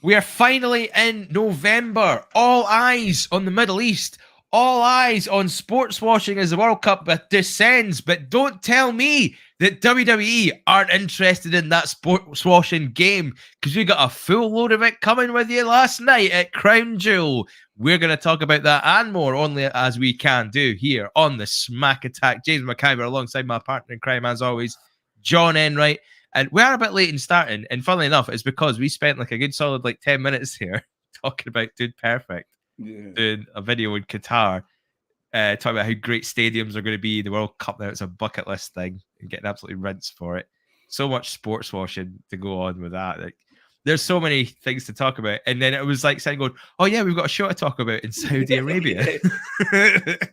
We are finally in November. All eyes on the Middle East. All eyes on sports washing as the World Cup descends. But don't tell me that WWE aren't interested in that sports washing game, because we got a full load of it coming with you last night at Crown Jewell. We're going to talk about that and more, only as we can do here on the Smack Attack. James McIver alongside my partner in crime, as always, John Enright. And we are a bit late in starting, and funnily enough, it's because we spent like a good solid 10 minutes here talking about Dude Perfect, doing a video in Qatar, talking about how great stadiums are going to be, the World Cup now, it's a bucket list thing, and getting absolutely rinsed for it. So much sports washing to go on with that. Like, there's so many things to talk about. And then it was like saying, going, oh yeah, we've got a show to talk about in Saudi Arabia.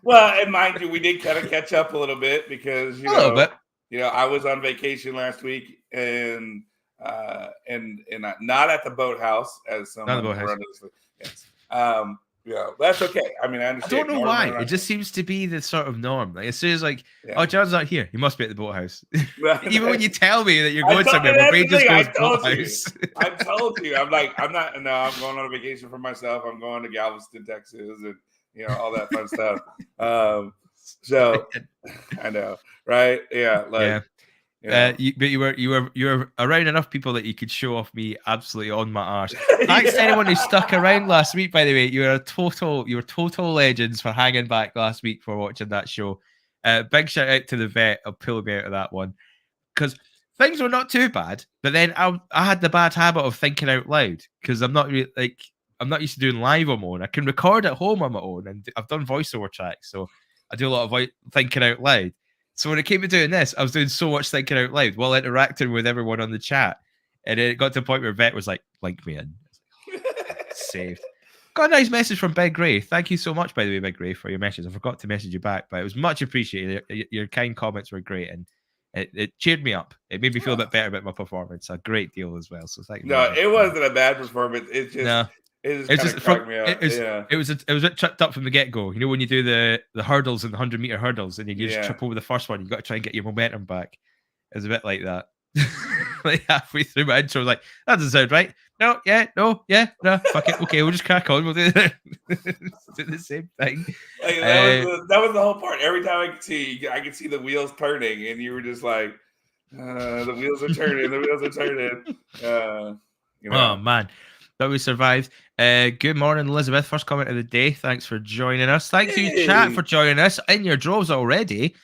Well, and mind you, we did kind of catch up a little bit because, a little bit. I was on vacation last week and not at the boathouse as some not the boathouse. Yes. That's okay. I mean, I understand. I don't know why. It just seems to be the sort of norm. Like, as soon as oh, John's not here, he must be at the boathouse. Even when you tell me that you're going somewhere, my brain just goes boathouse. I told you. I'm not. No, I'm going on a vacation for myself. I'm going to Galveston, Texas, and all that fun stuff. So I know, right? Yeah, you were around enough people that you could show off me absolutely on my arse. Thanks to anyone who stuck around last week. By the way, you were total legends for hanging back last week for watching that show. Big shout out to the vet. I'll pull me out of that one because things were not too bad. But then I had the bad habit of thinking out loud because I'm not used to doing live on my own. I can record at home on my own, and I've done voiceover tracks, so I do a lot of thinking out loud. So when it came to doing this, I was doing so much thinking out loud while interacting with everyone on the chat. And it got to the point where Vet was like, link me in. Saved. Got a nice message from Big Ray. Thank you so much, by the way, Big Ray, for your message. I forgot to message you back, but it was much appreciated. Your kind comments were great, and it cheered me up. It made me feel a bit better about my performance. A great deal as well. So thank you. No, it wasn't a bad performance. It's just... No. It was a bit tripped up from the get-go. You know, when you do the hurdles and the 100-meter hurdles and you just trip over the first one, you got to try and get your momentum back. It was a bit like that. Like halfway through my intro, I was like, that doesn't sound right. No, fuck it. Okay, we'll just crack on. We'll do the same thing. Like, that was the whole part. Every time I could see the wheels turning, and you were just like, the wheels are turning, Oh, man. But we survived. Good morning, Elizabeth. First comment of the day. Thanks for joining us. Thank you, chat, for joining us. In your droves already.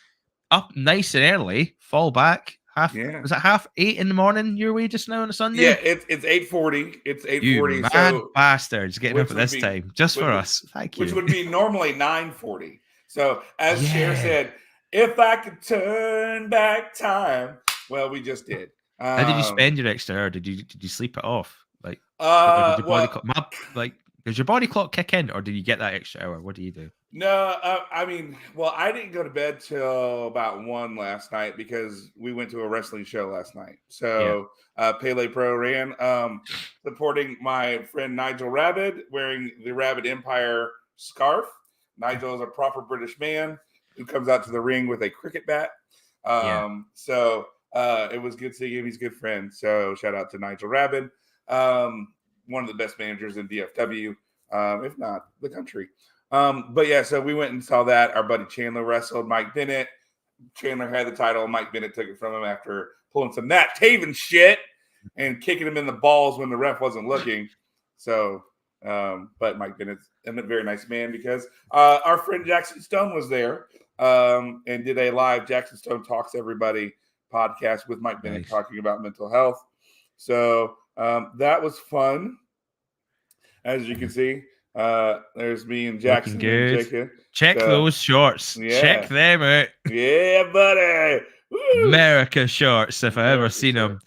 Up nice and early. Fall back. Was it 8:30 in the morning your way just now on a Sunday? Yeah, it's 8:40. It's 8:40. You mad bastards getting up at this time just for us. Thank you. Which would be normally 9:40. So as Cher said, if I could turn back time, well, we just did. How did you spend your extra hour? Did you sleep it off? Does your body clock kick in, or did you get that extra hour? What do you do? No, I didn't go to bed till about 1 last night because we went to a wrestling show last night. So Pele Pro ran, supporting my friend Nigel Rabbit, wearing the Rabbit Empire scarf. Nigel is a proper British man who comes out to the ring with a cricket bat. So it was good seeing him. He's a good friend. So shout out to Nigel Rabbit. One of the best managers in DFW, if not the country. But yeah, so we went and saw that. Our buddy Chandler wrestled Mike Bennett. Chandler had the title. Mike Bennett took it from him after pulling some Nat Taven shit and kicking him in the balls when the ref wasn't looking. So, but Mike Bennett's a very nice man because our friend Jackson Stone was there and did a live Jackson Stone Talks Everybody podcast with Mike Bennett talking about mental health. So that was fun. As you can see, there's me and Jackson. And Check those shorts. Yeah. Check them out. Yeah, buddy. Woo. America shorts, if I ever seen them.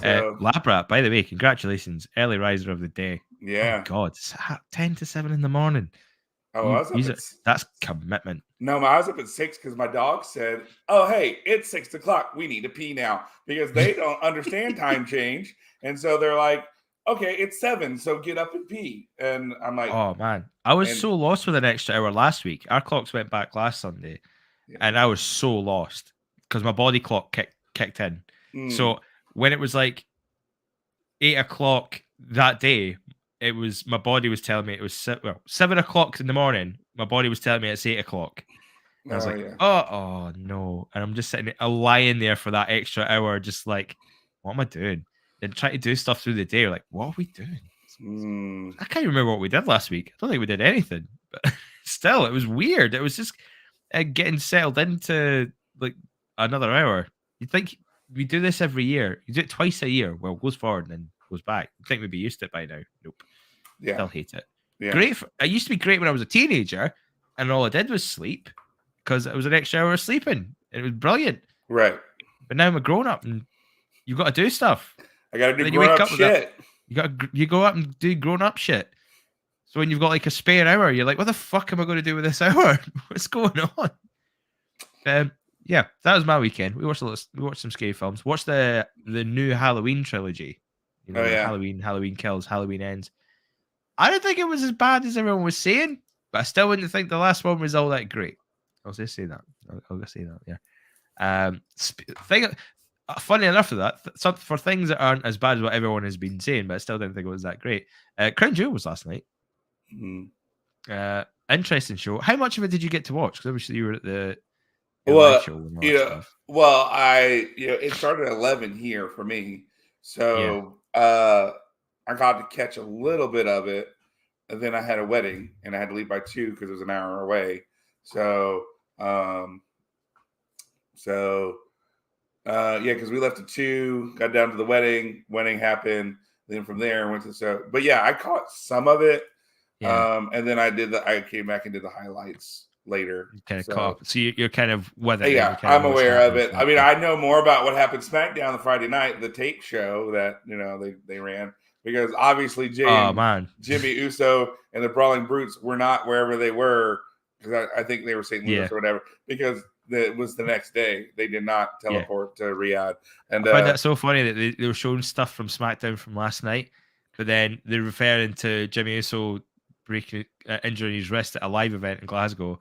Lab Rat, by the way, congratulations. Early riser of the day. Yeah. Oh God, it's 10 to 7 in the morning. Oh, that's commitment. No, I was up at 6 because my dog said, oh, hey, it's 6 o'clock. We need to pee now because they don't understand time change. And so they're like, okay, it's 7, so get up and pee. And I'm like, oh man, I was so lost with an extra hour last week. Our clocks went back last Sunday, and I was so lost because my body clock kicked in. So when it was like 8 o'clock that day, it was my body was telling me it was 7 o'clock in the morning. My body was telling me it's 8 o'clock. And I was like, oh no. And I'm just sitting lying there for that extra hour, just like, what am I doing? And trying to do stuff through the day. Like, what are we doing? I can't remember what we did last week. I don't think we did anything, but still, it was weird. It was just getting settled into like another hour. You'd think we do this every year. You do it twice a year. Well, goes forward and then goes back. You'd think we'd be used to it by now. Nope. Yeah. Still hate it. Yeah. Great. It used to be great when I was a teenager and all I did was sleep because it was an extra hour of sleeping. It was brilliant. Right. But now I'm a grown up and you've got to do stuff. I got to do grown up shit. You go up and do grown up shit. So when you've got like a spare hour, you're like, what the fuck am I going to do with this hour? What's going on? Yeah, that was my weekend. We watched some scary films. Watched the new Halloween trilogy. You know, Halloween Kills, Halloween Ends. I don't think it was as bad as everyone was saying, but I still wouldn't think the last one was all that great. I'll just say that. I'll just say that. Yeah. Funny enough of that, for things that aren't as bad as what everyone has been saying, but I still didn't think it was that great. Crown Jewell was last night. Mm-hmm. Interesting show. How much of it did you get to watch? Because obviously you were at the show. Well, it started at 11 here for me, so I got to catch a little bit of it, and then I had a wedding, and I had to leave by 2 because it was an hour away. So, because we left at 2, got down to the wedding happened, then from there went to the show. But yeah, I caught some of it, and then I came back and did the highlights later. Kind of caught. So you're kind of with it. Yeah, I'm aware of it. I mean, I know more about what happened SmackDown the Friday night, the tape show that they ran, because obviously Jimmy Uso and the Brawling Brutes were not wherever they were, because I think they were St. Louis or whatever, because it was the next day. They did not teleport to Riyadh. And I find that so funny that they were showing stuff from SmackDown from last night, but then they're referring to Jimmy Uso injuring his wrist at a live event in Glasgow.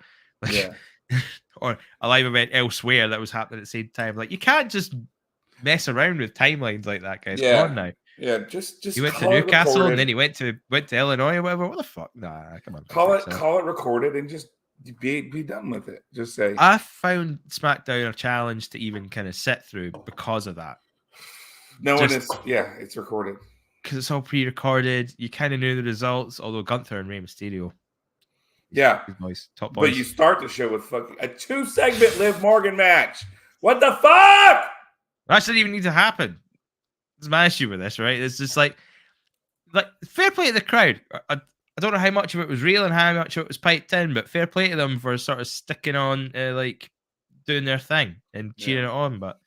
Or a live event elsewhere that was happening at the same time. Like, you can't just mess around with timelines like that, guys. Come on now. Yeah, just he went to Newcastle and then he went to Illinois or whatever. What the fuck? Nah, come on. Call it recorded and just be done with it. Just say. I found SmackDown a challenge to even kind of sit through because of that. It's recorded. Because it's all pre-recorded. You kind of knew the results, although Gunther and Rey Mysterio. Yeah. Top boys. But you start the show with fucking a 2-segment Liv Morgan match. What the fuck? That shouldn't even need to happen. That's my issue with this, right? It's just like fair play to the crowd. I don't know how much of it was real and how much of it was piped in, but fair play to them for sort of sticking on, doing their thing and cheering it on. But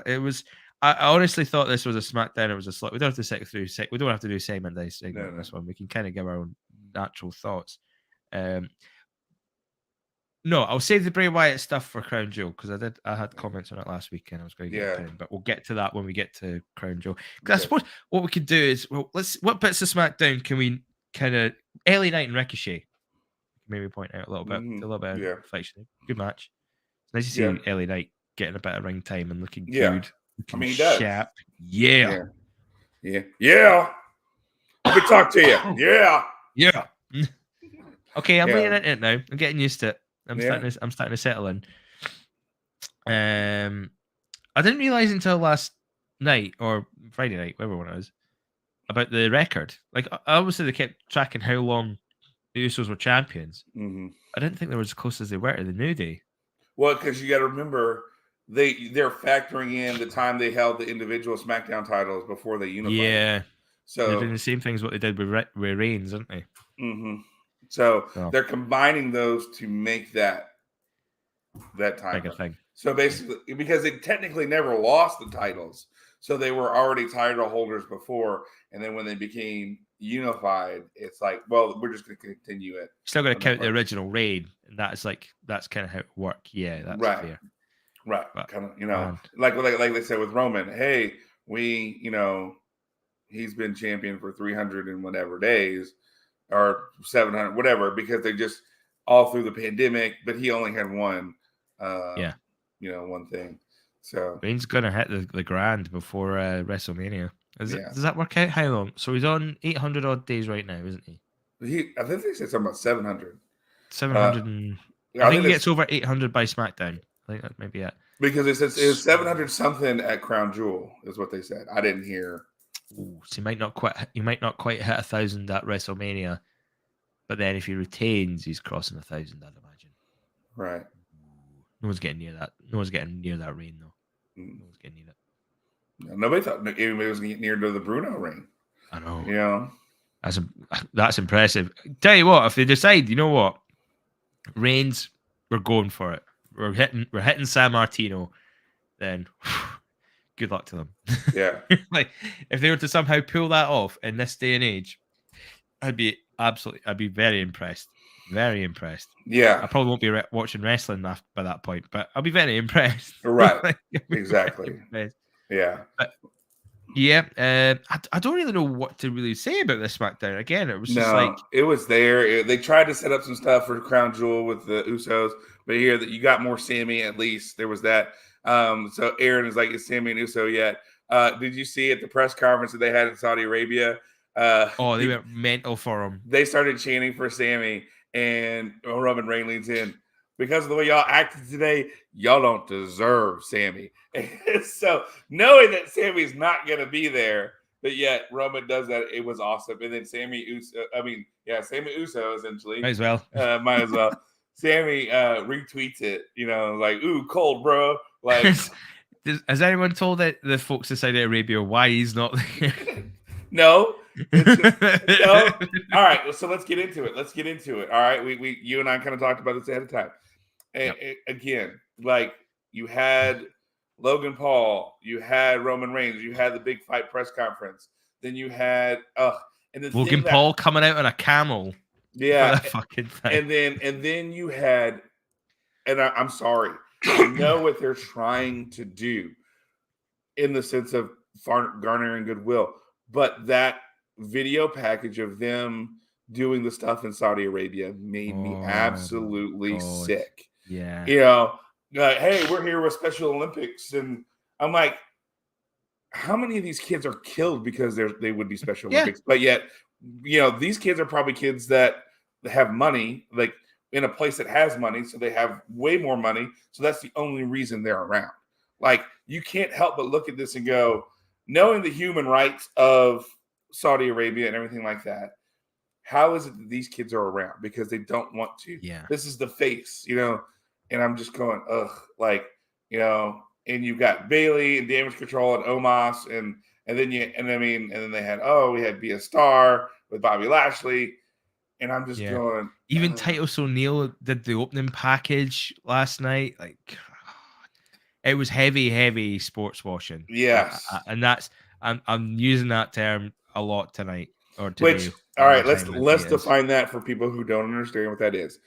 it was. I honestly thought this was a SmackDown. It was a slot. We don't have to sit through. We don't have to do segment by segment on this one. We can kind of give our own natural thoughts. No, I'll save the Bray Wyatt stuff for Crown Jewell because I had comments on it last week and I was going to get it, but we'll get to that when we get to Crown Jewell. Because I suppose what we could do is, what bits of SmackDown can we kind of LA Knight and Ricochet maybe point out a little bit of reflection. Good match. It's nice to see LA Knight getting a bit of ring time and looking good. I mean, he does. Sharp. Yeah. Let me talk to you. Yeah. Okay, I'm leaning into it now. I'm getting used to it. I'm starting to settle in. I didn't realize until last night or Friday night, whatever one it was, about the record. Like, obviously they kept tracking how long the Usos were champions. Mm-hmm. I didn't think they were as close as they were to the New Day. Well, because you got to remember, they're factoring in the time they held the individual SmackDown titles before they unified. Yeah. So they're doing the same things what they did with Reigns, aren't they? Mm-hmm. So they're combining those to make that time thing. So basically, because they technically never lost the titles, so they were already title holders before, and then when they became unified, it's like, well, we're just going to continue it. Still got to count the original reign, and that's kind of how it worked. Yeah, that's fair. Right, but, kind of, like they said with Roman. Hey, he's been champion for 300 and whatever days, or 700, whatever, because they just all through the pandemic, but he only had one. One thing. So Reigns gonna hit the grand before WrestleMania. Does that work out? How long? So he's on 800 odd days right now, isn't he? I think they said something about 700. 700 and I think he gets over 800 by SmackDown. I think that might be it. Because it says it's 700 something at Crown Jewel is what they said. I didn't hear. Ooh, so he might not quite hit 1,000 at WrestleMania, but then if he retains, he's crossing 1,000. I'd imagine. Right. No one's getting near that. No one's getting near that reign though. No one's getting near it. Nobody thought anybody was getting near to the Bruno reign. I know. You know. That's impressive. Tell you what, if they decide, you know what, Reigns, we're going for it. We're hitting San Martino, then good luck to them. Yeah. Like if they were to somehow pull that off in this day and age, I'd be very impressed. Very impressed. Yeah. I probably won't be watching wrestling by that point, but I'll be very impressed. Right. Like, Exactly. Yeah. Yeah, I don't really know what to really say about this SmackDown. Again, it was just like it was there. They tried to set up some stuff for Crown Jewel with the Usos, but here that you got more Sammy. At least there was that. So Aaron is like, "Is Sammy and Uso yet?" Did you see at the press conference that they had in Saudi Arabia? They went mental for him. They started chanting for Sammy, and Roman Reigns leans in. Because of the way y'all acted today, y'all don't deserve Sammy. So knowing that Sammy's not going to be there, but yet Roman does that, it was awesome. And then Sammy Uso essentially. Might as well. Sammy retweets it, like, ooh, cold, bro. Like, has anyone told the folks in Saudi Arabia why he's not there? No. No. All right. So let's get into it. All right. You and I kind of talked about this ahead of time. Again, like you had Logan Paul, you had Roman Reigns, you had the big fight press conference, then you had Logan Paul coming out on a camel. Yeah, fucking thing. And then you had, and I'm sorry, I know what they're trying to do in the sense of garnering goodwill, but that video package of them doing the stuff in Saudi Arabia made me absolutely sick. Yeah. Hey, we're here with Special Olympics. And I'm like, how many of these kids are killed because they would be Special Olympics? But yet, these kids are probably kids that have money, like in a place that has money. So they have way more money. So that's the only reason they're around. Like, you can't help but look at this and go, knowing the human rights of Saudi Arabia and everything like that, how is it that these kids are around? Because they don't want to. Yeah. This is the face, and I'm just going, ugh, like, and you've got Bailey and Damage Control and Omos and then they had, we had Be a Star with Bobby Lashley. And I'm just going. Even Titus O'Neil did the opening package last night. Like, it was heavy sports washing. Yes. And that's, I'm using that term a lot tonight. All right, let's define that for people who don't understand what that is.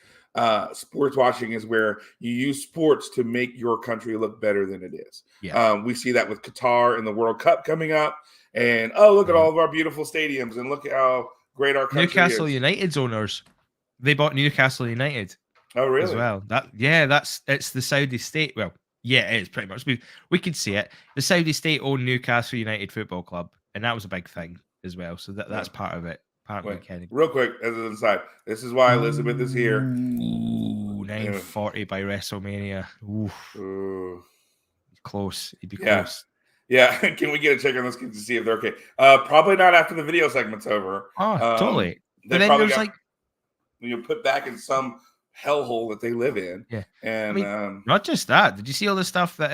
Sports watching is where you use sports to make your country look better than it is. Yeah. We see that with Qatar and the World Cup coming up, and look at all of our beautiful stadiums, and look at how great our country Newcastle is. United's owners, they bought Newcastle United. Oh, really? As well. It's the Saudi state. Well, yeah, it is pretty much. We could see it. The Saudi state owned Newcastle United Football Club, and that was a big thing as well. So that's part of it. Real quick, as an aside, this is why Elizabeth is here. Ooh, 9:40 by WrestleMania. Ooh. Close. He'd be close. Yeah. Can we get a check on those kids to see if they're okay? Probably not after the video segment's over. Oh, totally. But then there's put back in some hellhole that they live in. Yeah. And not just that. Did you see all the stuff that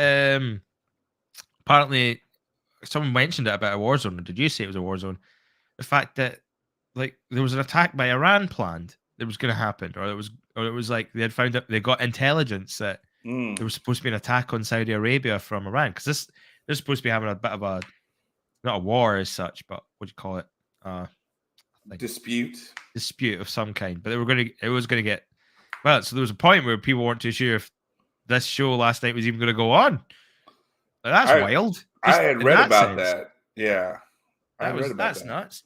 apparently someone mentioned it about a war zone? Or did you say it was a war zone? The fact that there was an attack by Iran planned that was going to happen, or it was like they had found out, they got intelligence that there was supposed to be an attack on Saudi Arabia from Iran, because they're supposed to be having a bit of a, not a war as such, but what do you call it? Dispute of some kind. But it was going to get, well, so there was a point where people weren't too sure if this show last night was even going to go on. That's wild. I had read about that. Yeah. That's nuts.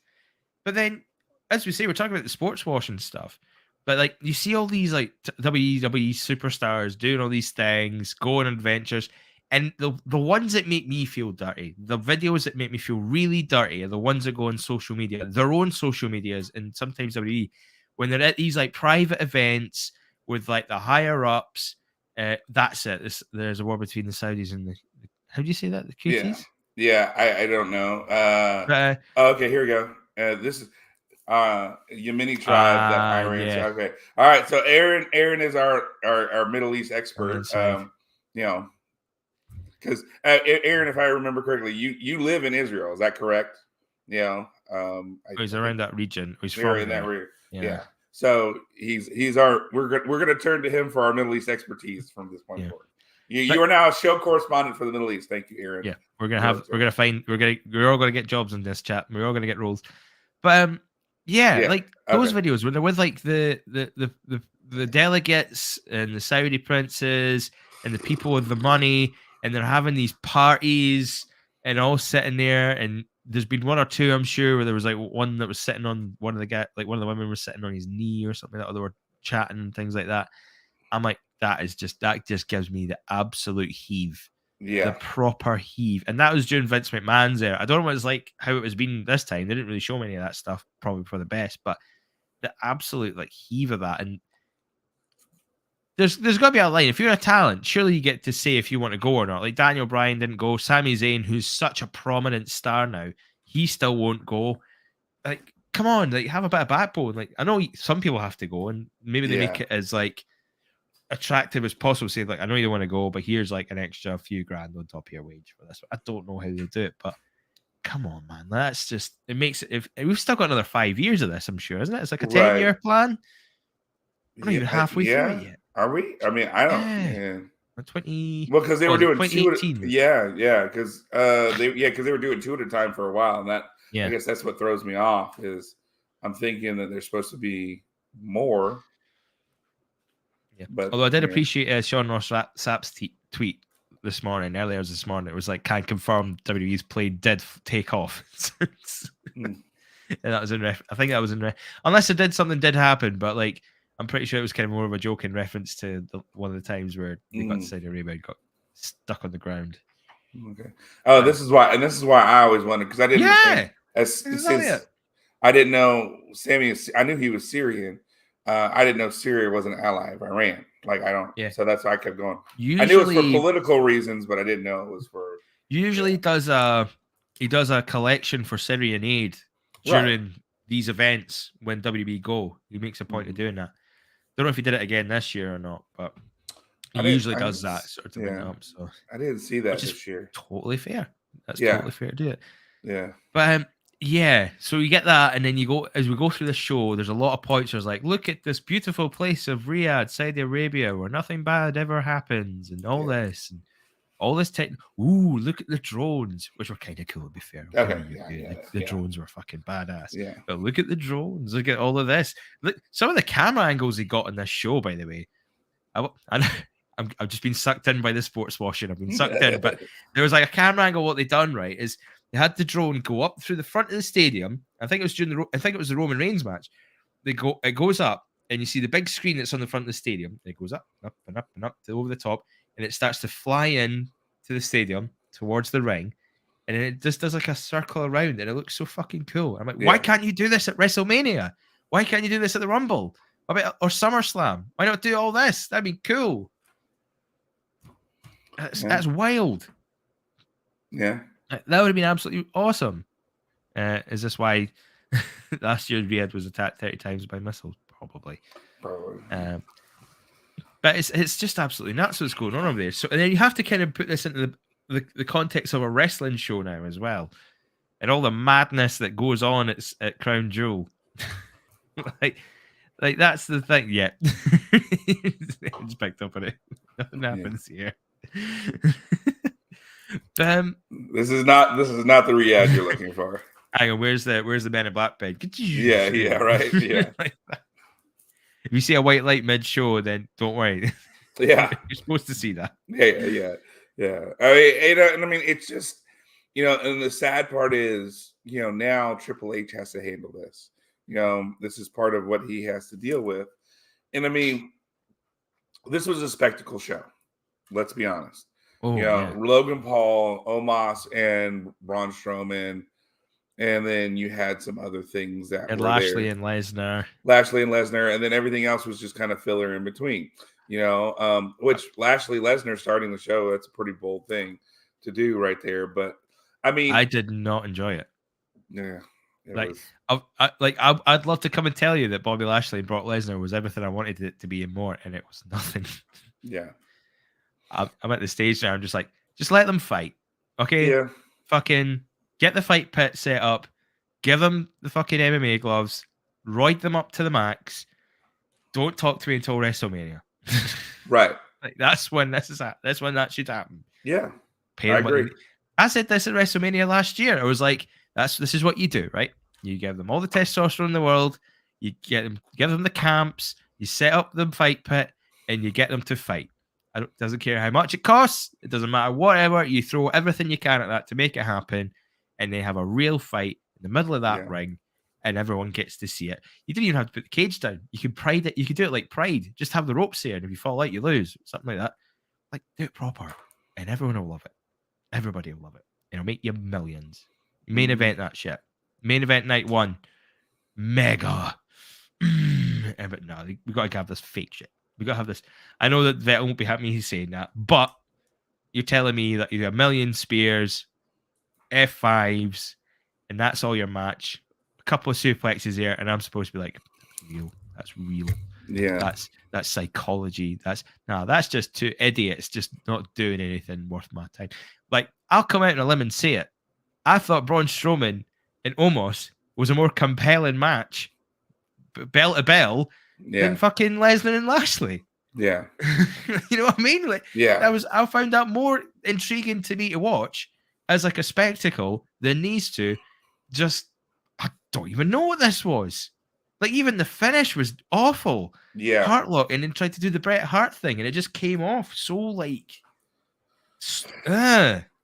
But then, as we say, we're talking about the sports washing stuff. But you see all these WWE superstars doing all these things, going on adventures. And the ones that make me feel dirty, the videos that make me feel really dirty, are the ones that go on social media, their own social medias, and sometimes WWE, when they're at these like private events with like the higher ups. That's it. There's a war between the Saudis and the how do you say that? The Cuties? Yeah. I don't know. Okay, here we go. This is Yemeni tribe that Iran. Yeah. Okay. All right. So Aaron is our Middle East expert. You know, because Aaron, if I remember correctly, you live in Israel. Is that correct? Yeah. He's around that region. He's from in that region. Yeah. So he's our. We're gonna turn to him for our Middle East expertise from this point forward. You are now a show correspondent for the Middle East. Thank you, Aaron. Yeah, we're all gonna get jobs in this chat. We're all gonna get roles. But like those videos when they're with like the delegates and the Saudi princes and the people with the money, and they're having these parties and all sitting there, and there's been one or two, I'm sure, where there was like one that was sitting on one of the women was sitting on his knee or something like that, or they were chatting and things like that. I'm like, that just gives me the absolute heave. Yeah. The proper heave. And that was during Vince McMahon's era. I don't know what it's like, how it was been this time. They didn't really show me any of that stuff, probably for the best, but the absolute like heave of that. And there's got to be a line. If you're a talent, surely you get to say if you want to go or not. Like Daniel Bryan didn't go. Sami Zayn, who's such a prominent star now, he still won't go. Like, come on, like have a bit of backbone. Like, I know some people have to go, and maybe they make it as like attractive as possible. Say like, I know you don't want to go, but here's like an extra few grand on top of your wage for this. I don't know how they do it, but come on, man, that's just it makes it. If we've still got another 5 years of this, I'm sure, isn't it? It's like a 10-year plan. We're not even halfway through it yet. Are we? I mean, I don't. Yeah. 20. Well, because they were doing 2018. Because they were doing two at a time for a while, and that I guess that's what throws me off. Is I'm thinking that there's supposed to be more. Yeah. But although I did appreciate Sean Ross Sapp's tweet earlier this morning. It was like, can confirm WWE's plane did take off. And that was in I think that was in unless something did happen, but like I'm pretty sure it was kind of more of a joke in reference to one of the times where they got to Saudi Arabia and got stuck on the ground. Okay. Oh, this is why I always wondered, because I didn't think since I didn't know Sammy. I knew he was Syrian. I didn't know Syria was an ally of Iran. Like I don't. Yeah. So that's why I kept going. I knew it was for political reasons, but I didn't know it was for. Usually, does a collection for Syrian aid during these events when WB go. He makes a point of doing that. Don't know if he did it again this year or not, but he usually does that sort of thing up. So I didn't see that this year. Totally fair. That's totally fair to do it. Yeah. But so you get that, and then you go as we go through the show. There's a lot of points. There's like, look at this beautiful place of Riyadh, Saudi Arabia, where nothing bad ever happens, and all this, and all this tech. Ooh, look at the drones, which were kind of cool. To be fair, the drones were fucking badass. Yeah, but look at the drones. Look at all of this. Look, some of the camera angles he got in this show, by the way. I've just been sucked in by the sports washing. I've been sucked in, but there was like a camera angle. What they done right is they had the drone go up through the front of the stadium. I think it was the Roman Reigns match. It goes up, and you see the big screen that's on the front of the stadium. It goes up and up and up and up to over the top, and it starts to fly in to the stadium towards the ring, and then it just does like a circle around, and it looks so fucking cool. I'm like, why can't you do this at WrestleMania? Why can't you do this at the Rumble? Or SummerSlam? Why not do all this? That'd be cool. That's wild. Yeah. That would have been absolutely awesome. Is this why last year's Riyadh was attacked 30 times by missiles? Probably. But it's just absolutely nuts what's going on over there. So, and then you have to kind of put this into the context of a wrestling show now as well, and all the madness that goes on at Crown Jewel. like that's the thing. Yeah, just picked up on it. Nothing happens here. This is not the Riyadh you're looking for. Hang on, where's the Man in Black bed? Yeah, right. Yeah. Like if you see a white light mid-show, then don't worry. Yeah, you're supposed to see that. Yeah. I mean, it's just and the sad part is now Triple H has to handle this. This is part of what he has to deal with, and I mean, this was a spectacle show. Let's be honest. Oh yeah. Logan Paul, Omos, and Braun Strowman. And then you had some other things that And were Lashley there. and Lesnar. Lashley and Lesnar, and then everything else was just kind of filler in between. Which Lashley Lesnar starting the show, that's a pretty bold thing to do right there. But I mean, I did not enjoy it. yeah, it Like, was. I'd love to come and tell you that Bobby Lashley and Brock Lesnar was everything I wanted it to be and more, and it was nothing. Yeah. I'm at the stage now. I'm just like, just let them fight, okay? Yeah. Fucking get the fight pit set up, give them the fucking MMA gloves, roid them up to the max. Don't talk to me until WrestleMania. Right. Like that's when that's when that should happen. Yeah. Pay I them agree. I said this at WrestleMania last year. I was like, this is what you do, right? You give them all the testosterone in the world, you give them the camps, you set up the fight pit, and you get them to fight. Doesn't care how much it costs, it doesn't matter whatever, you throw everything you can at that to make it happen, and they have a real fight in the middle of that ring, and everyone gets to see it. You didn't even have to put the cage down. You could pride it, you could do it like Pride. Just have the ropes there, and if you fall out, you lose. Something like that. Like, do it proper, and everyone will love it. Everybody will love it. It'll make you millions. Main event that shit. Main event night 1. Mega. But no, we got to have this fake shit. We got to have this. I know that Vettel won't be happy he's saying that, but you're telling me that you have a million spears, F5s, and that's all your match. A couple of suplexes there, and I'm supposed to be like, that's real. That's real. Yeah. That's psychology. That's just two idiots just not doing anything worth my time. Like, I'll come out on a limb and say it. I thought Braun Strowman and Omos was a more compelling match, bell to bell, than fucking Lesnar and Lashley. Yeah. You know what I mean? Like, I found that more intriguing to me to watch as like a spectacle than these two. Just, I don't even know what this was. Like, even the finish was awful. Yeah. Heartlock, and then tried to do the Bret Hart thing, and it just came off so like.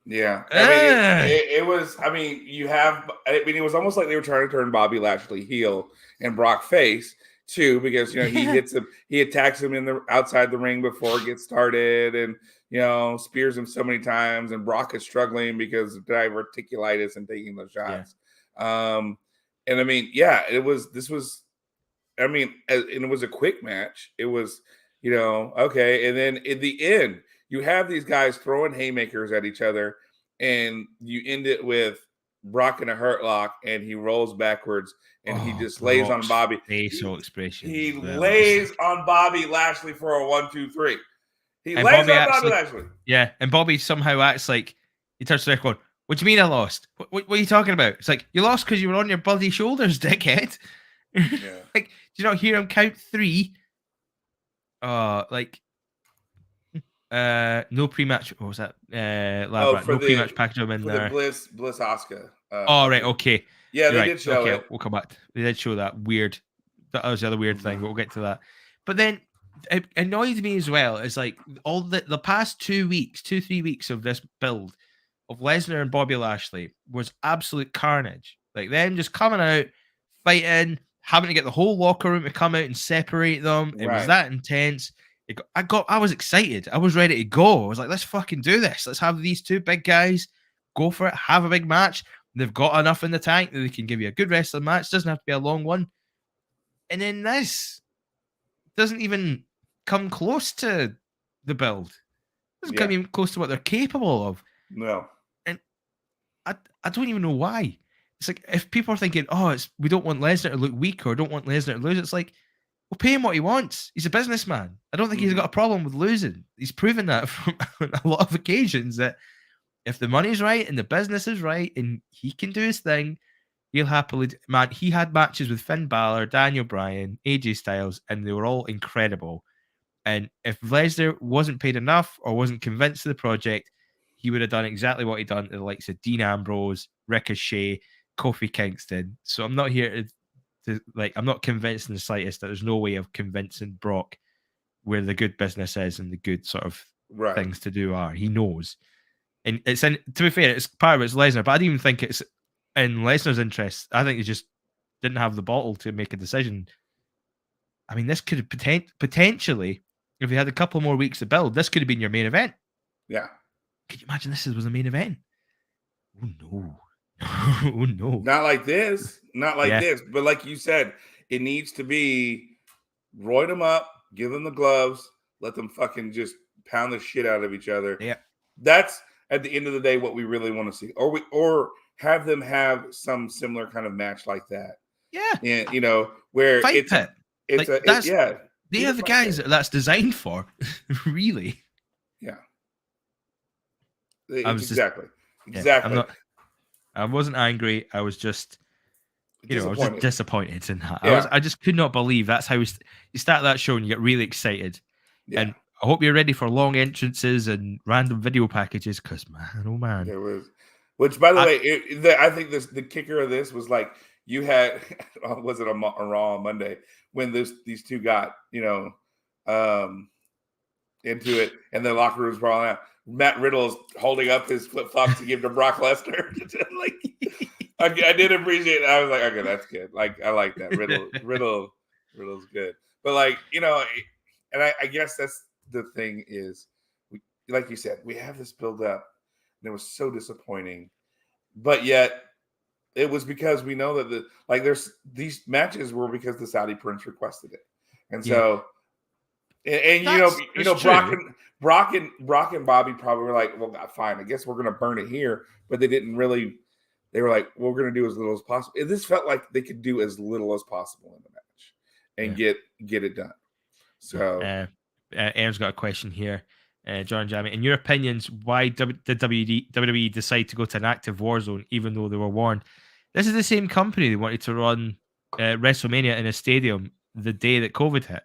Yeah. I mean, it was. I mean, it was almost like they were trying to turn Bobby Lashley heel and Brock face too, because he hits him, he attacks him in the outside the ring before it gets started, and spears him so many times, and Brock is struggling because of diverticulitis and taking those shots. And I mean, this was. I mean, and it was a quick match. It was, okay, and then in the end. You have these guys throwing haymakers at each other, and you end it with Brock in a hurt lock, and he rolls backwards, and he just lays on Bobby. Facial expression. He lays on Bobby Lashley for a 1, 2, 3. He lays on Bobby Lashley. Yeah, and Bobby somehow acts like he turns to the record. What do you mean I lost? What are you talking about? It's like, you lost because you were on your bloody shoulders, dickhead. Yeah. Like, do you not hear him count 3? No pre-match. What was that? No pre-match package in there. The Bliss Asuka. Right. Okay. Yeah, they did show it. We'll come back. They did show that weird. That was the other weird thing, but we'll get to that. But then it annoyed me as well. It's like all the past 3 weeks of this build of Lesnar and Bobby Lashley was absolute carnage. Like them just coming out, fighting, having to get the whole locker room to come out and separate them. It was that intense. I was excited. I was ready to go. I was like, let's fucking do this. Let's have these two big guys go for it, have a big match. They've got enough in the tank that they can give you a good wrestling match. Doesn't have to be a long one. And then this doesn't even come close to the build. Doesn't come even close to what they're capable of. No. And I don't even know why. It's like, if people are thinking, we don't want Lesnar to look weak or don't want Lesnar to lose, it's like, we'll pay him what he wants. He's a businessman. I don't think he's got a problem with losing. He's proven that from a lot of occasions, that if the money's right and the business is right and he can do his thing, he'll happily. Man, he had matches with Finn Balor, Daniel Bryan, AJ Styles, and they were all incredible. And if Lesnar wasn't paid enough or wasn't convinced of the project, he would have done exactly what he done to the likes of Dean Ambrose, Ricochet, Kofi Kingston. So I'm not here I'm not convinced in the slightest that there's no way of convincing Brock where the good business is and the good sort of things to do are. He knows. And to be fair, it's part of it's Lesnar, but I don't even think it's in Lesnar's interest. I think he just didn't have the bottle to make a decision. I mean, this could have potentially, if you had a couple more weeks to build, this could have been your main event. Yeah. Can you imagine this was the main event? Oh no. Oh no. Not like this. Not like this. But like you said, it needs to be roid them up, give them the gloves, let them fucking just pound the shit out of each other. Yeah. That's at the end of the day what we really want to see. Or have them have some similar kind of match like that. Yeah. And you know, where Fight Pit. They are the guys that's designed for. Really. Yeah. Exactly. I wasn't angry. I was just, I was just disappointed in that. Yeah. I just could not believe that's how you start that show and you get really excited. Yeah. And I hope you're ready for long entrances and random video packages because, man, oh man. There was, which by the way, I think the kicker of this was like you had, was it a Raw on Monday when these two got, into it and the locker room's brawling out. Matt Riddle's holding up his flip flops to give to Brock Lesnar. I did appreciate it. I was like, okay, that's good. Like, I like that. Riddle's good. But like, and I guess that's the thing is, like you said, we have this build up, and it was so disappointing. But yet, it was because we know that there's these matches were because the Saudi Prince requested it, and so. And Brock and Bobby probably were like, well, fine, I guess we're going to burn it here. But they didn't really. They were like, well, we're going to do as little as possible. This felt like they could do as little as possible in the match and get it done. So, Aaron's got a question here. John Jamie, in your opinions, why did WWE decide to go to an active war zone even though they were warned? This is the same company that wanted to run WrestleMania in a stadium the day that COVID hit.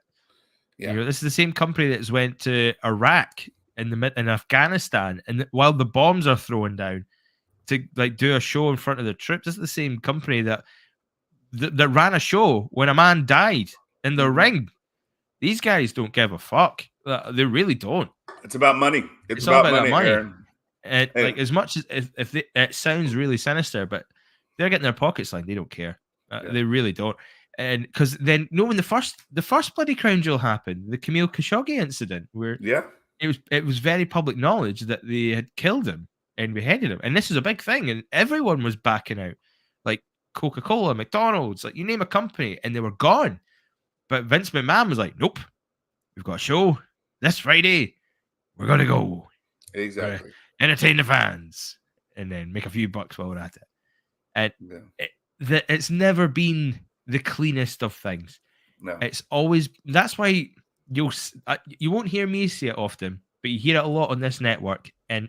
Yeah. This is the same company that's went to Iraq in Afghanistan, and while the bombs are thrown down to like do a show in front of the troops. This is the same company that ran a show when a man died in the ring. These guys don't give a fuck. They really don't. It's about money. It's all about money. Aaron. Like as much as if it sounds really sinister, but they're getting their pockets lined. They don't care. They really don't. And because then, when the first bloody Crown Jewel happened, the Camille Khashoggi incident, where it was very public knowledge that they had killed him and beheaded him, and this is a big thing, and everyone was backing out, like Coca-Cola, McDonald's, like you name a company, and they were gone. But Vince McMahon was like, "Nope, we've got a show this Friday. We're gonna go exactly entertain the fans, and then make a few bucks while we're at it." And it's never been the cleanest of things. No, it's always. That's why you won't hear me say it often, but you hear it a lot on this network, and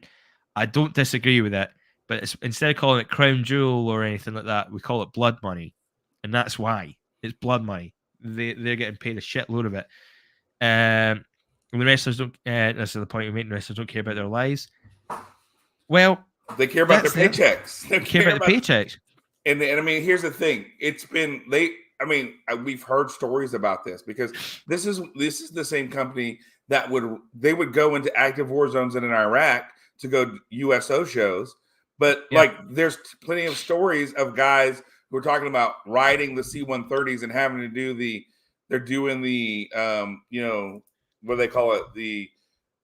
I don't disagree with it. But it's, instead of calling it Crown Jewel or anything like that, we call it blood money, and that's why it's blood money. They're getting paid a shitload of it. And the wrestlers don't. That's the point we make. The wrestlers don't care about their lives. Well, they care about their paychecks. They care about the paychecks. And I mean, here's the thing. It's been we've heard stories about this because this is the same company that would go into active war zones in Iraq to go USO shows, but like there's plenty of stories of guys who are talking about riding the C-130s and having to do they're doing the what do they call it, the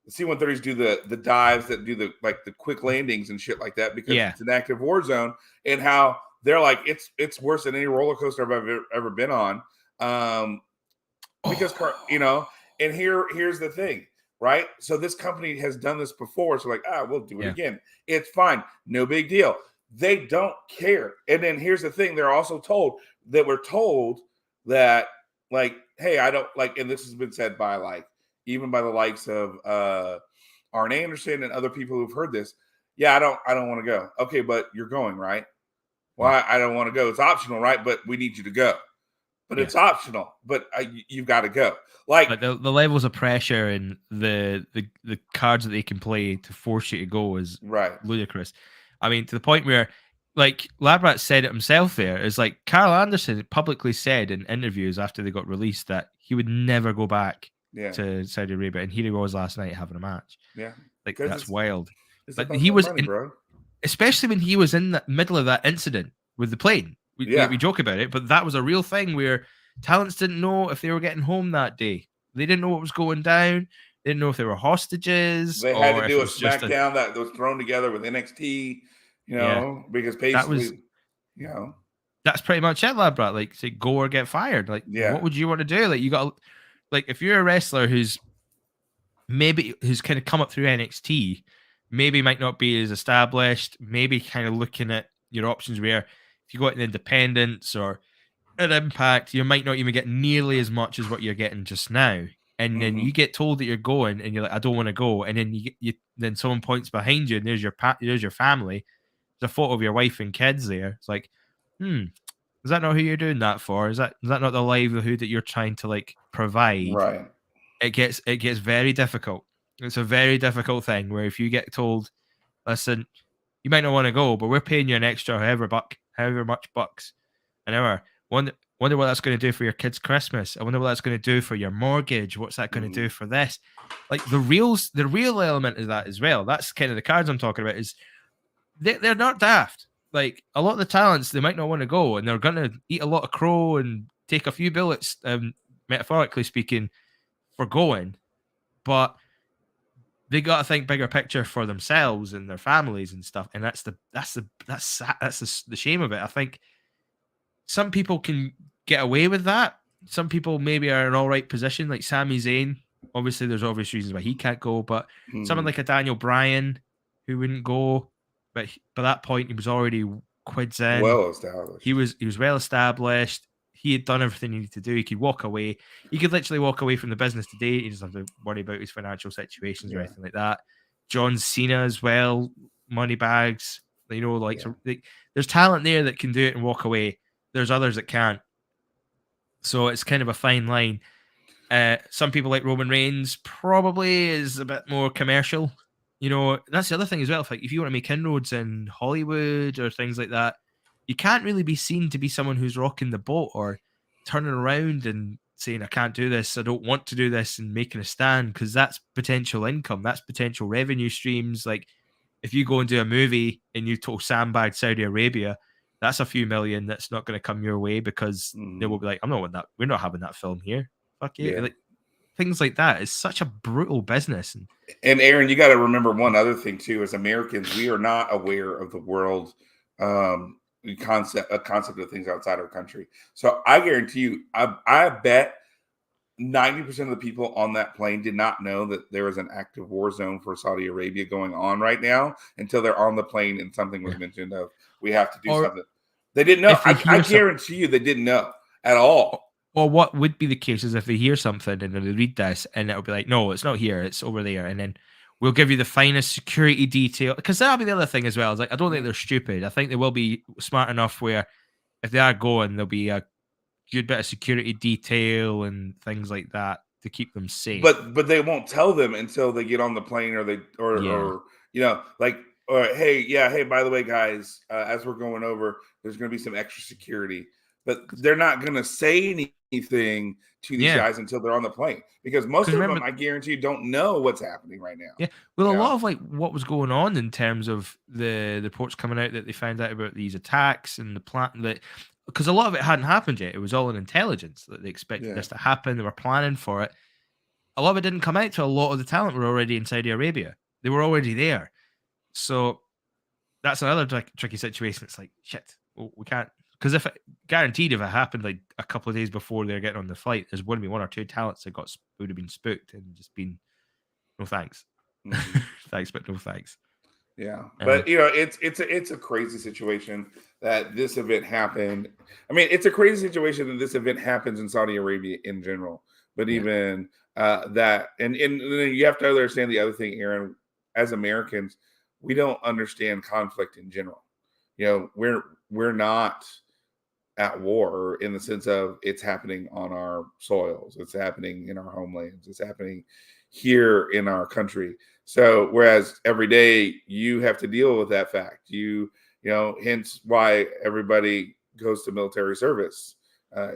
C-130s do the dives that do the quick landings and shit like that because it's an active war zone, and how they're like it's worse than any roller coaster I've ever been on, because and here's the thing, right? So this company has done this before, so we'll do it again. It's fine, no big deal. They don't care. And then here's the thing: they're also told that hey, I don't like, and this has been said by even by the likes of Arn Anderson and other people who've heard this. Yeah, I don't want to go. Okay, but you're going, right? Well, I don't want to go. It's optional, right? But we need you to go. But it's optional. But you've got to go. But the levels of pressure and the cards that they can play to force you to go is ludicrous. I mean, to the point where, Labrat said it himself there, is Carl Anderson publicly said in interviews after they got released that he would never go back to Saudi Arabia. And here he was last night having a match. Yeah. That's wild. But he was bro. Especially when he was in the middle of that incident with the plane. We joke about it, but that was a real thing where talents didn't know if they were getting home that day. They didn't know what was going down. They didn't know if they were hostages They had or to if do it a was just SmackDown that was thrown together with NXT, yeah. because That was basically, that's pretty much it, lad, bro. Like, say go or get fired. Like, yeah. what would you want to do? Like, you got like if you're a wrestler who's kind of come up through NXT, maybe might not be as established, maybe kind of looking at your options where if you go into independence or an Impact, you might not even get nearly as much as what you're getting just now. And then you get told that you're going, and you're like, I don't want to go. And then then someone points behind you, and there's your family. There's a photo of your wife and kids there. It's like, is that not who you're doing that for? Is that not the livelihood that you're trying to like provide? Right. It gets very difficult. It's a very difficult thing where if you get told, listen, you might not want to go, but we're paying you an extra however much bucks an hour. Wonder what that's going to do for your kids' Christmas. I wonder what that's going to do for your mortgage. What's that going to do for this? Like the real element of that as well. That's kind of the cards I'm talking about. Is they're not daft. Like a lot of the talents, they might not want to go, and they're going to eat a lot of crow and take a few bullets, metaphorically speaking, for going. But they got to think bigger picture for themselves and their families and stuff. And that's the shame of it. I think some people can get away with that. Some people maybe are in an all right position, like Sami Zayn. Obviously, there's obvious reasons why he can't go, but someone like a Daniel Bryan who wouldn't go, but by that point he was already quids in. Well established. He was well established. He had done everything he needed to do. He could walk away. He could literally walk away from the business today. He doesn't have to worry about his financial situations or anything like that. John Cena as well, money bags. So, there's talent there that can do it and walk away. There's others that can't. So it's kind of a fine line. Some people like Roman Reigns probably is a bit more commercial. That's the other thing as well. If you want to make inroads in Hollywood or things like that, you can't really be seen to be someone who's rocking the boat or turning around and saying, I can't do this, I don't want to do this, and making a stand, because that's potential income, that's potential revenue streams. Like if you go and do a movie and you sandbag Saudi Arabia, that's a few million that's not going to come your way, because they will be like, we're not having that film here. Fuck you. Like, things like that. It's such a brutal business. And Aaron, you got to remember one other thing too. As Americans, we are not aware of the world concept of things outside our country. So I guarantee you, I bet 90% of the people on that plane did not know that there was an active war zone for Saudi Arabia going on right now until they're on the plane and something was mentioned of we have to do something. They didn't know. I guarantee you they didn't know at all. Well, what would be the case is if they hear something and then they read this and it'll be like, no, it's not here, it's over there. And then we'll give you the finest security detail. Because that'll be the other thing as well. Is like, I don't think they're stupid. I think they will be smart enough where if they are going, there'll be a good bit of security detail and things like that to keep them safe. But they won't tell them until they get on the plane or hey, by the way, guys, as we're going over, there's going to be some extra security. But they're not going to say anything to these guys until they're on the plane, because most of them, I guarantee you, don't know what's happening right now. Yeah, well, a lot of like what was going on in terms of the reports coming out that they found out about these attacks and the plan that, because a lot of it hadn't happened yet. It was all in intelligence that they expected this to happen. They were planning for it. A lot of it didn't come out till a lot of the talent were already in Saudi Arabia. They were already there. So that's another tricky situation. It's like, shit, well, we can't. Because if it happened like a couple of days before they're getting on the flight, there's going to be one or two talents that would have been spooked and just been, no thanks. Thanks, but no thanks. Yeah, but it's a crazy situation that this event happened. I mean, it's a crazy situation that this event happens in Saudi Arabia in general. But even that, and you have to understand the other thing, Aaron. As Americans, we don't understand conflict in general. We're not at war in the sense of it's happening on our soils, it's happening in our homelands, it's happening here in our country. So whereas every day you have to deal with that fact, hence why everybody goes to military service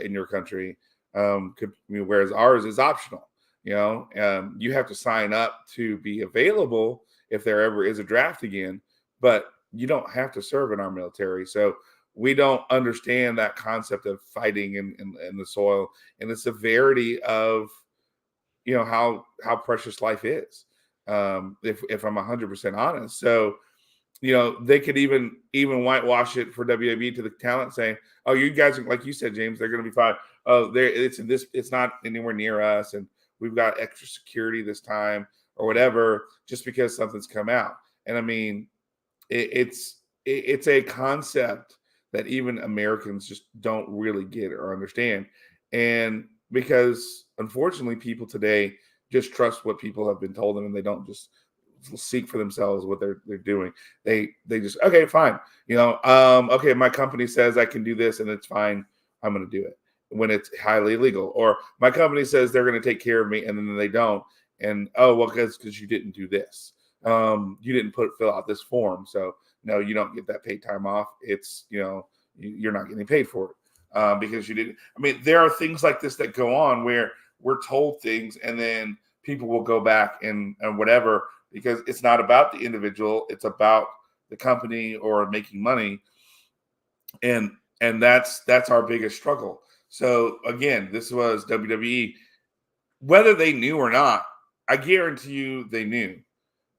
in your country, whereas ours is optional. You have to sign up to be available if there ever is a draft again, but you don't have to serve in our military. So we don't understand that concept of fighting in the soil and the severity of how precious life is. If I'm 100% honest, so they could even whitewash it for WWE to the talent, saying, "Oh, you guys are, like you said, James, they're going to be fine. Oh, it's not anywhere near us, and we've got extra security this time or whatever, just because something's come out." And I mean, it's a concept that even Americans just don't really get or understand, and because unfortunately, people today just trust what people have been told them, and they don't just seek for themselves what they're doing. They just, okay, fine. Okay, my company says I can do this and it's fine. I'm going to do it when it's highly illegal. Or my company says they're going to take care of me and then they don't. And because you didn't do this. You didn't fill out this form. So no, you don't get that paid time off. It's, you're not getting paid for it because you didn't. I mean, there are things like this that go on where we're told things and then people will go back and whatever, because it's not about the individual, it's about the company or making money. And that's our biggest struggle. So again, this was WWE, whether they knew or not, I guarantee you they knew.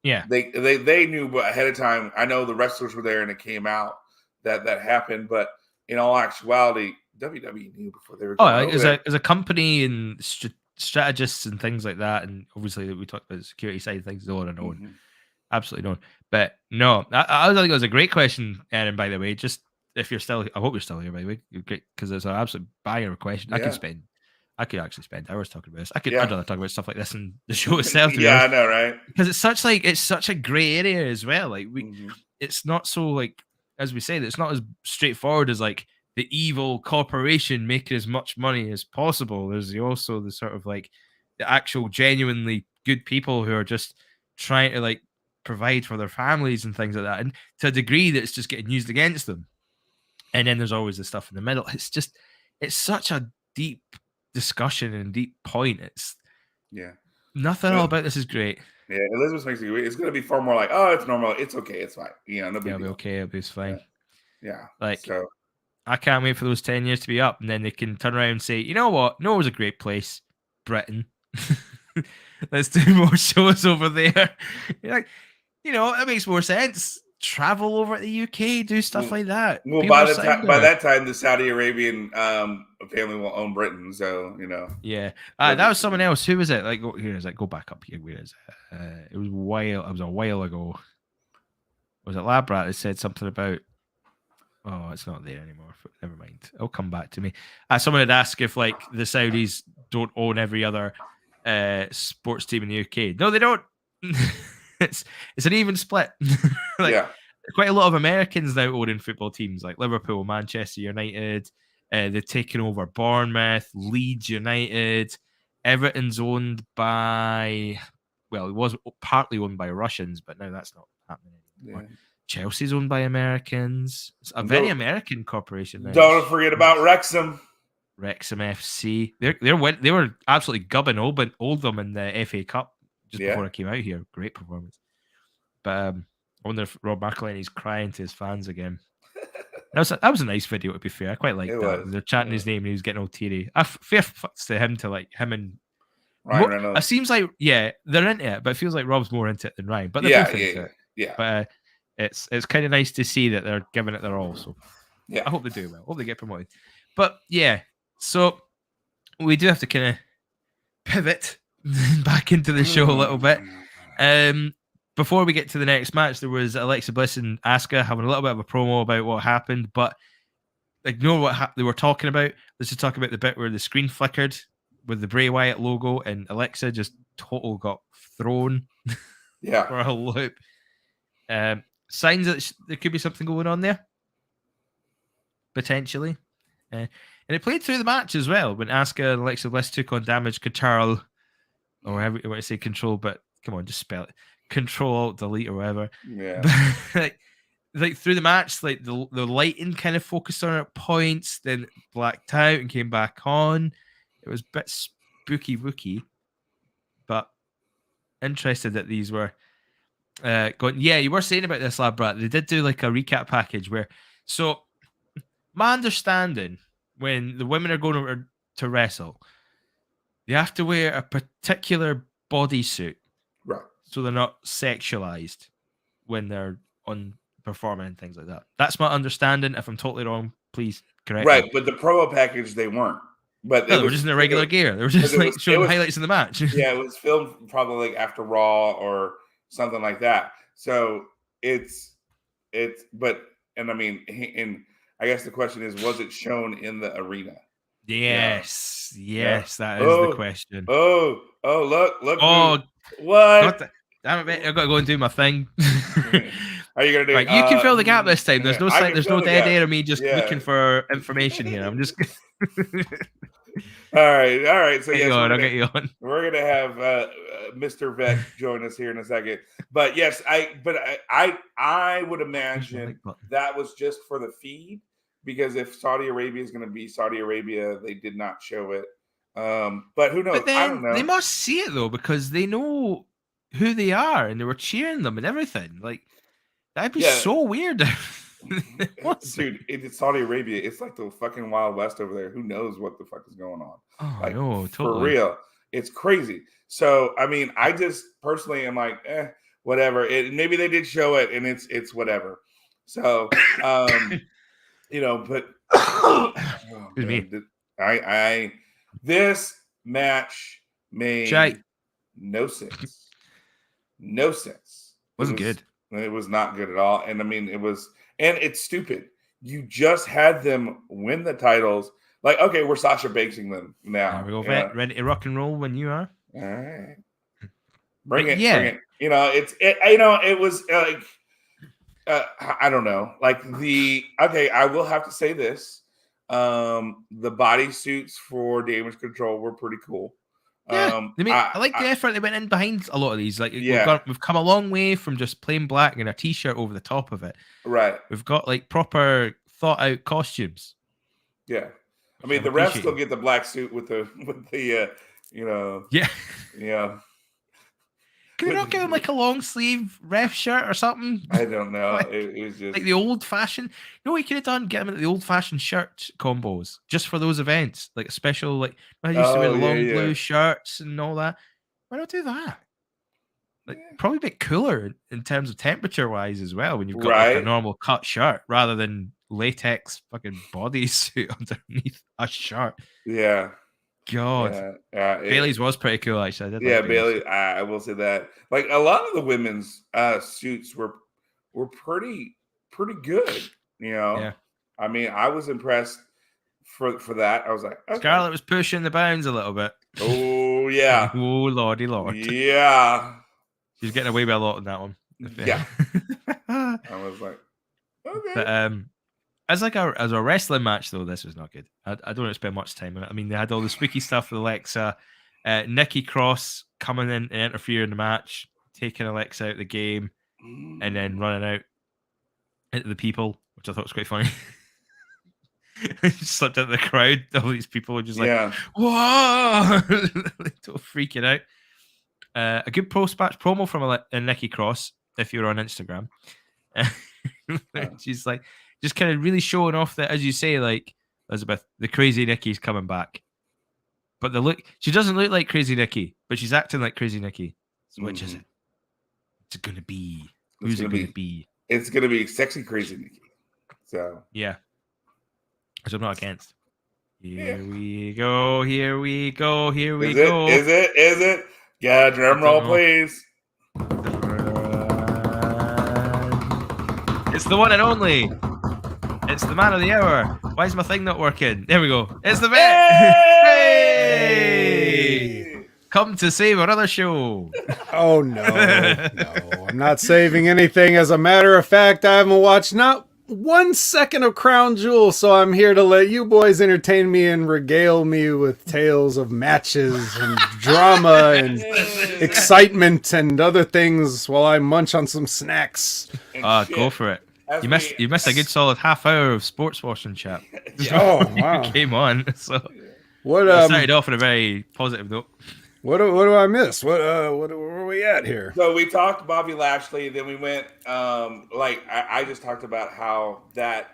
Yeah. They knew ahead of time. I know the wrestlers were there and it came out that happened, but in all actuality, WWE knew before they were going as a company and strategists and things like that, and obviously we talked about the security side of things, on and on. Mm-hmm. Absolutely not. But no, I think it was a great question, Aaron, by the way. Just if you're still, I hope you're still here, by the way. You're great, because it's an absolute banger question. Yeah. I could actually spend hours talking about this. I'd Yeah. rather talk about stuff like this in the show itself. Yeah, I know, right? Because it's such a grey area as well. Like it's not so, like, as we said, it's not as straightforward as like the evil corporation making as much money as possible. There's also the sort of like the actual genuinely good people who are just trying to like provide for their families and things like that, and to a degree that it's just getting used against them. And then there's always the stuff in the middle. It's such a deep discussion and deep point. It's nothing all about this is great. Yeah, Elizabeth makes it great. It's going to be far more like, oh, it's normal, it's okay, it's fine. No big deal. It'll be okay, it'll be fine. Yeah. Like, so I can't wait for those 10 years to be up, and then they can turn around and say, you know what? No, it was a great place, Britain. Let's do more shows over there. You're like, it makes more sense. Travel over to the UK, do stuff like that. Well, by that time, the Saudi Arabian family will own Britain, so Yeah, that was someone else. Who was it? Like, here is it. Go back up here. Where is it? It was a while ago. Was it Labrat that said something about? Oh, it's not there anymore. Never mind. It'll come back to me. Someone had asked if like the Saudis don't own every other sports team in the UK. No, they don't. It's an even split. Quite a lot of Americans now owning football teams like Liverpool, Manchester United. They've taken over Bournemouth, Leeds United. Everton's owned by, well, it was partly owned by Russians, but now that's not happening anymore. Yeah. Chelsea's owned by Americans. It's a very American corporation now. Don't forget about Wrexham. Wrexham FC. They were absolutely gubbing Oldham in the FA Cup just before I came out here. Great performance. But I wonder if Rob McElhenney's crying to his fans again. That was a nice video, to be fair. I quite liked that. They're chanting his name and he was getting all teary. Fair fucks to him, him and Ryan Reynolds. It seems like, they're into it, but it feels like Rob's more into it than Ryan. But they're both into it. Yeah. But it's kind of nice to see that they're giving it their all. So I hope they do well. Hope they get promoted. But so we do have to kind of pivot back into the show a little bit. Before we get to the next match, there was Alexa Bliss and Asuka having a little bit of a promo about what happened, but ignore what they were talking about. Let's just talk about the bit where the screen flickered with the Bray Wyatt logo and Alexa just total got thrown for a loop. Signs that there could be something going on there, potentially. And it played through the match as well when Asuka and Alexa Bliss took on Damage Control, or however you want to say control, but come on, just spell it. Control, delete, or whatever. Yeah. like through the match, like the lighting kind of focused on it at points, then blacked out and came back on. It was a bit spooky wooky, but interested that these were going. Yeah, you were saying about this, lad, Brad. They did do like a recap package where, so my understanding, when the women are going over to wrestle, They have to wear a particular bodysuit, Right. so they're not sexualized when they're on performing and things like that. That's my understanding. If I'm totally wrong, please correct Right, me. but the promo package they weren't. But No, it they were was just in their regular gear. They were just like it showing was highlights of the match. yeah, it was filmed probably like after Raw or something like that. So it's but and I mean and I guess the question is, was it shown in the arena? Yes, Yeah. yes, that is the question. Look Oh, what? damn it, mate, I've got to go and do my thing. Are you gonna do? Right, you can fill the gap this time. There's no I can there's fill no the dead gap. air of me just Yeah. looking for information here. I'm just All right. So get yes, you on. I'll get you on. we're gonna have Mr. Vet join us here in a second. But yes, I would imagine that was just for the feed, because if Saudi Arabia is going to be Saudi Arabia, they did not show it. But who knows? But then I don't know. they must see it though, because they know who they are and they were cheering them and everything. Like that'd be so weird. Dude, it's Saudi Arabia. It's like the fucking Wild West over there. Who knows what the fuck is going on? Oh, like, no, totally. For real. It's crazy. So, I mean, I just personally am like, whatever. Maybe they did show it and it's whatever. So, you know, but this match made no sense. No sense. Wasn't good. It was not good at all. And I mean, it's stupid. You just had them win the titles. Like, okay, we're Sasha Banksing them now. There we go, Vet. Ready to rock and roll when you are. All right. Bring it. You know, it was like, I don't know. Like I will have to say this. The bodysuits for Damage Control were pretty cool. Yeah, I like the effort they went in behind a lot of these. Like, we've come a long way from just plain black and a t-shirt over the top of it. Right. We've got like proper thought out costumes. Yeah. I mean, the refs still get the black suit with the you know. Yeah. Yeah. Can they not give him like a long sleeve ref shirt or something? I don't know. Like, it was just like the old fashioned. You know what you could have done? Get him at the old fashioned shirt combos just for those events, like a special. Like I used to wear the long blue shirts and all that. Why not do that? Like probably a bit cooler in terms of temperature wise as well when you've got like a normal cut shirt rather than latex fucking bodysuit underneath a shirt. Yeah. God. Bailey's was pretty cool actually. Bailey. I will say that. Like a lot of the women's suits were pretty good. You know. Yeah. I mean, I was impressed for that. I was like, okay. Scarlett was pushing the bounds a little bit. Oh yeah. Oh lordy lord. Yeah. She's getting away with a lot in that one. Yeah. I was like, okay. But as a wrestling match though, this was not good. I don't want to spend much time on it. I mean, they had all the spooky stuff with Alexa, Nikki Cross coming in and interfering in the match, taking Alexa out of the game, and then running out into the people, which I thought was quite funny. She slipped into the crowd. All these people were just like, whoa, freaking out. A good post-match promo from Nikki Cross, if you're on Instagram. She's like, just kind of really showing off that, as you say, like, Elizabeth, the crazy Nikki's coming back. But she doesn't look like crazy Nikki, but she's acting like crazy Nikki. So which is it? It's going to be. Who's it going to be? It's going to be sexy crazy Nikki. So. Yeah. Which I'm not against. Here we go. Here we go. Here we go. Is it? Yeah, drum roll, please. It's the one and only. It's the man of the hour. Why is my thing not working? There we go. It's the Vet. Hey! Come to save another show. Oh, no. I'm not saving anything. As a matter of fact, I haven't watched not 1 second of Crown Jewel, so I'm here to let you boys entertain me and regale me with tales of matches and drama and excitement and other things while I munch on some snacks. Go for it. You missed a good solid half hour of sports watching chat. Oh wow! Came on. So what? Started off on a very positive note. What do I miss? Where are we at here? So we talked Bobby Lashley, then we went I just talked about how that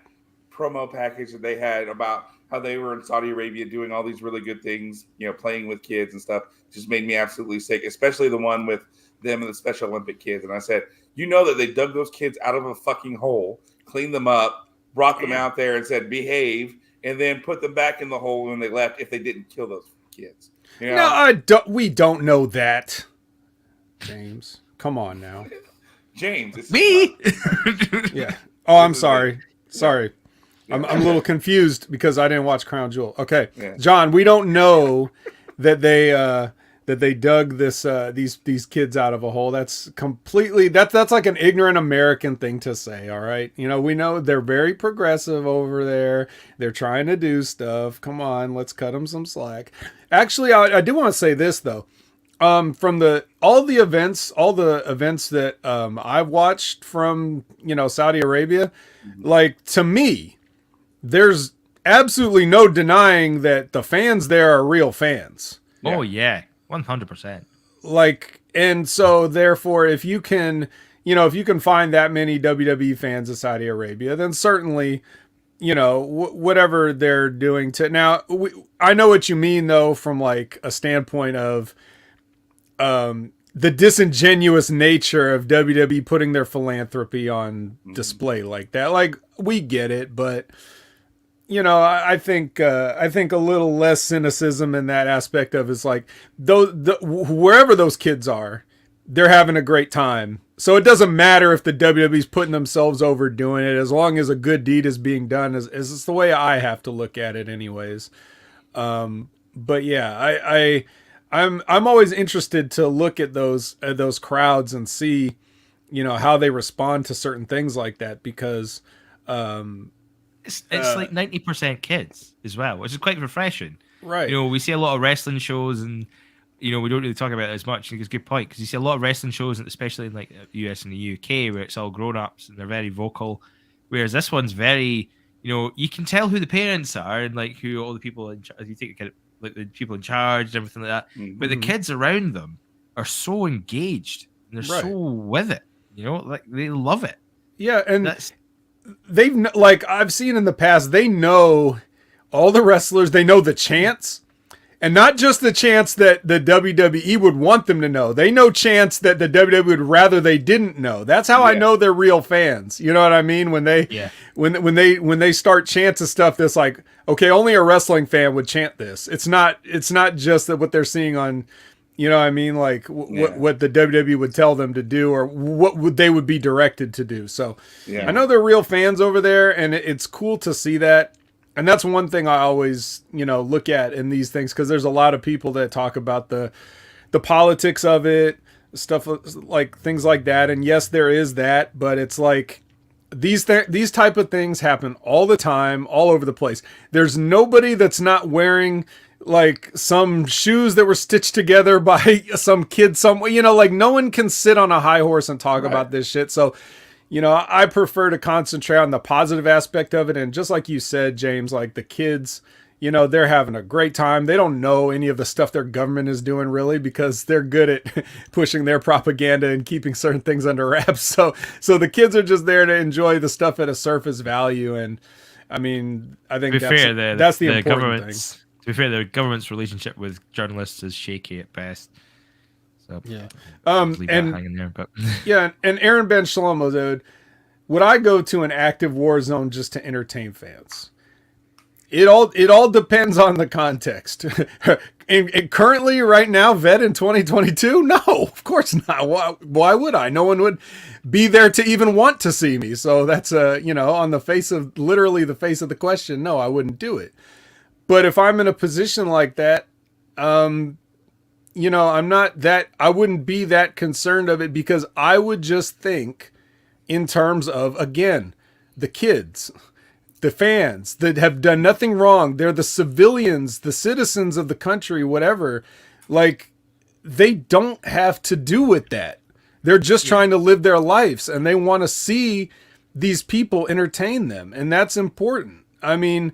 promo package that they had about how they were in Saudi Arabia doing all these really good things, playing with kids and stuff, just made me absolutely sick, especially the one with them and the Special Olympic kids. And I said, that they dug those kids out of a fucking hole, cleaned them up, brought them out there and said, behave, and then put them back in the hole when they left if they didn't kill those kids. No, we don't know that, James. Come on now. James, it's me. Yeah. Oh, I'm sorry. Sorry. I'm a little confused because I didn't watch Crown Jewel. Okay. Yeah. John, we don't know that they dug these kids out of a hole. That's completely that's like an ignorant American thing to say, all right? We know they're very progressive over there. They're trying to do stuff. Come on, let's cut them some slack. Actually, I do want to say this though. From all the events that I've watched from Saudi Arabia, like, to me, there's absolutely no denying that the fans there are real fans. Yeah. Oh yeah, 100%. Like, and so therefore, if you can find that many WWE fans in Saudi Arabia, then certainly, whatever they're doing to now, I know what you mean though, from like a standpoint of the disingenuous nature of WWE putting their philanthropy on display like that. Like, we get it, but I think a little less cynicism in that aspect of is like, wherever those kids are, they're having a great time. So it doesn't matter if the WWE's putting themselves over doing it, as long as a good deed is being done. Is the way I have to look at it, anyways. But yeah, I'm always interested to look at those crowds and see, how they respond to certain things like that, because it's like 90% kids as well, which is quite refreshing. Right. We see a lot of wrestling shows, and we don't really talk about it as much. It's a good point, because you see a lot of wrestling shows, especially in like the US and the UK, where it's all grown-ups and they're very vocal, whereas this one's very, you can tell who the parents are and like who all the people in charge, you take kind of like the people in charge and everything like that. Mm-hmm. But the kids around them are so engaged and they're so with it, like they love it. Yeah, and they've, like, I've seen in the past, they know all the wrestlers, they know the chants, and not just the chants that the WWE would want them to know. They know chants that the WWE would rather they didn't know. That's how I know they're real fans. You know what I mean? When they when they start chanting stuff that's like, okay, only a wrestling fan would chant this. It's not just that what they're seeing on, you know what I mean, like what the WWE would tell them to do, or what they would be directed to do. So I know they're real fans over there, and it's cool to see that. And that's one thing I always, look at in these things, because there's a lot of people that talk about the politics of it, stuff like things like that. And yes, there is that, but it's like these type of things happen all the time, all over the place. There's nobody that's not wearing like some shoes that were stitched together by some kid somewhere, like no one can sit on a high horse and talk about this shit. So, I prefer to concentrate on the positive aspect of it. And just like you said, James, like the kids, they're having a great time. They don't know any of the stuff their government is doing, really, because they're good at pushing their propaganda and keeping certain things under wraps. So the kids are just there to enjoy the stuff at a surface value. And I mean, I think that's the important thing. To be fair, the government's relationship with journalists is shaky at best. So hanging there, but and Aaron Ben Shlomo, dude, would I go to an active war zone just to entertain fans? It all depends on the context. and currently, right now, vet in 2022, no, of course not. Why would I? No one would be there to even want to see me. So that's on the face of the face of the question, no, I wouldn't do it. But if I'm in a position like that, I wouldn't be that concerned of it, because I would just think in terms of, again, the kids, the fans that have done nothing wrong. They're the civilians, the citizens of the country, whatever. Like, they don't have to do with that. They're just trying to live their lives, and they want to see these people entertain them. And that's important. I mean,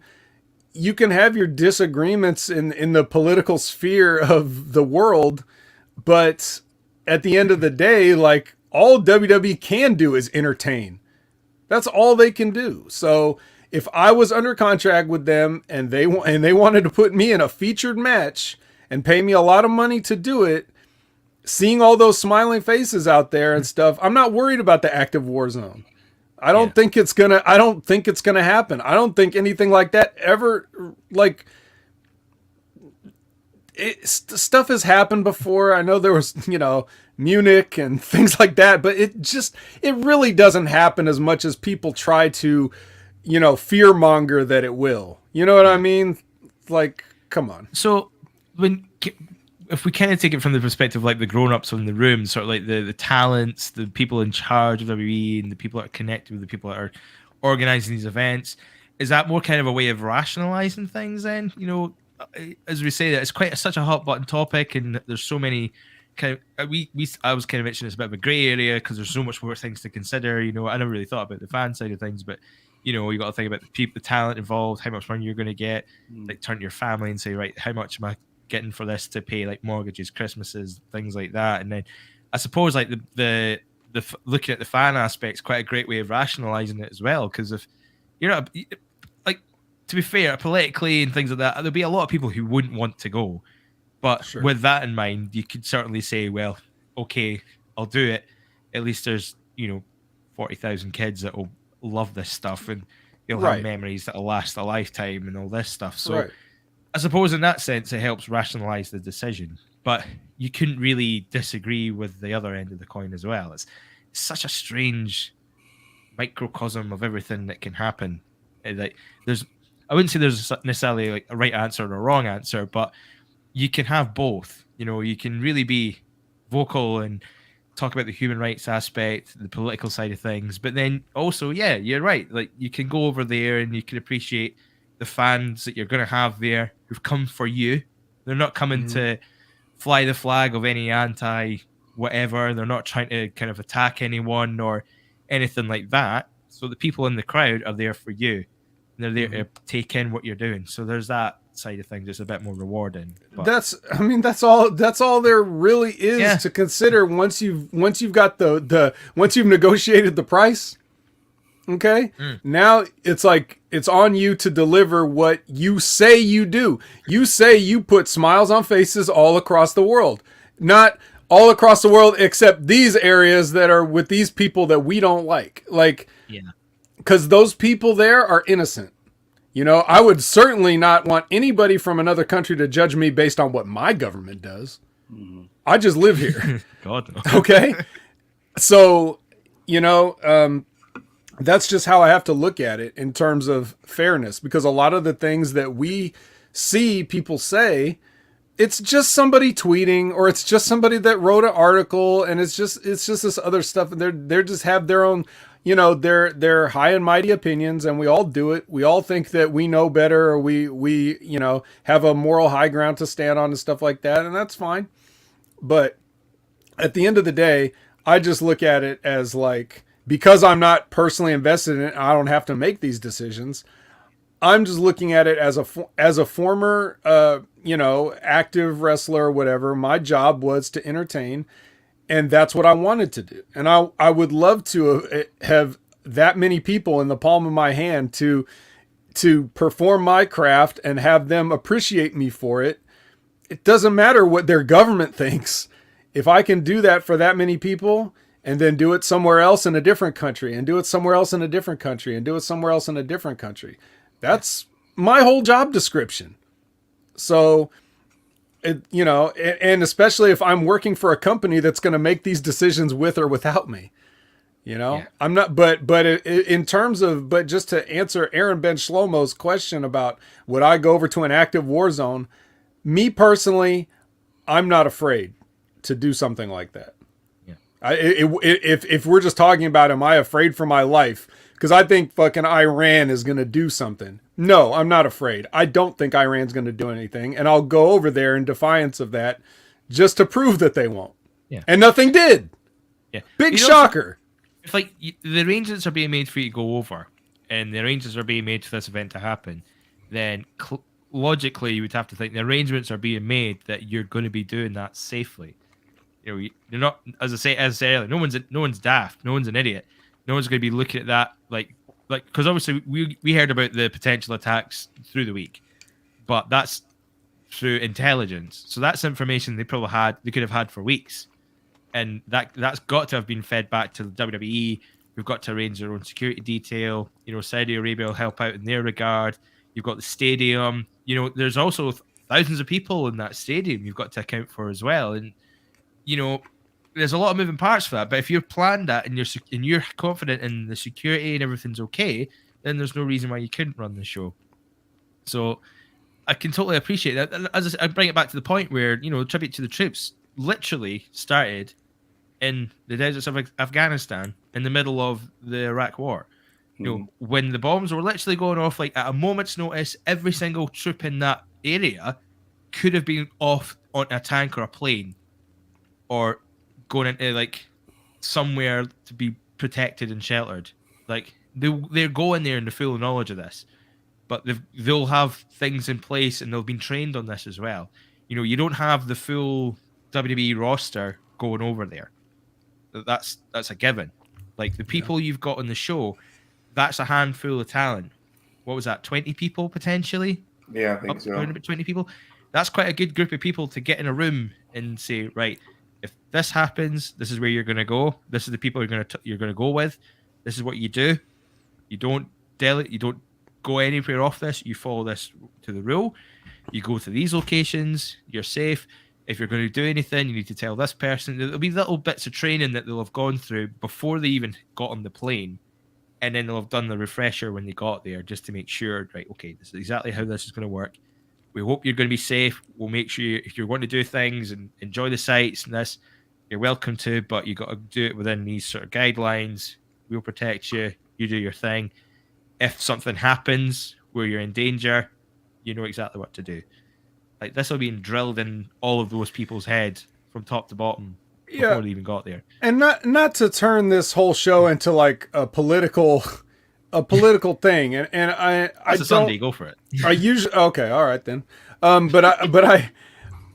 you can have your disagreements in the political sphere of the world, but at the end of the day, like, all WWE can do is entertain. That's all they can do. So if I was under contract with them and they wanted to put me in a featured match and pay me a lot of money to do it, seeing all those smiling faces out there and stuff, I'm not worried about the active war zone. I don't think it's gonna happen. I don't think anything like that ever, like, stuff has happened before. I know there was, Munich and things like that, but it really doesn't happen as much as people try to, fear monger that it will. You know what I mean? Like, come on. So if we kind of take it from the perspective like the grown-ups in the room, sort of like the talents, the people in charge of WWE, and the people that are connected with the people that are organizing these events, is that more kind of a way of rationalizing things then? As we say, that it's quite such a hot button topic, and there's so many kind of I was kind of mentioning it's a bit of a gray area because there's so much more things to consider. I never really thought about the fan side of things, but you got to think about the talent involved, how much money you're going to get, like turn to your family and say, right, how much am I getting for this to pay like mortgages, Christmases, things like that. And then I suppose like the looking at the fan aspect is quite a great way of rationalizing it as well, because if you're not, like, to be fair, politically and things like that, there'll be a lot of people who wouldn't want to go, but with that in mind, you could certainly say, well, okay, I'll do it. At least there's 40,000 kids that will love this stuff, and they'll have memories that'll last a lifetime and all this stuff. So I suppose in that sense, it helps rationalize the decision, but you couldn't really disagree with the other end of the coin as well. It's such a strange microcosm of everything that can happen. Like, I wouldn't say there's necessarily like a right answer or a wrong answer, but you can have both. You can really be vocal and talk about the human rights aspect, the political side of things, but then also, yeah, you're right. Like, you can go over there and you can appreciate the fans that you're going to have there who've come for you. They're not coming to fly the flag of any anti whatever. They're not trying to kind of attack anyone or anything like that. So the people in the crowd are there for you. And they're there to take in what you're doing. So there's that side of things that's a bit more rewarding. But that's all there really is to consider once you've got once you've negotiated the price. Okay. Now it's like, it's on you to deliver what you say you do. You say you put smiles on faces all across the world, not all across the world, except these areas that are with these people that we don't like. Like, because those people there are innocent. I would certainly not want anybody from another country to judge me based on what my government does. I just live here. God, no. Okay. So, that's just how I have to look at it in terms of fairness, because a lot of the things that we see people say, it's just somebody tweeting, or it's just somebody that wrote an article, and it's just this other stuff. And they're just have their own, their high and mighty opinions, and we all do it. We all think that we know better, or we have a moral high ground to stand on and stuff like that. And that's fine. But at the end of the day, I just look at it as like, because I'm not personally invested in it, I don't have to make these decisions. I'm just looking at it as a former, active wrestler or whatever. My job was to entertain, and that's what I wanted to do. And I would love to have that many people in the palm of my hand to perform my craft and have them appreciate me for it. It doesn't matter what their government thinks. If I can do that for that many people, and then do it somewhere else in a different country, and do it somewhere else in a different country, and do it somewhere else in a different country, that's my whole job description. So, and especially if I'm working for a company that's going to make these decisions with or without me, I'm not, but in terms of, but just to answer Aaron Ben Shlomo's question about would I go over to an active war zone, me personally, I'm not afraid to do something like that. If we're just talking about, am I afraid for my life? Because I think fucking Iran is going to do something. No, I'm not afraid. I don't think Iran's going to do anything. And I'll go over there in defiance of that just to prove that they won't. Yeah. And nothing did. Yeah. Big shocker. If like the arrangements are being made for you to go over, and the arrangements are being made for this event to happen, then logically you would have to think the arrangements are being made that you're going to be doing that safely. You're not, as I said earlier, no one's daft, no one's an idiot, no one's going to be looking at that like like, because obviously we heard about the potential attacks through the week, but that's through intelligence. So that's information they could have had for weeks, and that's got to have been fed back to the WWE. We've got to arrange their own security detail. Saudi Arabia will help out in their regard. You've got the stadium. There's also thousands of people in that stadium you've got to account for as well, and there's a lot of moving parts for that. But if you've planned that and you're confident in the security and everything's okay, then there's no reason why you couldn't run the show. So I can totally appreciate that. As I bring it back to the point where, tribute to the troops literally started in the deserts of Afghanistan in the middle of the Iraq War. When the bombs were literally going off, like at a moment's notice, every single troop in that area could have been off on a tank or a plane or going into like somewhere to be protected and sheltered. Like they're going there in the full knowledge of this, but they'll have things in place and they've been trained on this as well. You don't have the full WWE roster going over there. That's a given. Like the people you've got on the show, that's a handful of talent. What was that? 20 people potentially? Yeah, I think so. Around about 20 people. That's quite a good group of people to get in a room and say, right, if this happens, this is where you're going to go. This is the people you're going to go with. This is what you do. You don't you don't go anywhere off this. You follow this to the rule. You go to these locations. You're safe. If you're going to do anything, you need to tell this person. There'll be little bits of training that they'll have gone through before they even got on the plane. And then they'll have done the refresher when they got there just to make sure, right, okay, this is exactly how this is going to work. We hope you're going to be safe. We'll make sure if you're going to do things and enjoy the sights and this, you're welcome to, but you got to do it within these sort of guidelines. We'll protect you. You do your thing. If something happens where you're in danger, you know exactly what to do. Like this will be drilled in all of those people's heads from top to bottom before they even got there. And not to turn this whole show into like a political thing. And I It's Sunday, go for it. I usually okay, all right then. But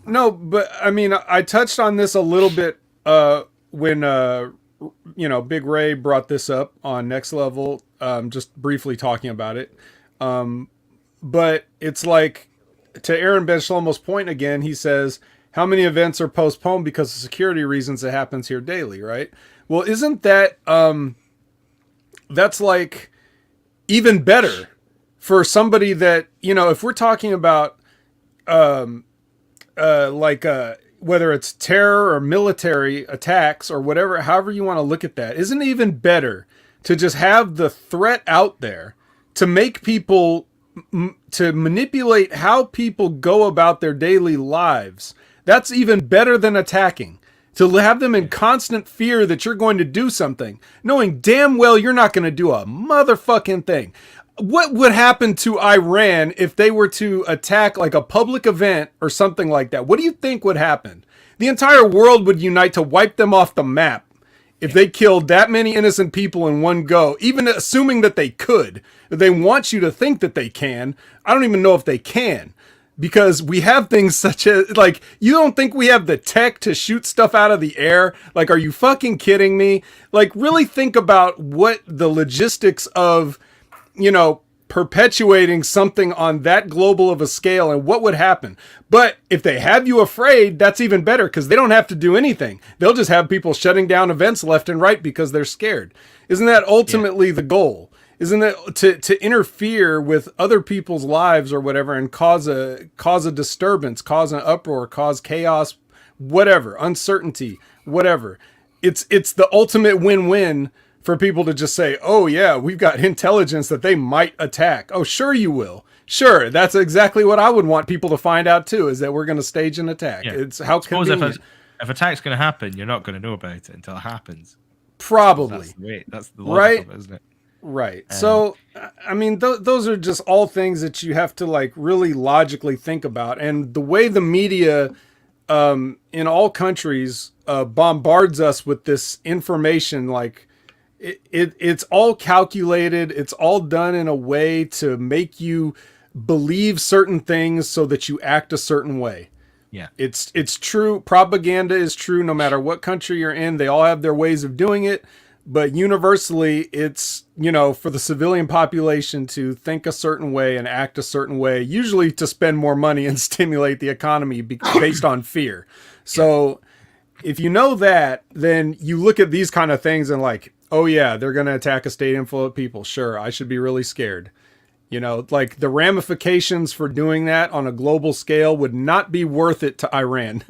I mean I touched on this a little bit when Big Ray brought this up on Next Level, just briefly talking about it. But it's like, to Aaron Ben Shlomo's point again, he says, how many events are postponed because of security reasons that happens here daily, right? Well, isn't that, that's like even better for somebody that, if we're talking about, whether it's terror or military attacks or whatever, however you want to look at that, isn't it even better to just have the threat out there to make people, to manipulate how people go about their daily lives? That's even better than attacking. To have them in constant fear that you're going to do something, knowing damn well you're not going to do a motherfucking thing. What would happen to Iran if they were to attack like a public event or something like that? What do you think would happen? The entire world would unite to wipe them off the map if they killed that many innocent people in one go, even assuming that they could. They want you to think that they can. I don't even know if they can, because we have things such as, like, you don't think we have the tech to shoot stuff out of the air? Like, are you fucking kidding me? Like, really think about what the logistics of, perpetuating something on that global of a scale and what would happen. But if they have you afraid, that's even better, because they don't have to do anything. They'll just have people shutting down events left and right because they're scared. Isn't that ultimately the goal? Isn't it to interfere with other people's lives or whatever and cause a disturbance, cause an uproar, cause chaos, whatever, uncertainty, whatever. It's the ultimate win-win for people to just say, oh yeah, we've got intelligence that they might attack. Oh, sure you will. Sure, that's exactly what I would want people to find out too, is that we're going to stage an attack. Yeah. It's how convenient. If attack's going to happen, you're not going to know about it until it happens. Probably. That's the logic of it, isn't it? Right. So, I mean, those are just all things that you have to like really logically think about. And the way the media in all countries bombards us with this information, like it's all calculated. It's all done in a way to make you believe certain things so that you act a certain way. Yeah. It's true. Propaganda is true no matter what country you're in. They all have their ways of doing it. but universally it's, for the civilian population to think a certain way and act a certain way, usually to spend more money and stimulate the economy based on fear. So if you know that, then you look at these kind of things and like, oh yeah, they're going to attack a stadium full of people. Sure, I should be really scared. Like the ramifications for doing that on a global scale would not be worth it to Iran.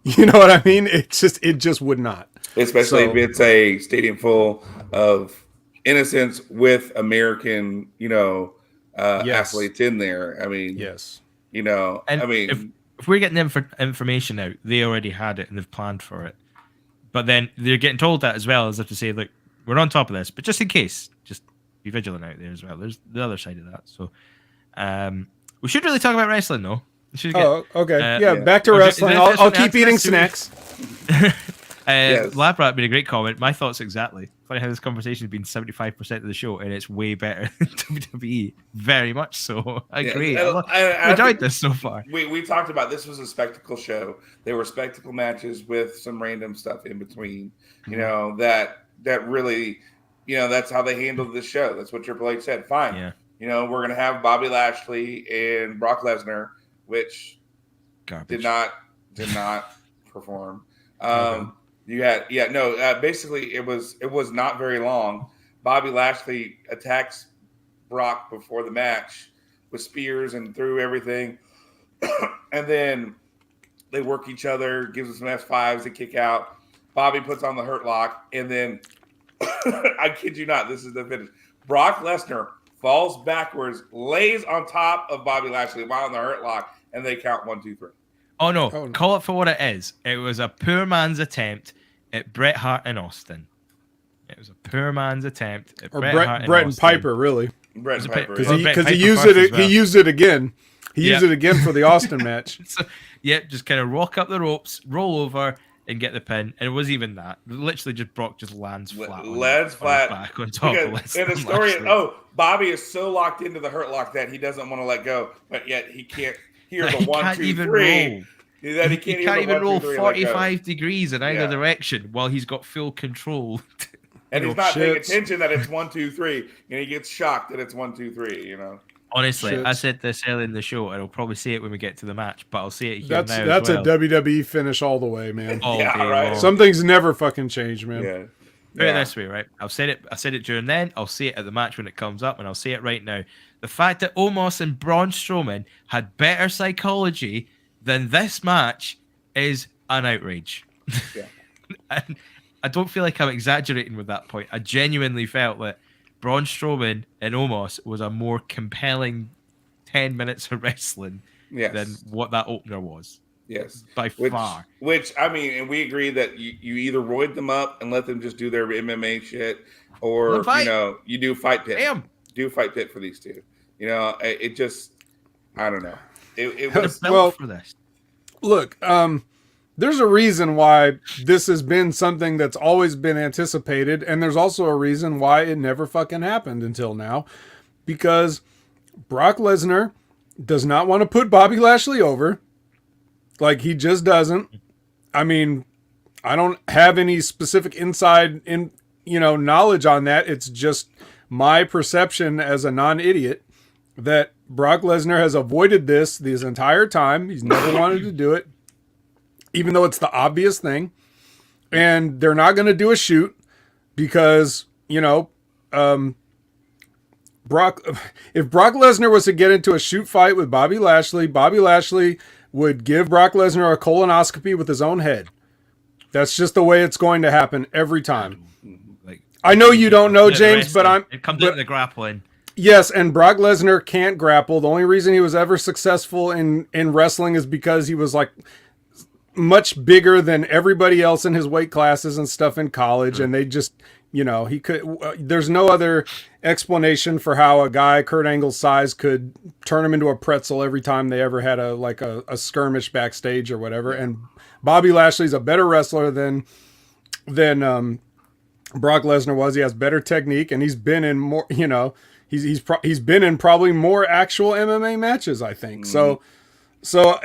You know what I mean? It just would not. Especially if it's a stadium full of innocents with American, athletes in there. I mean, yes. If we're getting information out, they already had it and they've planned for it. But then they're getting told that as well, as if to say, look, we're on top of this, but just in case, just be vigilant out there as well. There's the other side of that. So we should really talk about wrestling, though. Okay. Back to wrestling. I'll keep eating snacks. Yes. Labrat made a great comment. My thoughts exactly. Funny how this conversation has been 75% of the show, and it's way better than WWE. Very much so. I agree. I enjoyed this so far. We talked about this was a spectacle show. There were spectacle matches with some random stuff in between. That really, that's how they handled the show. That's what Triple H said. Fine. Yeah. We're gonna have Bobby Lashley and Brock Lesnar, which Garbage. did not perform. Basically it was not very long. Bobby Lashley attacks Brock before the match with spears and through everything. And then they work each other, gives us some F5s to kick out. Bobby puts on the Hurt Lock, and then I kid you not, this is the finish. Brock Lesnar falls backwards, lays on top of Bobby Lashley while in the Hurt Lock, and they count 1, 2, 3. Oh no, call it for what it is. It was a poor man's attempt at Bret Hart and Austin. It was a poor man's attempt at Bret Hart and Brett and Austin. Piper, really. Brett and Piper. Because he used it. He used it again. He used it again for the Austin match. So, just kind of walk up the ropes, roll over, and get the pin. And it wasn't even that. Literally, just Brock just lands flat. Lands flat. Back on top of it. And the story Bobby is so locked into the Hurt Lock that he doesn't want to let go, but yet he can't hear the 1, 2, 3. That he can't even roll 45 degrees in either direction while he's got full control. And he's not paying attention that it's 1, 2, 3, and he gets shocked that it's 1, 2, 3. Honestly, I said this earlier in the show, and I'll probably say it when we get to the match, but I'll say it here now. That's a WWE finish all the way, man. Right. Some things never fucking change, man. Yeah. Put it this way, right? I said it during then. I'll say it at the match when it comes up, and I'll say it right now. The fact that Omos and Braun Strowman had better psychology than this match is an outrage. Yeah. And I don't feel like I'm exaggerating with that point. I genuinely felt that Braun Strowman and Omos was a more compelling 10 minutes of wrestling than what that opener was. Yes. By far. Which, I mean, and we agree that you either roid them up and let them just do their MMA shit, or, you do Fight Pit. Damn. Do Fight Pit for these two. It just, I don't know. It was for this. Look, there's a reason why this has been something that's always been anticipated, and there's also a reason why it never fucking happened until now, because Brock Lesnar does not want to put Bobby Lashley over. Like, he just doesn't. I mean, I don't have any specific inside knowledge on that. It's just my perception as a non-idiot that Brock Lesnar has avoided this entire time. He's never wanted to do it, even though it's the obvious thing. And they're not going to do a shoot because, if Brock Lesnar was to get into a shoot fight with Bobby Lashley would give Brock Lesnar a colonoscopy with his own head. That's just the way it's going to happen every time. I know you don't know, James, but it comes into the grappling. Yes, and Brock Lesnar can't grapple. The only reason he was ever successful in wrestling is because he was like much bigger than everybody else in his weight classes and stuff in college, and they just, he could. There's no other explanation for how a guy Kurt Angle's size could turn him into a pretzel every time they ever had a skirmish backstage or whatever. And Bobby Lashley's a better wrestler than Brock Lesnar was. He has better technique, and he's been in more. He's been in probably more actual MMA matches, I think. So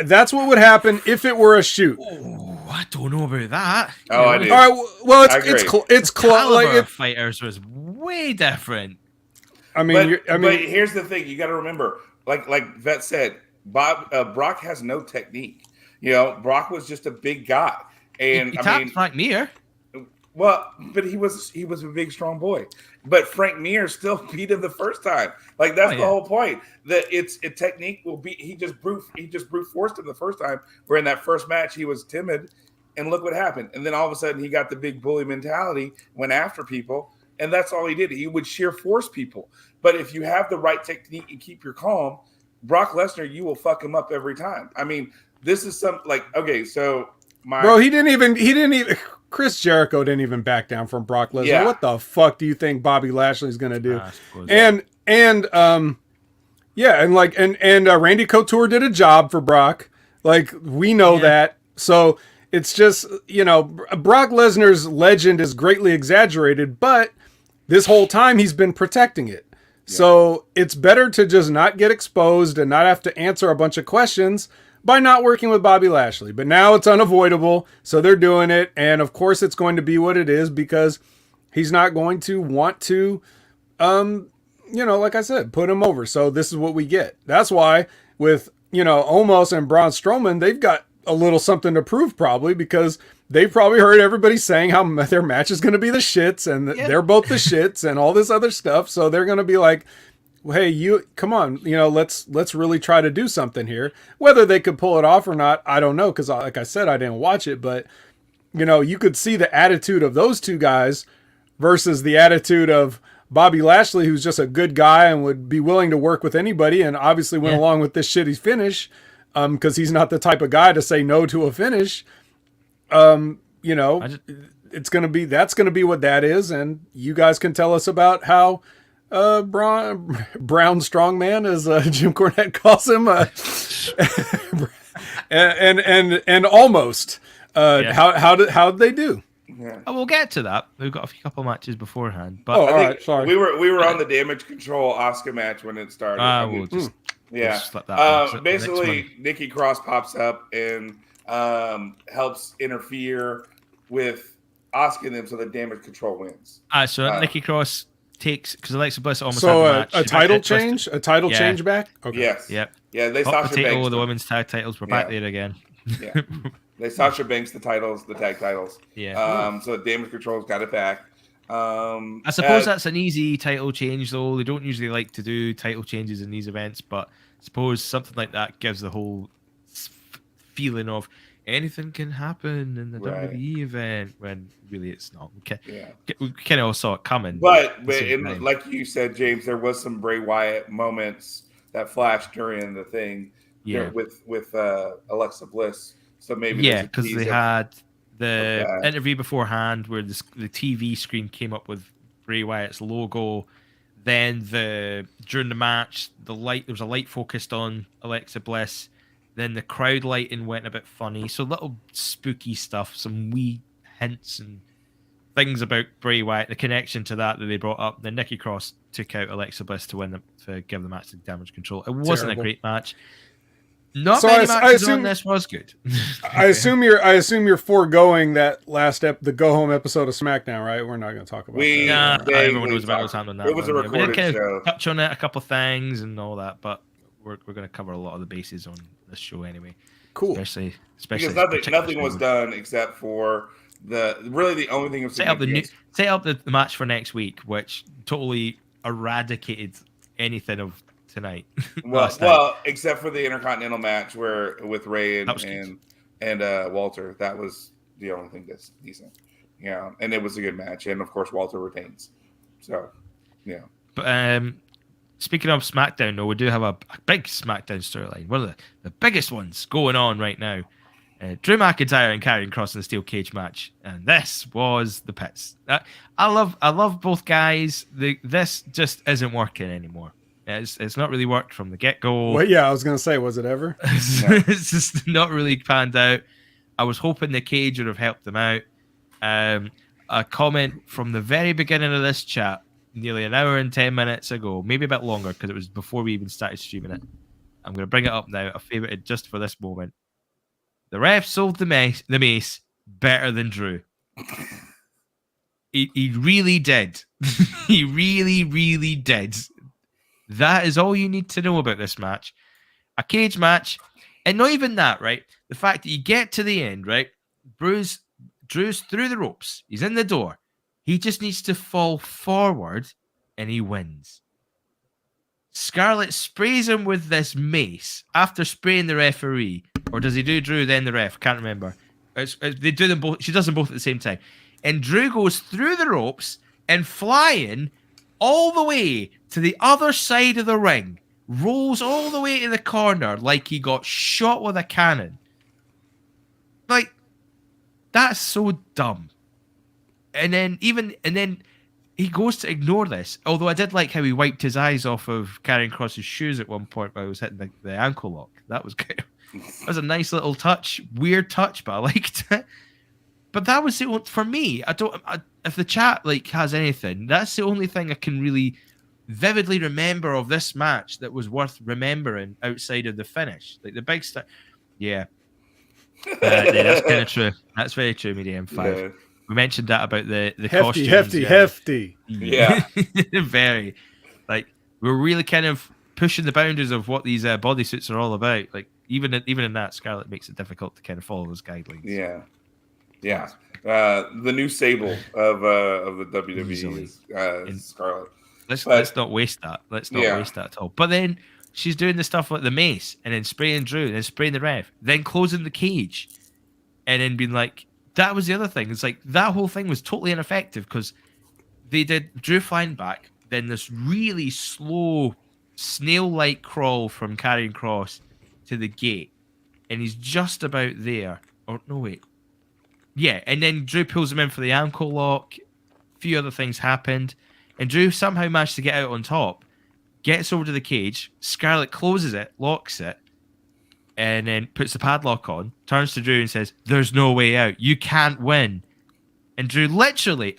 that's what would happen if it were a shoot. I don't know about that. Oh, I do. All right. Well, I agree. it's Caliber like of fighters was way different. I mean, but here's the thing: you got to remember, like Vet said, Brock has no technique. You know, Brock was just a big guy, and He tapped Frank Mir. Well, but he was a big, strong boy. But Frank Mir still beat him the first time. Like that's the whole point. That it's a technique will be. He just brute forced him the first time. Where in that first match he was timid, and look what happened. And then all of a sudden he got the big bully mentality, went after people. And that's all he did. He would sheer force people. But if you have the right technique and keep your calm, Brock Lesnar, you will fuck him up every time. I mean, this is okay, so he didn't even Chris Jericho didn't even back down from Brock Lesnar. Yeah. What the fuck do you think Bobby Lashley's gonna do? And Randy Couture did a job for Brock. Like, we know that. So it's just, Brock Lesnar's legend is greatly exaggerated, but this whole time he's been protecting it. Yeah. So it's better to just not get exposed and not have to answer a bunch of questions by not working with Bobby Lashley. But now it's unavoidable, so they're doing it. And of course it's going to be what it is because he's not going to want to, like I said, put him over. So this is what we get. That's why with, Omos and Braun Strowman, they've got a little something to prove probably because they've probably heard everybody saying how their match is going to be the shits and they're both the shits and all this other stuff. So they're going to be like, well, hey, you come on, let's really try to do something here. Whether they could pull it off or not, I don't know. Cause like I said, I didn't watch it, but you could see the attitude of those two guys versus the attitude of Bobby Lashley, who's just a good guy and would be willing to work with anybody. And obviously went along with this shitty finish. Cause he's not the type of guy to say no to a fix. It's going to be, that's going to be what that is. And you guys can tell us about how, Brown Strongman, as Jim Cornette calls him, and almost. How did they do? Yeah. Oh, we'll get to that. We've got a couple matches beforehand. But all right, sorry. We were on the Damage Control Oscar match when it started. We'll just slip that basically, Nikki Cross pops up and helps interfere with Oscar and them, so the Damage Control wins. So Nikki Cross takes, because Alexa Bliss almost had the match. A title change? A title change back? Okay. Yes. Yep. Yeah, they Sasha Sasha Banks. The women's tag titles were back there again. Yeah. They Sasha Banks the tag titles. Yeah. So Damage Control's got it back. I suppose that's an easy title change, though. They don't usually like to do title changes in these events, but I suppose something like that gives the whole feeling of anything can happen in the WWE event when really it's not. We kind of all saw it coming. But like you said, James, there was some Bray Wyatt moments that flashed during the thing with Alexa Bliss. So maybe because they had the interview beforehand where the TV screen came up with Bray Wyatt's logo. Then during the match, there was a light focused on Alexa Bliss. Then the crowd lighting went a bit funny. So little spooky stuff, some wee hints and things about Bray Wyatt, the connection to that they brought up. Then Nikki Cross took out Alexa Bliss to give the match to Damage Control. It wasn't a great match. Not many matches on this was good. I assume you're foregoing that the go home episode of SmackDown, right? We're not going to talk about that. Everyone knows about what's happening on that. It was a recorded show. Touch on it, a couple of things and all that, but we're going to cover a lot of the bases on this show anyway. Cool. Especially because nothing was done except for the only thing of set up the match for next week, which totally eradicated anything of tonight. well, except for the Intercontinental match with Ray and Walter. That was the only thing that's decent. Yeah, and it was a good match, and of course Walter retains. So, yeah. But speaking of SmackDown, though, we do have a big SmackDown storyline. One of the biggest ones going on right now. Drew McIntyre and Karrion Kross in the steel cage match, and this was the pits. I love both guys. This just isn't working anymore. It's not really worked from the get-go. Well, yeah, I was going to say, was it ever? It's just not really panned out. I was hoping the cage would have helped them out. A comment from the very beginning of this chat, nearly an hour and 10 minutes ago, maybe a bit longer because it was before we even started streaming it. I'm going to bring it up now. I favorited just for this moment. The ref sold the mace better than Drew. He really did. He really, really did. That is all you need to know about this match. A cage match. And not even that, right? The fact that you get to the end, right? Drew's through the ropes. He's in the door. He just needs to fall forward and he wins. Scarlett sprays him with this mace after spraying the referee. Or does he do Drew, then the ref? Can't remember. They do them both. She does them both at the same time. And Drew goes through the ropes and flying all the way to the other side of the ring. Rolls all the way to the corner like he got shot with a cannon. Like, that's so dumb. And then he goes to ignore this. Although I did like how he wiped his eyes off of Karrion Kross's shoes at one point while he was hitting the ankle lock. That was good. That was a nice little touch. Weird touch, but I liked it. But that was the only, for me. If the chat like has anything, that's the only thing I can really vividly remember of this match that was worth remembering outside of the finish. Like the big stuff. Yeah. Yeah, that's kind of true. That's very true, Medium 5. Yeah. We mentioned that about the costumes. Hefty. Yeah. Very. Like, we're really kind of pushing the boundaries of what these bodysuits are all about. Like, even in that, Scarlett makes it difficult to kind of follow those guidelines. Yeah. Yeah. The new Sable of the WWE is Scarlett. Let's not waste that. Let's not waste that at all. But then she's doing the stuff like the mace and then spraying Drew, then spraying the ref, then closing the cage, and then being like, that was the other thing. It's like that whole thing was totally ineffective because they did Drew flying back, then this really slow snail-like crawl from Karrion Kross to the gate, and he's just about there. Or no, wait. Yeah, and then Drew pulls him in for the ankle lock. A few other things happened. And Drew somehow managed to get out on top, gets over to the cage. Scarlett closes it, locks it, and then puts the padlock on, turns to Drew and says, "There's no way out. You can't win." And Drew literally,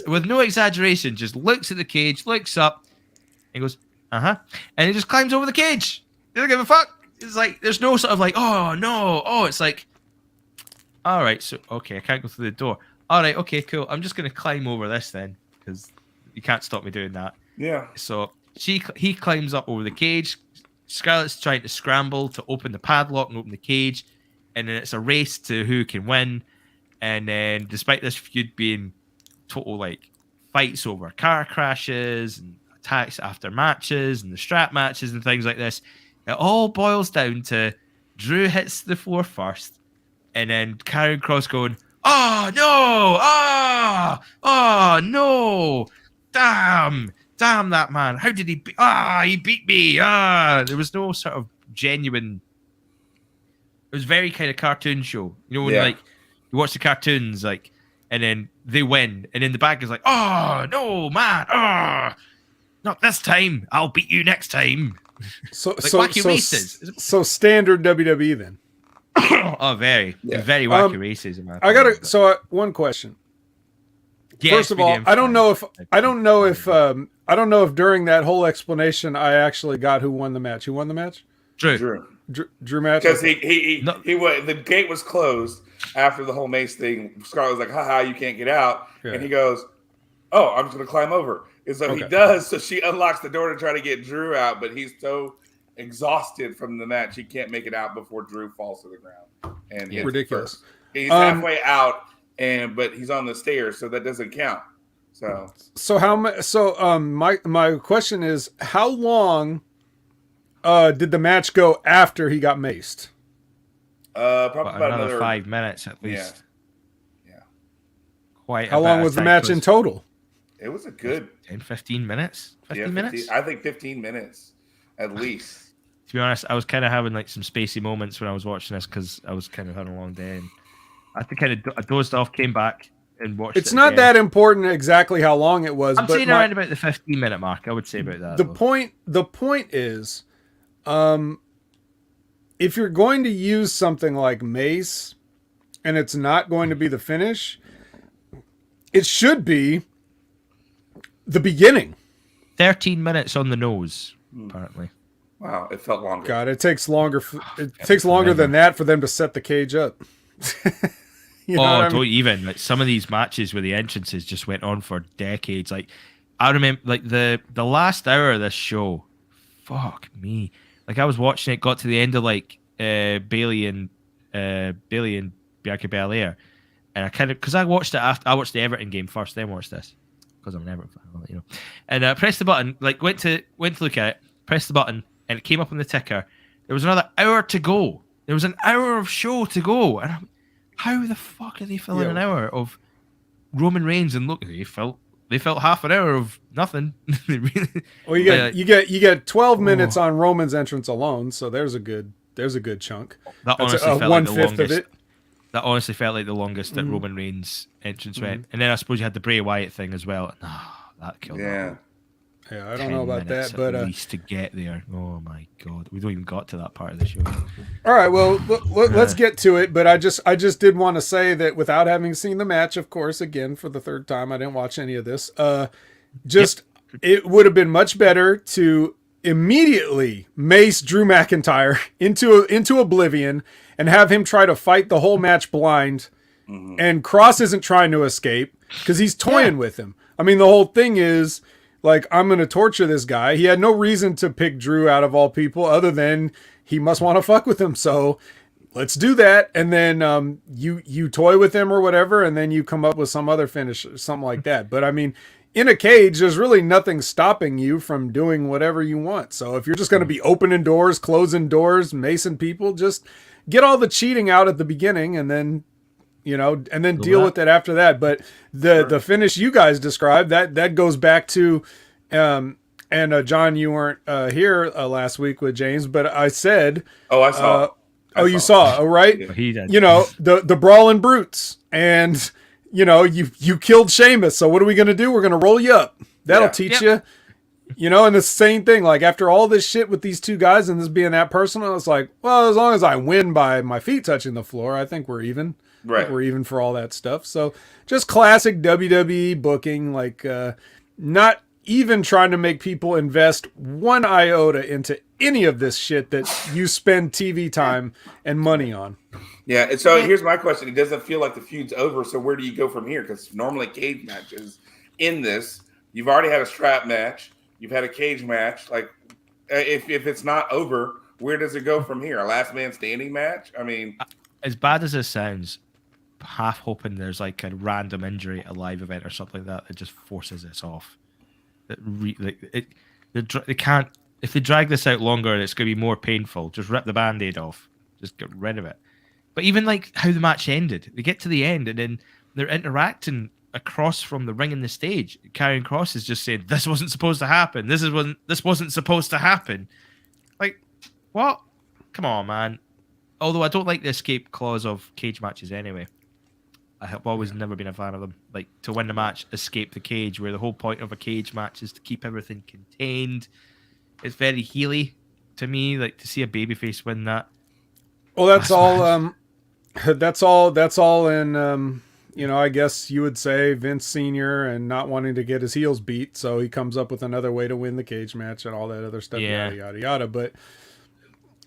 with no exaggeration, just looks at the cage, looks up, and goes, "Uh-huh." And he just climbs over the cage. He doesn't give a fuck. It's like, there's no sort of like, oh, no. Oh, it's like, all right, so, okay, I can't go through the door. All right, okay, cool. I'm just going to climb over this then, because you can't stop me doing that. Yeah. So he climbs up over the cage. Scarlett's trying to scramble to open the padlock and open the cage. And then it's a race to who can win. And then despite this feud being total like fights over car crashes and attacks after matches and the strap matches and things like this, it all boils down to Drew hits the floor first. And then Karrion Kross going, "Oh, no! Oh, no! Damn that man! How did he beat? He beat me! There was no sort of genuine. It was very kind of cartoon show, you know, when like you watch the cartoons, like, and then they win, and then the bad guy's like, "Oh no, man! Not this time! I'll beat you next time." So like wacky races. So standard WWE then. Very wacky races. One question. Yeah, first of all, I don't know if during that whole explanation I actually got who won the match. Who won the match? Drew match. Because he went, the gate was closed after the whole mace thing. Scarlett was like, "Haha, you can't get out," and he goes, "Oh, I'm just gonna climb over." And so he does. So she unlocks the door to try to get Drew out, but he's so exhausted from the match he can't make it out before Drew falls to the ground. And ridiculous. He's halfway out. But he's on the stairs, so that doesn't count. My question is, how long did the match go after he got maced? Probably about another 5 minutes at least. Yeah. Quite. How long was the match in total? It was a good 10-15 minutes. 15 minutes? I think 15 minutes at least. To be honest, I was kind of having like some spacey moments when I was watching this because I was kind of having a long day. And I think I dozed off, came back, and watched it. It's not that important exactly how long it was. I'm saying around about the 15-minute mark. I would say about that. The point is, if you're going to use something like mace, and it's not going to be the finish, it should be the beginning. 13 minutes on the nose, apparently. Wow, it felt longer. God, it takes longer. It takes longer than that for them to set the cage up. You know what I mean? Don't even. Like some of these matches where the entrances just went on for decades. Like I remember, like the last hour of this show. Fuck me. Like I was watching it, got to the end of like Bailey and Bianca Belair, and I kind of because I watched it after I watched the Everton game first, then watched this because I'm an Everton fan, you know. And I pressed the button, like went to look at it, pressed the button, and it came up on the ticker. There was another hour to go. There was an hour of show to go, and I'm, how the fuck are they filling an hour of Roman Reigns? And look, they felt half an hour of nothing. Well, you get 12 minutes on Roman's entrance alone, so there's a good chunk. That honestly felt like 1/5 of it. That honestly felt like the longest that Roman Reigns' entrance went. And then I suppose you had the Bray Wyatt thing as well. That killed me. Yeah, I don't know about that, but at least to get there. Oh my god, we don't even got to that part of the show. All right, well, let's get to it. But I just did want to say that without having seen the match, of course, again for the third time, I didn't watch any of this. It would have been much better to immediately mace Drew McIntyre into oblivion and have him try to fight the whole match blind. And Cross isn't trying to escape because he's toying with him. I mean, the whole thing is like, I'm going to torture this guy. He had no reason to pick Drew out of all people other than he must want to fuck with him. So let's do that. And then you toy with him or whatever, and then you come up with some other finish, something like that. But I mean, in a cage, there's really nothing stopping you from doing whatever you want. So if you're just going to be opening doors, closing doors, macing people, just get all the cheating out at the beginning and then, you know, and then deal with it after that. But the finish you guys described, that goes back to, and John, you weren't here last week with James, but I said, I saw. You saw, right? Yeah, he did. You know, the brawling brutes, and you know, you killed Sheamus. So what are we gonna do? We're gonna roll you up. That'll teach you. You know, and the same thing, like after all this shit with these two guys and this being that personal, it's like, well, as long as I win by my feet touching the floor, I think we're even. Right. We're even for all that stuff. So just classic WWE booking, like not even trying to make people invest one iota into any of this shit that you spend TV time and money on. Yeah. And so here's my question. It doesn't feel like the feud's over. So where do you go from here? Because normally cage matches in this, you've already had a strap match. You've had a cage match. Like if it's not over, where does it go from here? A last man standing match? I mean, as bad as this sounds, half hoping there's like a random injury at a live event or something like that just forces this off. They can't. If they drag this out longer, it's going to be more painful. Just rip the band-aid off. Just get rid of it. But even like how the match ended, they get to the end and then they're interacting across from the ring and the stage. Karrion Kross is just saying, "This wasn't supposed to happen. This wasn't supposed to happen." Like, what? Come on, man. Although I don't like the escape clause of cage matches anyway. I have always never been a fan of them. Like, to win the match, escape the cage, where the whole point of a cage match is to keep everything contained. It's very heely to me, like, to see a babyface win that. Well, that's all in, you know, I guess you would say Vince Sr. and not wanting to get his heels beat, so he comes up with another way to win the cage match and all that other stuff, yada, yada, yada. But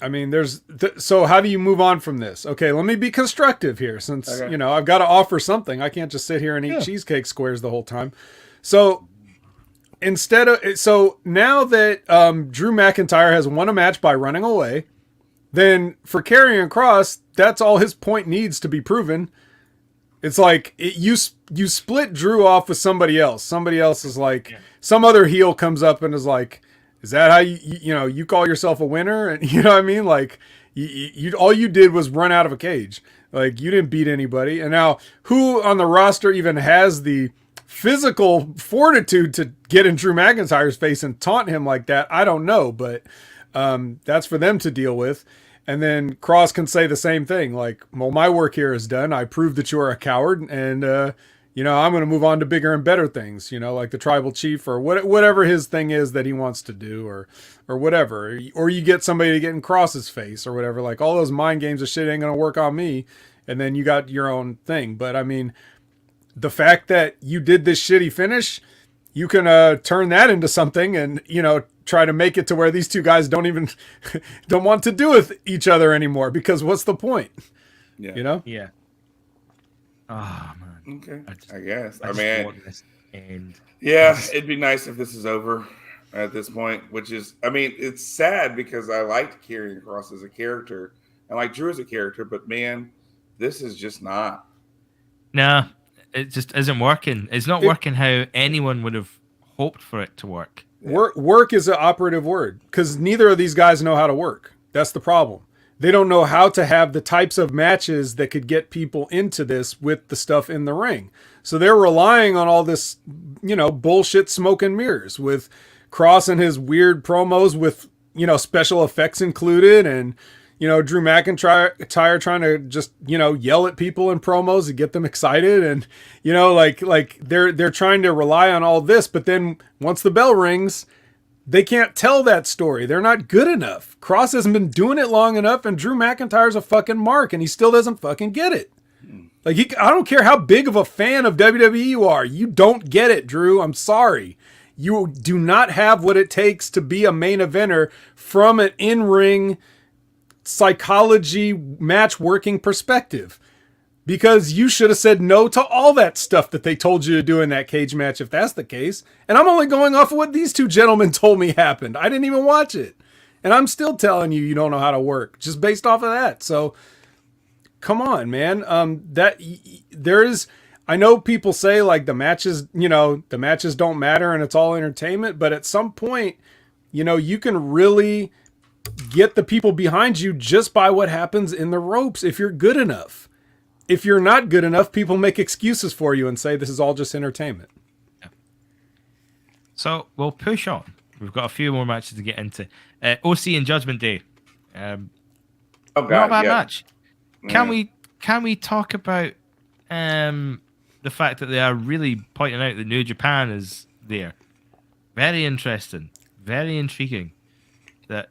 I mean, so how do you move on from this? Okay, let me be constructive here since, you know, I've got to offer something. I can't just sit here and eat cheesecake squares the whole time. So so now that Drew McIntyre has won a match by running away, then for Karrion Kross, that's all his point needs to be proven. It's like you split Drew off with somebody else. Somebody else is like, some other heel comes up and is like, is that how you call yourself a winner? And you know what I mean? Like you all you did was run out of a cage. Like you didn't beat anybody. And now who on the roster even has the physical fortitude to get in Drew McIntyre's face and taunt him like that? I don't know, but that's for them to deal with. And then Cross can say the same thing. Like, well, my work here is done. I proved that you are a coward, and you know, I'm going to move on to bigger and better things. You know, like the tribal chief or whatever his thing is that he wants to do, or whatever. Or you get somebody to get in Cross's face or whatever. Like all those mind games of shit ain't going to work on me. And then you got your own thing. But I mean, the fact that you did this shitty finish, you can turn that into something and, try to make it to where these two guys don't want to do with each other anymore, because what's the point? Yeah. Yeah. Oh man. Okay. I just want this to end. Yeah, it'd be nice if this is over at this point, which is, it's sad because I liked Karrion Kross as a character and like Drew as a character, but man, this is just not. Nah, it just isn't working. It's not working how anyone would have hoped for it to work. Work is an operative word, because neither of these guys know how to work. That's the problem. They don't know how to have the types of matches that could get people into this with the stuff in the ring. So they're relying on all this, bullshit smoke and mirrors with Kross and his weird promos with, special effects included, and, Drew McIntyre trying to just, yell at people in promos to get them excited. And, they're trying to rely on all this. But then once the bell rings, they can't tell that story. They're not good enough. Kross hasn't been doing it long enough, and Drew McIntyre's a fucking mark, and he still doesn't fucking get it. I don't care how big of a fan of WWE you are. You don't get it, Drew. I'm sorry. You do not have what it takes to be a main eventer from an in-ring psychology match working perspective. Because you should have said no to all that stuff that they told you to do in that cage match, if that's the case. And I'm only going off of what these two gentlemen told me happened. I didn't even watch it. And I'm still telling you don't know how to work, just based off of that. So, come on, man. I know people say like the matches don't matter and it's all entertainment. But at some point, you can really get the people behind you just by what happens in the ropes if you're good enough. If you're not good enough, people make excuses for you and say this is all just entertainment. Yeah. So we'll push on. We've got a few more matches to get into. OC and Judgment Day. Not a bad match. Can we talk about the fact that they are really pointing out that New Japan is there? Very interesting. Very intriguing. That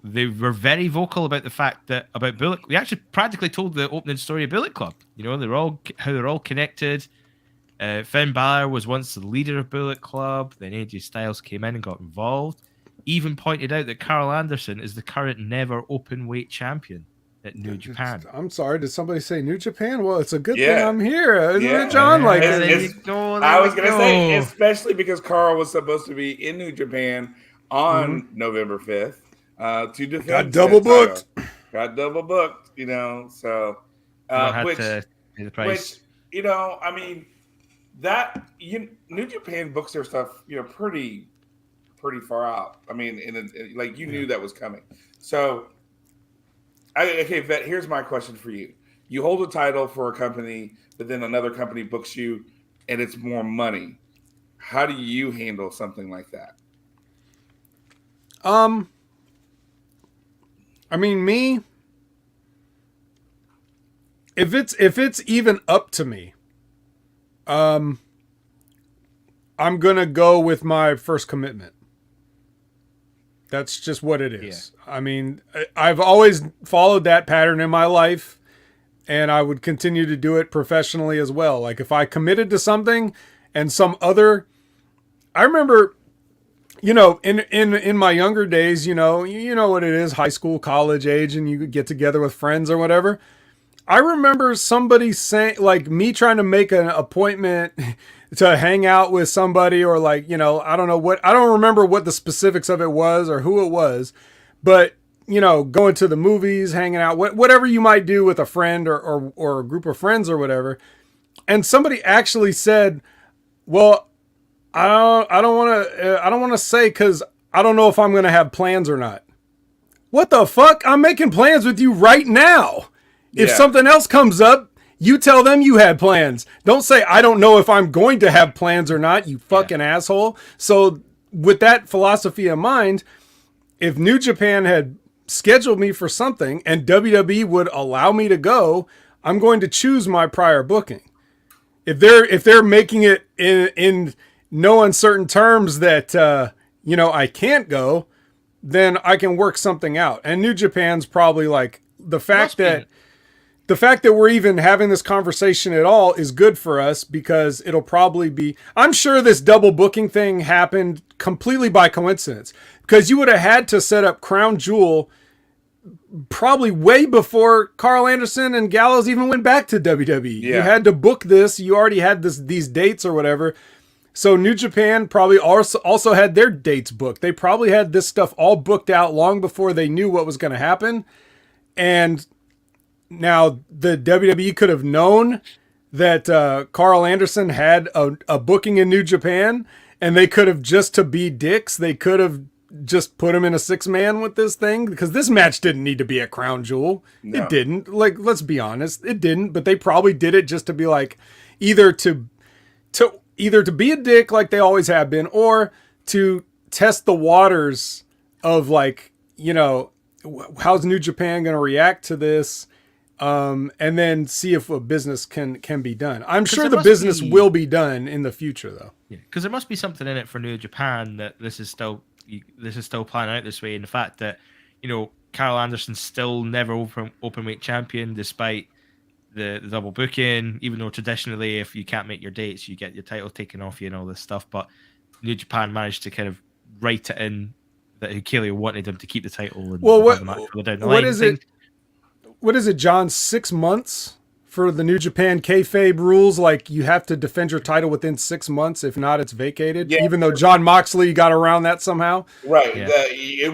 they were very vocal about the fact that about Bullet. We actually practically told the opening story of Bullet Club. They're all connected. Finn Balor was once the leader of Bullet Club. Then AJ Styles came in and got involved. Even pointed out that Carl Anderson is the current never open weight champion at New Japan. I'm sorry, did somebody say New Japan? Well, it's a good thing I'm here, isn't it, John? I was gonna say, especially because Carl was supposed to be in New Japan on November 5th to defend. Got double booked. So which New Japan books their stuff, pretty far out. Knew that was coming. So Vet, here's my question for you. You hold a title for a company, but then another company books you and it's more money. How do you handle something like that? Me, if it's even up to me, I'm gonna go with my first commitment. That's just what it is. Yeah. I've always followed that pattern in my life, and I would continue to do it professionally as well. Like if I committed to something and I remember, in my younger days, you know what it is, high school, college age, and you get together with friends or whatever. I remember somebody saying, like me trying to make an appointment to hang out with somebody, or I don't remember what the specifics of it was or who it was, but going to the movies, hanging out, whatever you might do with a friend or a group of friends or whatever. And somebody actually said, well, I don't want to say, cause I don't know if I'm going to have plans or not. What the fuck? I'm making plans with you right now. If something else comes up, you tell them you had plans. Don't say, I don't know if I'm going to have plans or not, you fucking asshole. So with that philosophy in mind, if New Japan had scheduled me for something and WWE would allow me to go, I'm going to choose my prior booking. If they're making it in no uncertain terms that, I can't go, then I can work something out. And New Japan's probably like the fact the fact that we're even having this conversation at all is good for us because it'll probably be, I'm sure this double booking thing happened completely by coincidence because you would have had to set up Crown Jewel probably way before Carl Anderson and Gallows even went back to WWE. Yeah. You had to book this. You already had these dates or whatever. So New Japan probably also had their dates booked. They probably had this stuff all booked out long before they knew what was going to happen. And now the WWE could have known that Carl Anderson had a booking in New Japan, and they could have, just to be dicks, they could have just put him in a 6-man with this thing, because this match didn't need to be a Crown Jewel. No. It didn't. Like, let's be honest, it didn't. But they probably did it just to be like, either to be a dick like they always have been, or to test the waters of, like, you know, how's New Japan going to react to this, and then see if a business can be done. I'm sure the business will be done in the future, though. Yeah, because there must be something in it for New Japan that this is still planning out this way, and the fact that, you know, Carl Anderson's still never openweight champion despite the double booking, even though traditionally if you can't make your dates you get your title taken off you and all this stuff, but New Japan managed to kind of write it in that Kelly wanted him to keep the title. And what is it, John? 6 months for the New Japan kayfabe rules? Like, you have to defend your title within 6 months. If not, it's vacated. Yeah. Even though John Moxley got around that somehow. Right. Yeah. It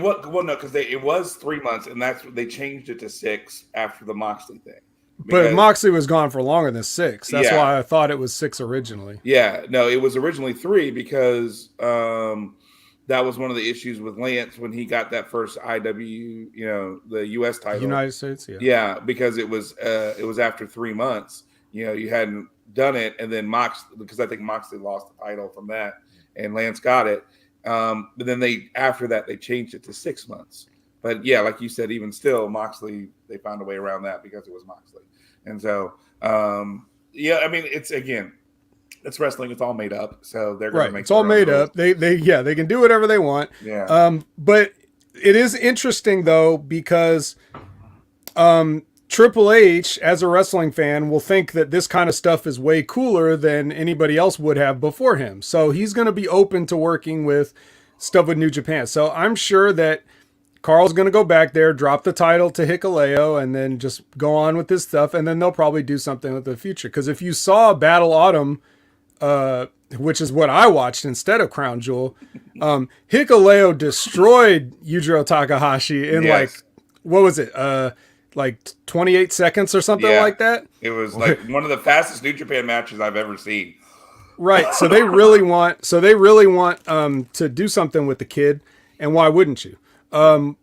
was 3 months, and they changed it to 6 after the Moxley thing. But Moxley was gone for longer than 6. That's why I thought it was 6 originally. Yeah, no, it was originally 3 because that was one of the issues with Lance when he got that first IW, you know, the U.S. title, United States. Yeah, because it was after 3 months. You know, you hadn't done it, and then because I think Moxley lost the title from that, and Lance got it. But then after that they changed it to 6 months. But yeah, like you said, even still, Moxley, they found a way around that because it was Moxley. And so, I mean, it's wrestling. It's all made up. So they're going to make it's all made up. They can do whatever they want. Yeah. But it is interesting though, because Triple H, as a wrestling fan, will think that this kind of stuff is way cooler than anybody else would have before him. So he's going to be open to working with stuff with New Japan. So I'm sure that Carl's going to go back there, drop the title to Hikuleo, and then just go on with this stuff. And then they'll probably do something with the future. Because if you saw Battle Autumn, which is what I watched instead of Crown Jewel, Hikuleo destroyed Yujiro Takahashi in like, what was it? Like 28 seconds or something like that. It was like one of the fastest New Japan matches I've ever seen. Right. So they really want to do something with the kid. And why wouldn't you? So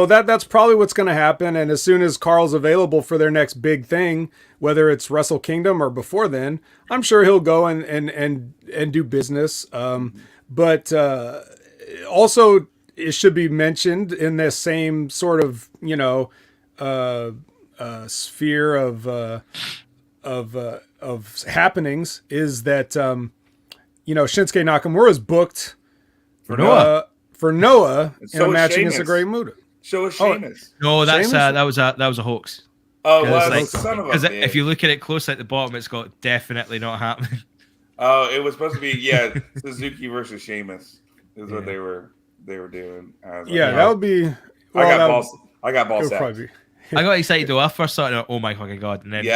that's probably what's going to happen. And as soon as Carl's available for their next big thing, whether it's Wrestle Kingdom or before then, I'm sure he'll go and do business. But also it should be mentioned in this same sort of, you know, sphere of happenings is that, you know, Shinsuke Nakamura is booked for Noah. For Noah in so a match Sheamus. against a Great Muta. So is Sheamus. No, that was a hox. Oh, well, son of a bitch. If you look at it closely at the bottom, it's got definitely not happening. Oh, it was supposed to be Suzuki versus Sheamus is what they were doing. That would be. Well, I got balls sacked. I got excited though. I first saw it. Oh my fucking god! And then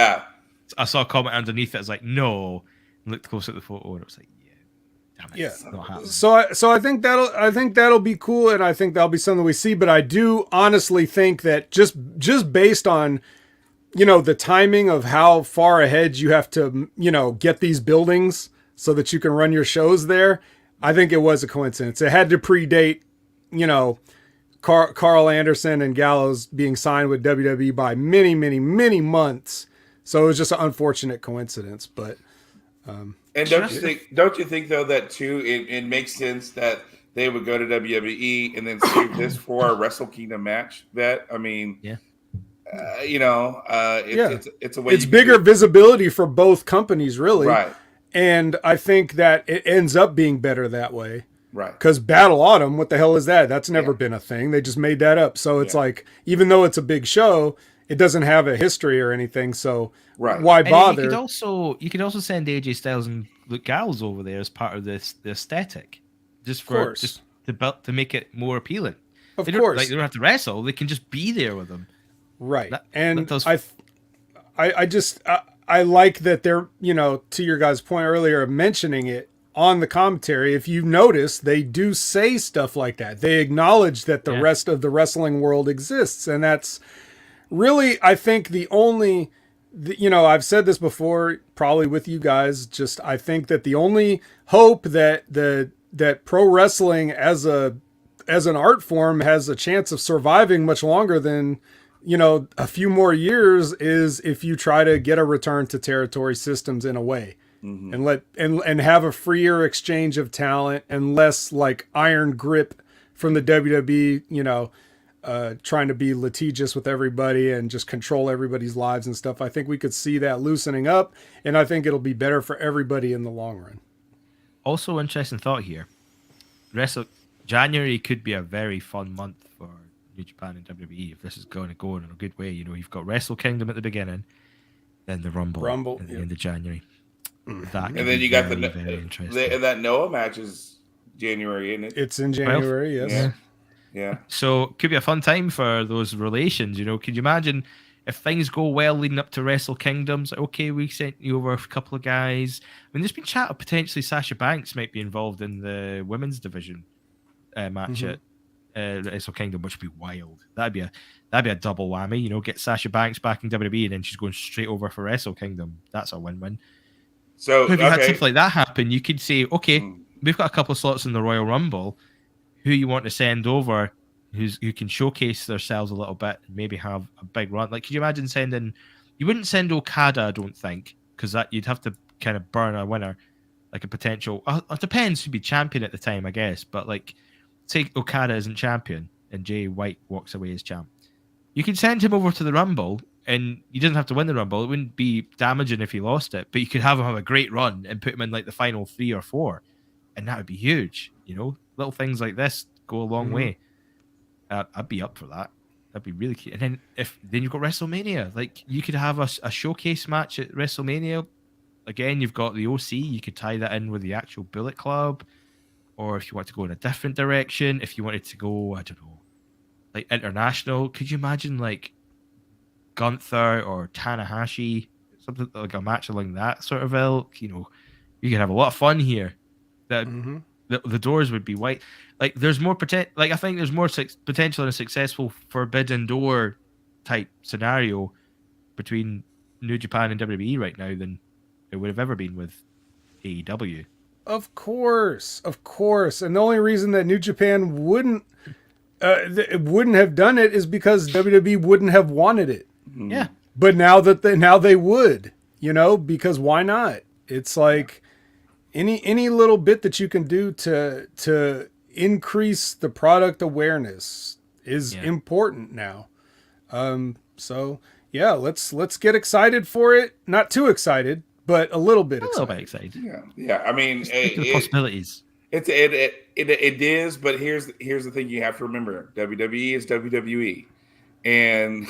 I saw a comment underneath it. It's like no. And looked close at the photo and it was like. So I think that'll be cool, and I think that'll be something we see. But I do honestly think that just based on, you know, the timing of how far ahead you have to, you know, get these buildings so that you can run your shows there, I think it was a coincidence. It had to predate, you know, Carl Anderson and Gallows being signed with WWE by many, many, many months. So it was just an unfortunate coincidence, but. And don't you think though that too it makes sense that they would go to WWE and then save this for a Wrestle Kingdom match? That I mean, you know, it's a way. It's bigger visibility for both companies, really, right? And I think that it ends up being better that way, right? Because Battle Autumn, what the hell is that? That's never been a thing. They just made that up. So it's like, even though it's a big show, it doesn't have a history or anything. So Right. why And bother? you could also send AJ Styles and Luke Gallows over there as part of the aesthetic, just to make it more appealing. Of course, they don't have to wrestle; they can just be there with them. Right. That I like that they're, to your guys' point earlier of mentioning it on the commentary. If you notice, they do say stuff like that. They acknowledge that the rest of the wrestling world exists. And that's really, I think, I've said this before, probably with you guys, I think that the only hope that pro wrestling as an art form has a chance of surviving much longer than, a few more years is if you try to get a return to territory systems in a way, and have a freer exchange of talent and less like iron grip from the WWE, trying to be litigious with everybody and just control everybody's lives and stuff. I think we could see that loosening up, and I think it'll be better for everybody in the long run. Also, interesting thought here. January could be a very fun month for New Japan and WWE if this is going to go in a good way. You've got Wrestle Kingdom at the beginning, then the Rumble at the end of January. And then you got that Noah match is January, isn't it? It's in January, 12th. Yes. Yeah. So it could be a fun time for those relations. Could you imagine if things go well leading up to Wrestle Kingdoms? Okay, we sent you over a couple of guys. I mean, there's been chat of potentially Sasha Banks might be involved in the women's division match at Wrestle Kingdom, which would be wild. That'd be a double whammy. Get Sasha Banks back in WWE, and then she's going straight over for Wrestle Kingdom. That's a win-win. So if you had something like that happen, you could say, okay, we've got a couple of slots in the Royal Rumble. Who you want to send over, who can showcase themselves a little bit and maybe have a big run? Like, could you imagine sending? You wouldn't send Okada, I don't think, because that you'd have to kind of burn a winner, like a potential. It depends who'd be champion at the time, I guess. But like, say Okada isn't champion and Jay White walks away as champ, you could send him over to the Rumble, and he doesn't have to win the Rumble. It wouldn't be damaging if he lost it, but you could have him have a great run and put him in like the final 3 or 4, and that would be huge. Little things like this go a long way. I'd be up for that. That'd be really cute. And then you've got WrestleMania. Like, you could have a showcase match at WrestleMania. Again, you've got the OC. You could tie that in with the actual Bullet Club, or if you want to go in a different direction, if you wanted to go, I don't know, like international. Could you imagine like Gunther or Tanahashi, something like a match along that sort of ilk? You could have a lot of fun here. That. The doors would be wide. Like, there's more potential. Like, I think there's more potential in a successful Forbidden Door type scenario between New Japan and WWE right now than it would have ever been with AEW. Of course. And the only reason that New Japan wouldn't have done it is because WWE wouldn't have wanted it. Yeah. But now they would, because why not? It's like. Any little bit that you can do to increase the product awareness is important now. So yeah, let's get excited for it. Not too excited, but a little bit excited. A little bit excited. Yeah. I mean, the possibilities. It is, but here's the thing you have to remember: WWE is WWE, and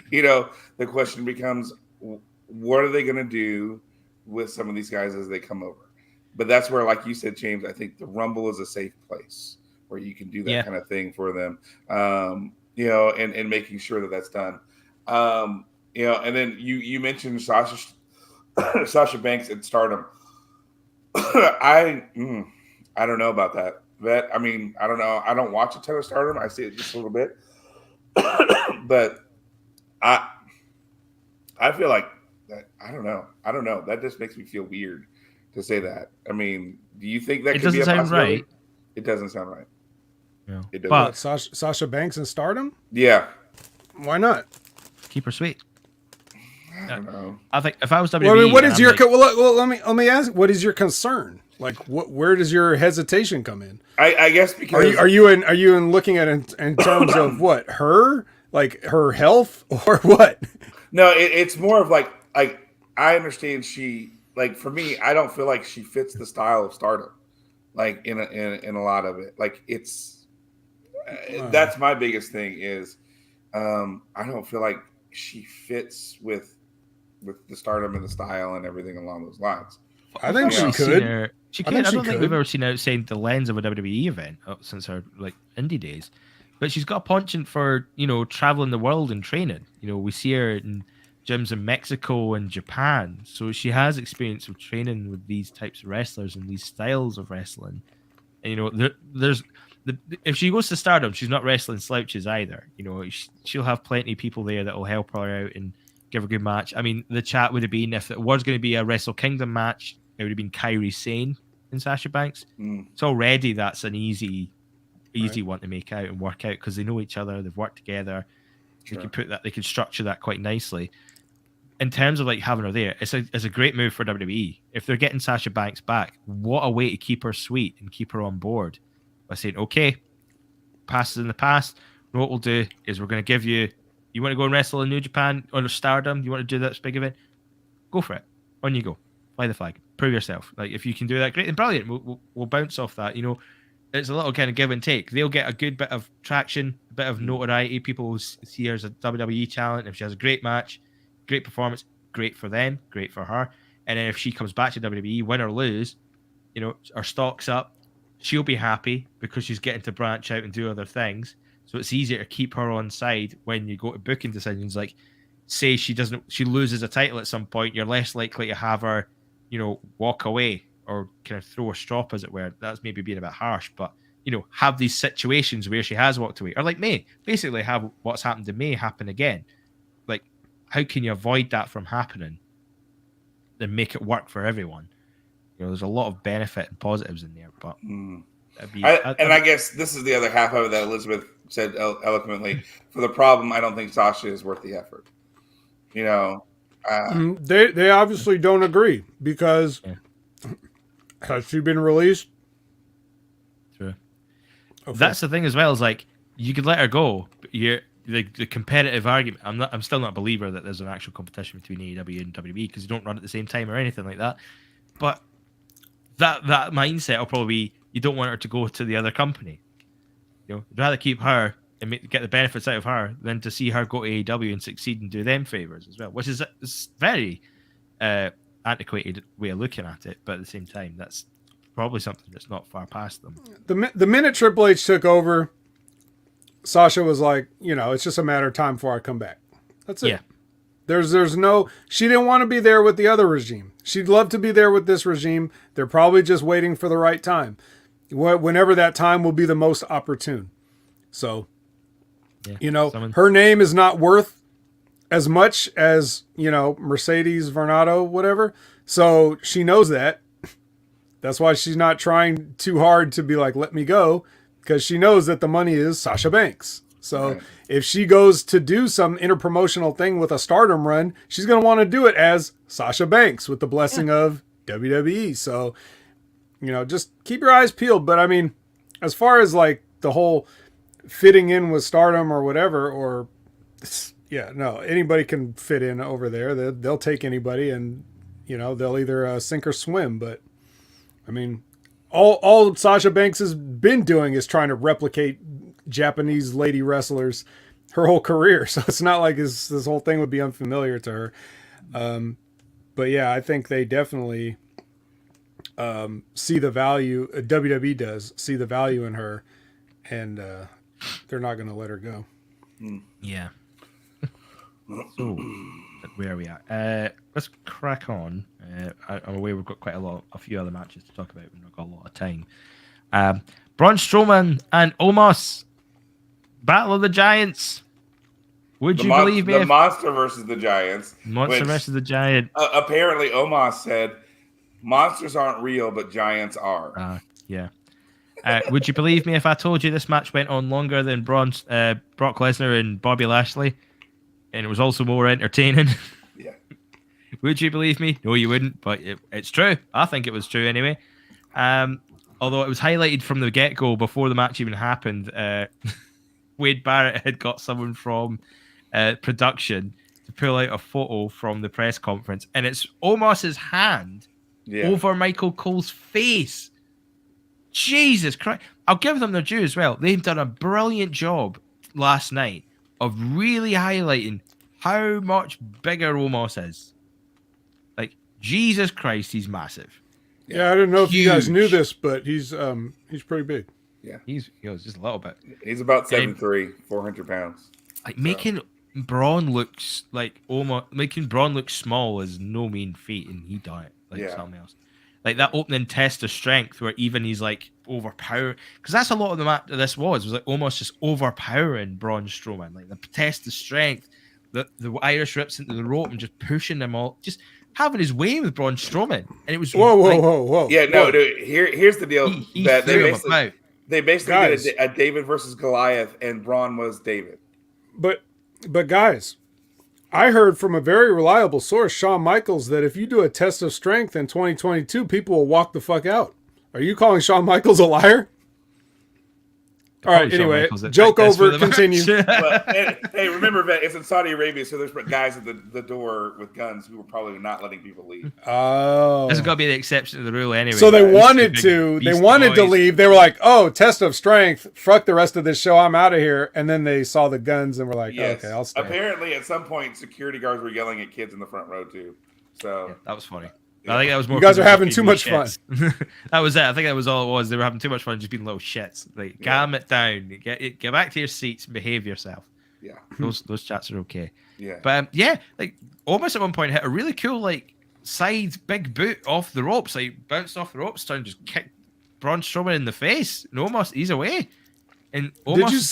the question becomes, what are they going to do with some of these guys as they come over? But that's where, like you said, James, I think the Rumble is a safe place where you can do that kind of thing for them, and making sure that that's done. And then you mentioned Sasha Banks and Stardom. I don't know about that. I mean, I don't know. I don't watch a ton of Stardom. I see it just a little bit, but I feel like that. I don't know. That just makes me feel weird to say that. I mean, do you think that could be a possibility? Right. It doesn't sound right. No. It doesn't. But Sasha Banks and Stardom? Yeah. Why not? Keep her sweet. I don't know. I think if I was WWE, well, I mean, what is your let me ask. What is your concern? Like, where does your hesitation come in? I guess because are you in looking at it in terms of what, her, like her health, or what? No, it's more of like I understand she. Like, for me, I don't feel like she fits the style of Stardom, like in a lot of it. Like, it's that's my biggest thing is I don't feel like she fits with the Stardom and the style and everything along those lines. I think she could. She could. I don't think we've ever seen her outside the lens of a WWE event since her like indie days. But she's got a penchant for traveling the world and training. We see her in gyms in Mexico and Japan, so she has experience of training with these types of wrestlers and these styles of wrestling. And if she goes to Stardom, she's not wrestling slouches either. She'll have plenty of people there that will help her out and give her a good match. I mean, the chat would have been, if it was going to be a Wrestle Kingdom match, it would have been Kairi Sane and Sasha Banks. So already that's an easy one to make out and work out because they know each other, they've worked together. Sure. They can structure that quite nicely. In terms of like having her there, it's a great move for WWE. If they're getting Sasha Banks back, what a way to keep her sweet and keep her on board by saying, okay, past is in the past. What we'll do is we're going to give you want to go and wrestle in New Japan or Stardom? You want to do this big event? Go for it. On you go. Fly the flag. Prove yourself. Like if you can do that, great and brilliant. We'll bounce off that. It's a little kind of give and take. They'll get a good bit of traction, a bit of notoriety. People will see her as a WWE talent. If she has a great match, great performance, great for them, great for her. And then if she comes back to WWE, win or lose, her stock's up. She'll be happy because she's getting to branch out and do other things. So it's easier to keep her on side when you go to booking decisions. Like, say she loses a title at some point, you're less likely to have her, walk away or kind of throw a strop, as it were. That's maybe being a bit harsh, but have these situations where she has walked away, or like May, basically have what's happened to May happen again. Like, how can you avoid that from happening and make it work for everyone? There's a lot of benefit and positives in there, but I guess this is the other half of it that Elizabeth said eloquently. For the problem, I don't think Sasha is worth the effort. They obviously don't agree because has she been released? True. Okay. That's the thing as well. Is like you could let her go, but the competitive argument. I'm still not a believer that there's an actual competition between AEW and WWE because you don't run at the same time or anything like that. But that mindset will probably be you don't want her to go to the other company. You'd rather keep her and get the benefits out of her than to see her go to AEW and succeed and do them favors as well, which is a very antiquated way of looking at it. But at the same time, that's probably something that's not far past them. The minute Triple H took over, Sasha was like, it's just a matter of time before I come back. That's it. Yeah. There's no, she didn't want to be there with the other regime. She'd love to be there with this regime. They're probably just waiting for the right time. Whenever that time will be the most opportune. So, her name is not worth as much as, Mercedes Varnado, whatever. So she knows that. That's why she's not trying too hard to be like, let me go, because she knows that the money is Sasha Banks. So if she goes to do some interpromotional thing with a Stardom run, she's going to want to do it as Sasha Banks with the blessing of WWE. So, just keep your eyes peeled. But I mean, as far as like the whole fitting in with Stardom or whatever, anybody can fit in over there. They'll take anybody and, they'll either sink or swim. But I mean, all Sasha Banks has been doing is trying to replicate Japanese lady wrestlers her whole career. So it's not like this whole thing would be unfamiliar to her. But yeah, I think they definitely see the value. WWE does see the value in her, and they're not going to let her go. Yeah. So where are we at? Let's crack on. I'm aware we've got a few other matches to talk about. We've not got a lot of time. Braun Strowman and Omos. Battle of the Giants. Would you believe me? The Monster versus the Giants. Monster versus the Giant. Apparently, Omos said, monsters aren't real, but giants are. Yeah. Would you believe me if I told you this match went on longer than Brock Lesnar and Bobby Lashley? And it was also more entertaining? Yeah. Would you believe me? No, you wouldn't, but it's true. I think it was true anyway. Although it was highlighted from the get-go before the match even happened. Wade Barrett had got someone from production to pull out a photo from the press conference, and it's Omos's hand over Michael Cole's face. Jesus Christ. I'll give them their due as well. They've done a brilliant job last night of really highlighting how much bigger Omos is. Like, Jesus Christ, he's massive. Yeah, I don't know if you guys knew Huge. this, but he's pretty big. Yeah. He's just a little bit. He's about 7'3", 400 pounds. Like, making Braun looks like making Braun look small is no mean feat, and he done it like something else. Like that opening test of strength, where even he's like overpowered, because that's a lot of the map. This was like almost just overpowering Braun Strowman. Like the test of strength, the Irish rips into the rope and just pushing them all, just having his way with Braun Strowman, and it was whoa. Yeah, no, dude. Here's the deal. He that threw they basically did a David versus Goliath, and Braun was David. But guys, I heard from a very reliable source, Shawn Michaels, that if you do a test of strength in 2022, people will walk the fuck out. Are you calling Shawn Michaels a liar? All right, anyway, joke over, continue. Well, hey, remember that it's in Saudi Arabia, so there's guys at the door with guns who were probably not letting people leave. Oh. This has got to be the exception to the rule anyway. So they wanted to leave. They were like, oh, test of strength. Fuck the rest of this show. I'm out of here. And then they saw the guns and were like, okay, I'll stay. Apparently, at some point, security guards were yelling at kids in the front row, too. So yeah, that was funny. I think that was more. You guys are having too much fun. That was it. I think that was all it was. They were having too much fun, just being little shits. Like, calm it down. Get back to your seats and behave yourself. Yeah, those chats are okay. Yeah, but like almost at one point hit a really cool like side big boot off the ropes, like bounced off the ropes, trying to just kick Braun Strowman in the face, and almost he's away. And almost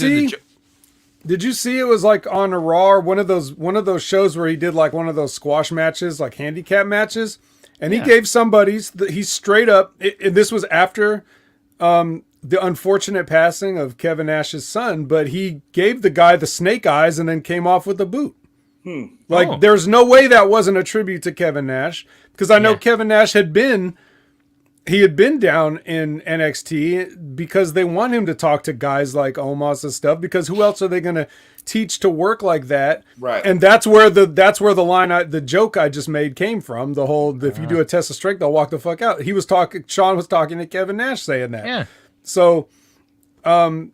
did you see it was like on a Raw, one of those shows where he did like one of those squash matches, like handicap matches? And he gave he straight up, and this was after the unfortunate passing of Kevin Nash's son, but he gave the guy the snake eyes and then came off with the boot. There's no way that wasn't a tribute to Kevin Nash, because I know Kevin Nash had been down in NXT because they want him to talk to guys like Omos and stuff, because who else are they going to teach to work like that? Right. And that's where the line, the joke I just made came from. The whole, if you do a test of strength, they'll walk the fuck out. Sean was talking to Kevin Nash saying that. Yeah. So, I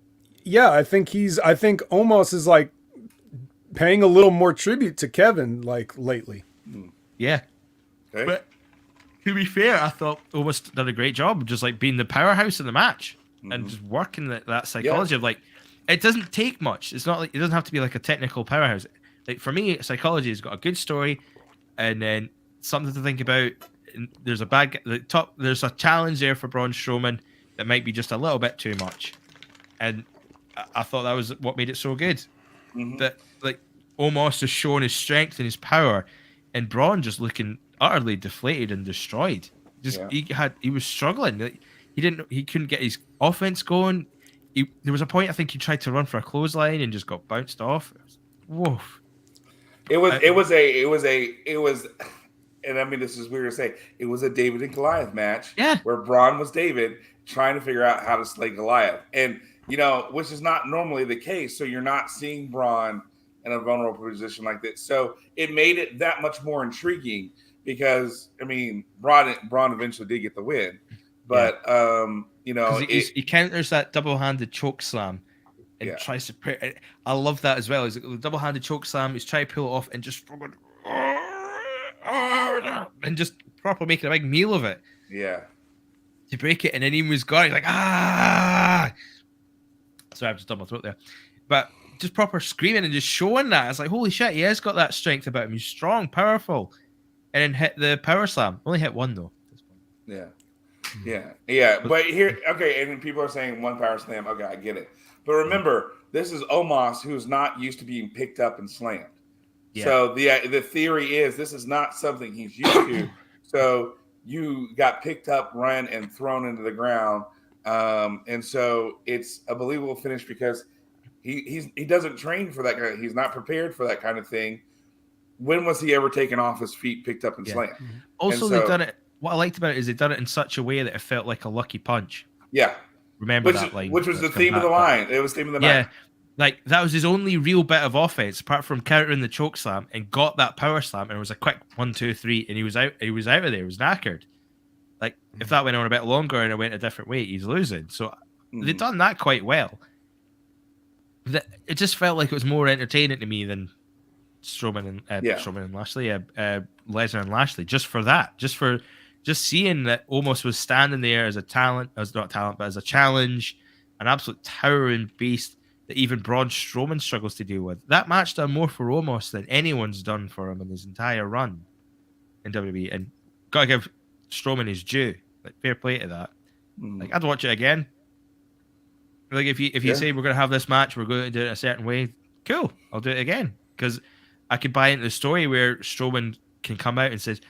think Omos is like paying a little more tribute to Kevin like lately. Yeah. Okay. But to be fair, I thought Omos did a great job of just like being the powerhouse in the match and just working that psychology of like, it doesn't take much. It's not like it doesn't have to be like a technical powerhouse. Like for me, psychology has got a good story and then something to think about. And there's there's a challenge there for Braun Strowman that might be just a little bit too much. And I thought that was what made it so good. That like Omos is showing his strength and his power, and Braun just looking utterly deflated and destroyed. He was struggling. Like, he couldn't get his offense going. There was a point I think he tried to run for a clothesline and just got bounced off. Whoa! It was, and I mean this is weird to say. It was a David and Goliath match. Yeah. Where Braun was David trying to figure out how to slay Goliath, and which is not normally the case. So you're not seeing Braun in a vulnerable position like this. So it made it that much more intriguing because I mean Braun eventually did get the win, but he counters that double-handed choke slam and tries to. I love that as well. He's like, the double-handed choke slam. He's trying to pull it off and just proper making a big meal of it. Yeah, to break it, and then he was gone. He's like ah. Sorry, I've just done my throat there, but just proper screaming and just showing that. It's like holy shit, he has got that strength about him. He's strong, powerful, and then hit the power slam. Only hit one though. Yeah. But here, okay, and people are saying one power slam. Okay, I get it. But remember, this is Omos, who's not used to being picked up and slammed. Yeah. So the theory is this is not something he's used to. So you got picked up, run, and thrown into the ground, and so it's a believable finish because he doesn't train for that kind of, he's not prepared for that kind of thing. When was he ever taken off his feet, picked up, and slammed? Also, they've done it. What I liked about it is they've done it in such a way that it felt like a lucky punch. Yeah. Remember that line? Which was the theme of the line. It was the theme of the night. Yeah. Like, that was his only real bit of offense, apart from countering the choke slam and got that power slam, and it was a quick 1, 2, 3, and he was out of there. He was knackered. Like, if that went on a bit longer and it went a different way, he's losing. So they've done that quite well. It just felt like it was more entertaining to me than Strowman and Lashley, Lesnar and Lashley, just for that, just seeing that Omos was standing there as a talent, as not talent, but as a challenge, an absolute towering beast that even Braun Strowman struggles to deal with. That match done more for Omos than anyone's done for him in his entire run in WWE, and gotta give Strowman his due. Like, fair play to that. Like, I'd watch it again. Like, if you say we're gonna have this match, we're going to do it a certain way, cool, I'll do it again, because I could buy into the story where Strowman can come out and says,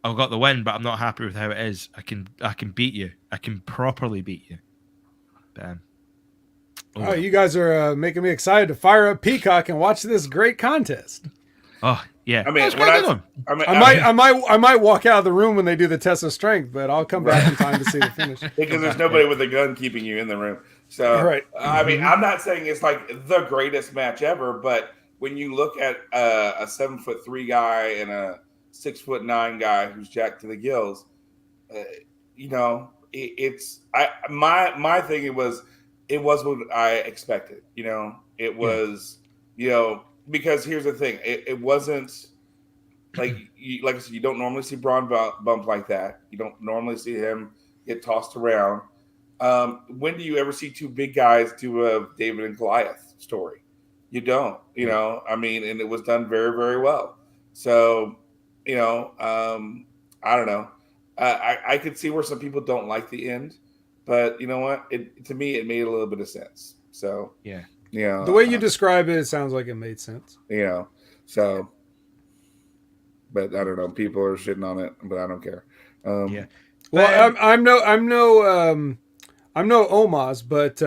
"I've got the win, but I'm not happy with how it is. I can beat you. I can properly beat you." But, oh, you guys are making me excited to fire up Peacock and watch this great contest. Oh yeah, I mean, I might walk out of the room when they do the test of strength, but I'll come back in time to see the finish. Because there's nobody with a gun keeping you in the room. So, right. I mean, I'm not saying it's like the greatest match ever, but when you look at a 7'3" guy and a 6'9" guy who's jacked to the gills, you know, my thing. It was what I expected. You know, it was, you know, because here's the thing, it wasn't like I said, you don't normally see Braun bump like that. You don't normally see him get tossed around. When do you ever see two big guys do a David and Goliath story? You don't, you know, I mean, and it was done very, very well. So, you know, I don't know. I could see where some people don't like the end, but you know what? To me, it made a little bit of sense. So, yeah. You know, the way you describe it sounds like it made sense. You know, so, but I don't know. People are shitting on it, but I don't care. Yeah. Well, I'm no Omos, but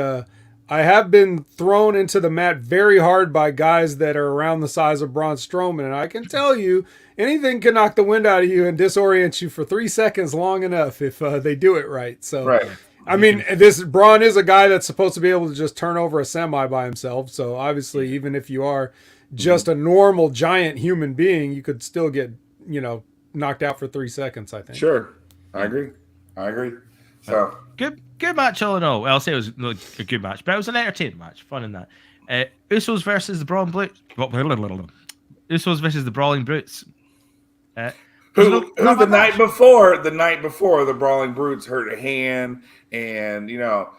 I have been thrown into the mat very hard by guys that are around the size of Braun Strowman, and I can tell you, anything can knock the wind out of you and disorient you for 3 seconds long enough if they do it right. So, right. I mean, this Braun is a guy that's supposed to be able to just turn over a semi by himself. So obviously, even if you are just a normal giant human being, you could still get, you know, knocked out for 3 seconds, I think. Sure. I agree. So good match all in all. Well, I'll say it was a good match, but it was an entertaining match, fun in that. Usos versus the Brawling Brutes. Usos versus the Brawling Brutes. Who the night before the Brawling Brutes hurt a hand, and you know,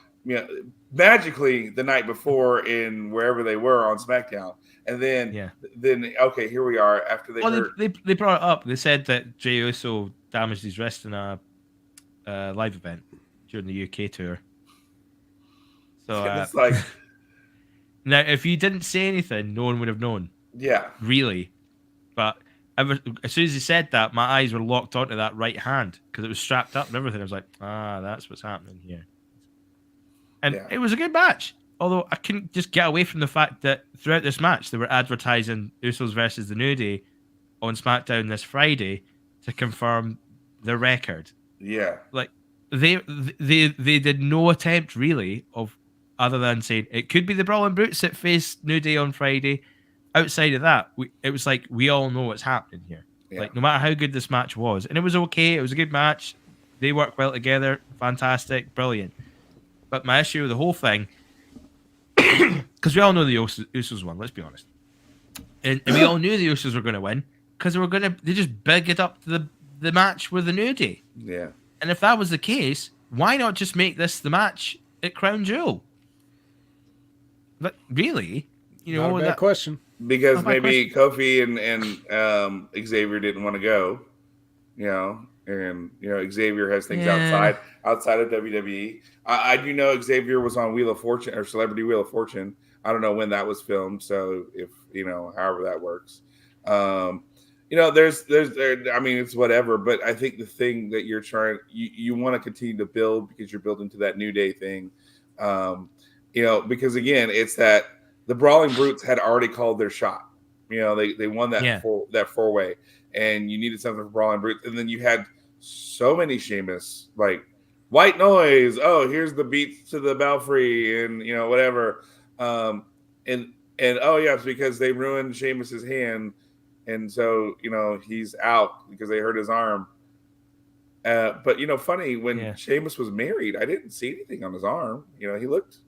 magically the night before in wherever they were on SmackDown, and then okay, here we are after they hurt. They brought it up. They said that Jey Uso damaged his wrist in a live event during the UK tour. So it's like, now if you didn't say anything, no one would have known. Yeah, really. But as soon as he said that, my eyes were locked onto that right hand because it was strapped up and everything. I was like, that's what's happening here. And it was a good match. Although I couldn't just get away from the fact that throughout this match, they were advertising Usos versus the New Day on SmackDown this Friday to confirm the record. Yeah. Like, they did no attempt, really, of other than saying it could be the Brawling Brutes that face New Day on Friday. Outside of that, it was like, we all know what's happening here. Yeah. Like, no matter how good this match was. And it was okay. It was a good match. They worked well together. Fantastic. Brilliant. But my issue with the whole thing, because we all know the Usos won, let's be honest. And we all knew the Usos were going to win because they just big it up to the match with the New Day. Yeah. And if that was the case, why not just make this the match at Crown Jewel? But really, you know, not a bad question. Because maybe Kofi and Xavier didn't want to go, you know, and you know Xavier has things outside of WWE. I do know Xavier was on Wheel of Fortune or Celebrity Wheel of Fortune. I don't know when that was filmed, so if you know, however that works, you know, there's I mean, it's whatever. But I think the thing that you're trying, you want to continue to build because you're building to that New Day thing, you know, because again, it's that. The Brawling Brutes had already called their shot. You know, they won that four-way, and you needed something for Brawling Brutes. And then you had so many Sheamus, like White Noise. Oh, here's the beats to the Belfry, and you know whatever. And oh yeah, it's because they ruined Sheamus's hand, and so you know he's out because they hurt his arm. But you know, funny when Sheamus was married, I didn't see anything on his arm. You know, he looked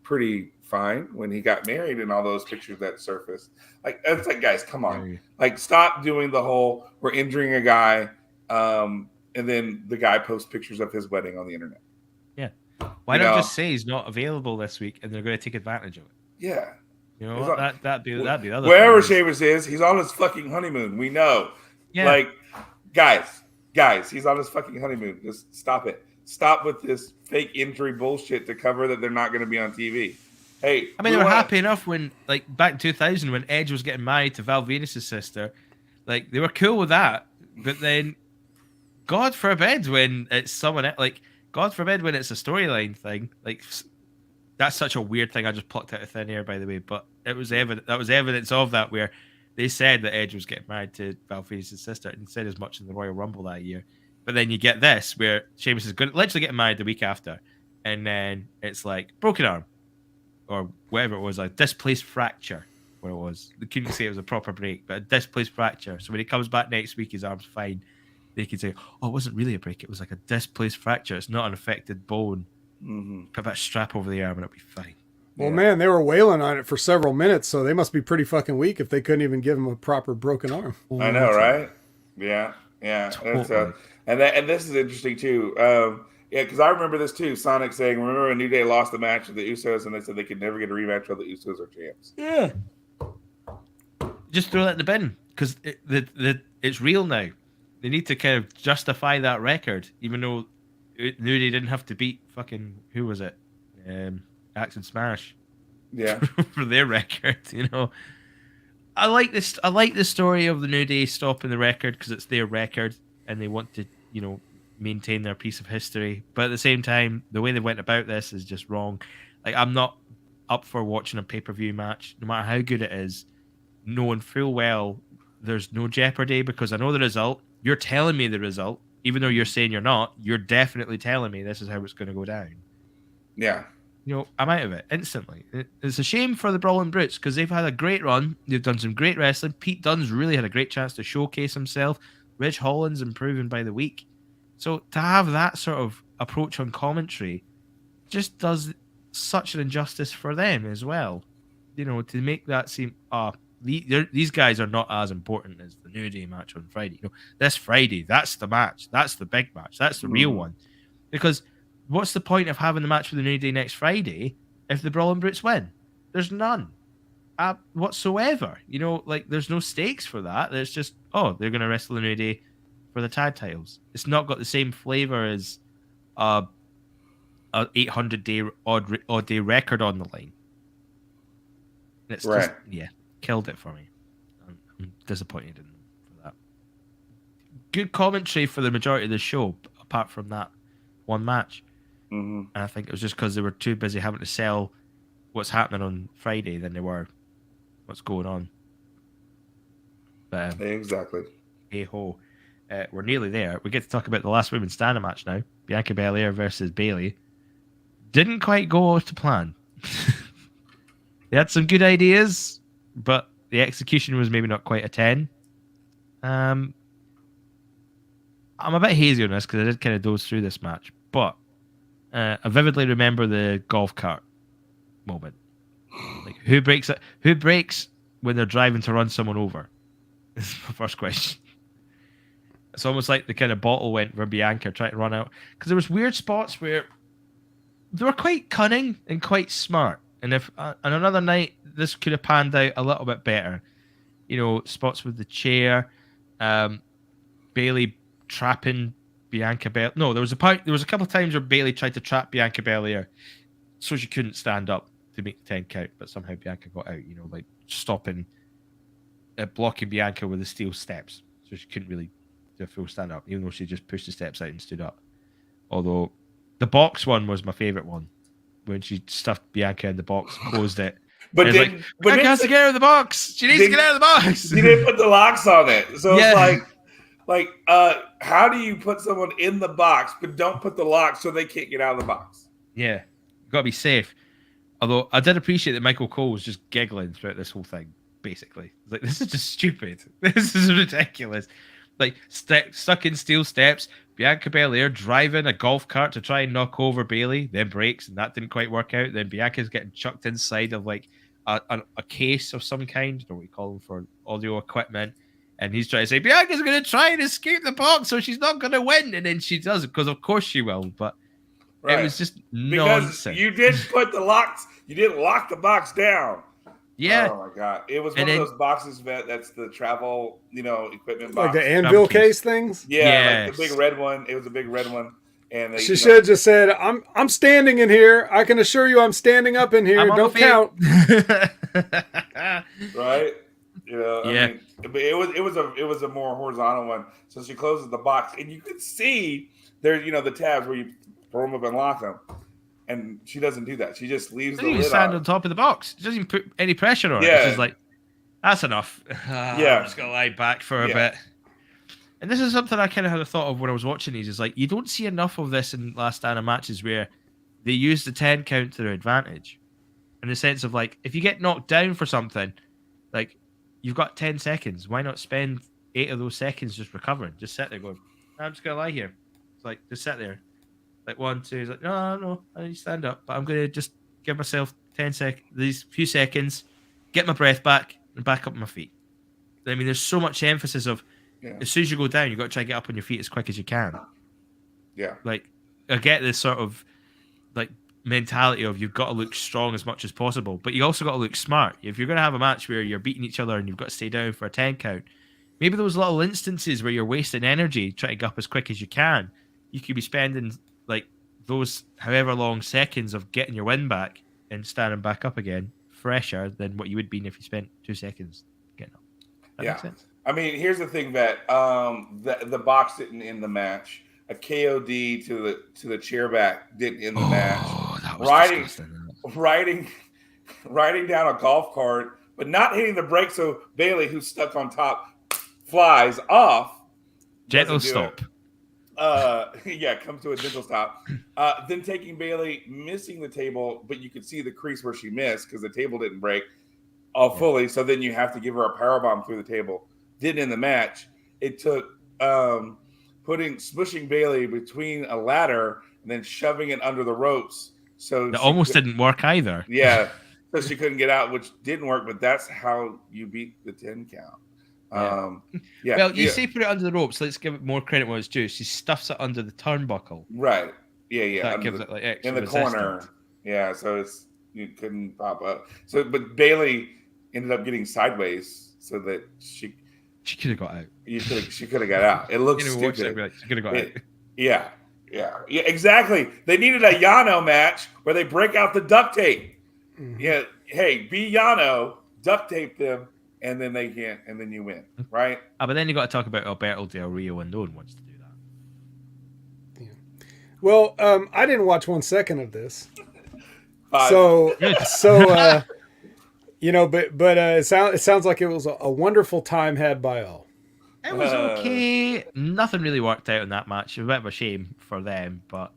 pretty fine when he got married and all those pictures that surfaced. Like, it's like, guys, come on. Like, stop doing the whole, we're injuring a guy, and then the guy posts pictures of his wedding on the internet. Yeah. Why not just say he's not available this week and they're going to take advantage of it? Yeah. You know, that'd be the other wherever Sheamus is, he's on his fucking honeymoon. We know. Yeah. Like, guys, he's on his fucking honeymoon. Just stop it. Stop with this fake injury bullshit to cover that they're not going to be on TV. Hey, I mean, they were happy enough when, like, back in 2000 when Edge was getting married to Val Venus' sister. Like, they were cool with that. But then, God forbid when it's someone else. Like, God forbid when it's a storyline thing. Like, that's such a weird thing I just plucked out of thin air, by the way. But it was evident. That was evidence of that, where they said that Edge was getting married to Val Venus' sister, and said as much in the Royal Rumble that year. But then you get this, where Sheamus is literally getting married the week after, and then it's like broken arm, or whatever it was, like displaced fracture. What it was, they couldn't say it was a proper break, but a displaced fracture. So when he comes back next week, his arm's fine. They can say, "Oh, it wasn't really a break; it was like a displaced fracture. It's not an affected bone." Put that strap over the arm, and it'll be fine. Well, man, they were wailing on it for several minutes, so they must be pretty fucking weak if they couldn't even give him a proper broken arm. I know, right? Yeah. Totally. And this is interesting too. Because I remember this too. Sonic saying, "Remember when New Day lost the match to the Usos, and they said they could never get a rematch while the Usos are champs." Yeah. Just throw that in the bin because it's real now. They need to kind of justify that record, even though New Day didn't have to beat fucking who was it, Axe and Smash. Yeah. For their record, you know. I like this. I like the story of the New Day stopping the record because it's their record and they want to, you know, maintain their piece of history. But at the same time, the way they went about this is just wrong. Like, I'm not up for watching a pay-per-view match, no matter how good it is, knowing full well there's no jeopardy because I know the result. You're telling me the result, even though you're saying you're not. You're definitely telling me this is how it's going to go down. Yeah. You know, I'm out of it instantly. It's a shame for the Brawling Brutes because they've had a great run. They've done some great wrestling. Pete Dunne's really had a great chance to showcase himself. Ridge Holland's improving by the week. So to have that sort of approach on commentary just does such an injustice for them as well. You know, to make that seem, these guys are not as important as the New Day match on Friday. You know, this Friday, that's the match. That's the big match. That's the real one. Because what's the point of having the match with the New Day next Friday if the Brawling Brutes win? There's none whatsoever. You know, like, there's no stakes for that. There's just, they're going to wrestle the New Day for the tag titles. It's not got the same flavor as a 800-day odd day record on the line. It's just, killed it for me. I'm disappointed in them for that. Good commentary for the majority of the show, apart from that one match. And I think it was just because they were too busy having to sell what's happening on Friday than they were what's going on. But, exactly. Hey ho. We're nearly there. We get to talk about the last women's standing match now. Bianca Belair versus Bayley. Didn't quite go to plan. They had some good ideas, but the execution was maybe not quite a 10. I'm a bit hazy on this because I did kind of doze through this match, but I vividly remember the golf cart moment. Like, who breaks when they're driving to run someone over? This is my first question. It's almost like the kind of bottle went for Bianca trying to run out. Because there was weird spots where they were quite cunning and quite smart. And if on another night, this could have panned out a little bit better. You know, spots with the chair, Bayley trapping Bianca Belair. No, there was a couple of times where Bayley tried to trap Bianca Belair so she couldn't stand up to make the 10 count, but somehow Bianca got out, you know, like stopping, blocking Bianca with the steel steps. So she couldn't really do a full stand up, even though she just pushed the steps out and stood up. Although the box one was my favorite one, when she stuffed Bianca in the box, closed it. But Bianca has to get out of the box. She needs to get out of the box. You didn't put the locks on it, so it's like, how do you put someone in the box but don't put the lock so they can't get out of the box? Yeah, got to be safe. Although I did appreciate that Michael Cole was just giggling throughout this whole thing. Basically, like, this is just stupid. This is ridiculous. like stuck in steel steps. Bianca Belair driving a golf cart to try and knock over Bayley, then breaks, and that didn't quite work out. Then Bianca's getting chucked inside of like a case of some kind, or what you call them for audio equipment. And he's trying to say, Bianca's going to try and escape the box, so she's not going to win. And then she does, because of course she will. But it was just nonsense. Because you didn't put the locks, you didn't lock the box down. Yeah. Oh, my God. It was one of those boxes that's the travel, equipment box. Like the anvil case things? Yeah, like the big red one. It was a big red one. And she should have just said, I'm standing in here. I can assure you I'm standing up in here. Don't count. Right? I mean, it was a more horizontal one. So she closes the box, and you could see there, the tabs where you throw them up and lock them. And she doesn't do that. She just leaves the lid on. She stand on top of the box. She doesn't even put any pressure on it. She's like, that's enough. I'm just going to lie back for a bit. And this is something I kind of had a thought of when I was watching these. Is like, you don't see enough of this in Last Stand of matches where they use the 10 count to their advantage. In the sense of like, if you get knocked down for something, like, you've got 10 seconds. Why not spend 8 of those seconds just recovering? Just sit there going, I'm just going to lie here. It's like, just sit there. Like 1, 2, he's like, no, I need to stand up. But I'm going to just give myself 10 seconds, these few seconds, get my breath back, and back up on my feet. I mean, there's so much emphasis of, as soon as you go down, you've got to try to get up on your feet as quick as you can. Yeah. Like, I get this sort of, like, mentality of you've got to look strong as much as possible, but you also got to look smart. If you're going to have a match where you're beating each other and you've got to stay down for a 10 count, maybe those little instances where you're wasting energy trying to get up as quick as you can, you could be spending like those however long seconds of getting your win back and standing back up again fresher than what you would be if you spent 2 seconds getting up. That makes sense. I mean, here's the thing, that the box didn't end the match. A KOD to the chair back didn't end the match. That was riding down a golf cart, but not hitting the brake, so Bayley, who's stuck on top, flies off. Gentle stop. Come to a gentle stop. Then taking Bayley, missing the table, but you could see the crease where she missed because the table didn't break fully. So then you have to give her a powerbomb through the table. Didn't end the match. It took smushing Bayley between a ladder and then shoving it under the ropes. So that almost didn't work either. Yeah, so she couldn't get out, which didn't work. But that's how you beat the 10 count. Well, you say put it under the ropes. Let's give it more credit when it's due. She stuffs it under the turnbuckle. Right. Yeah. That gives it like extra in the resistance. corner. Yeah. So you couldn't pop up. So, but Bayley ended up getting sideways so that she could have got out. She could have got out. It looks stupid. She could have got out. Yeah. Exactly. They needed a Yano match where they break out the duct tape. Mm-hmm. Yeah. Hey, be Yano, duct tape them. And then they can't, and then you win, right? But then you got to talk about Alberto Del Rio, and no one wants to do that. Yeah. Well, I didn't watch 1 second of this, but it sounds like it was a wonderful time had by all. It was okay. Nothing really worked out in that match. A bit of a shame for them, but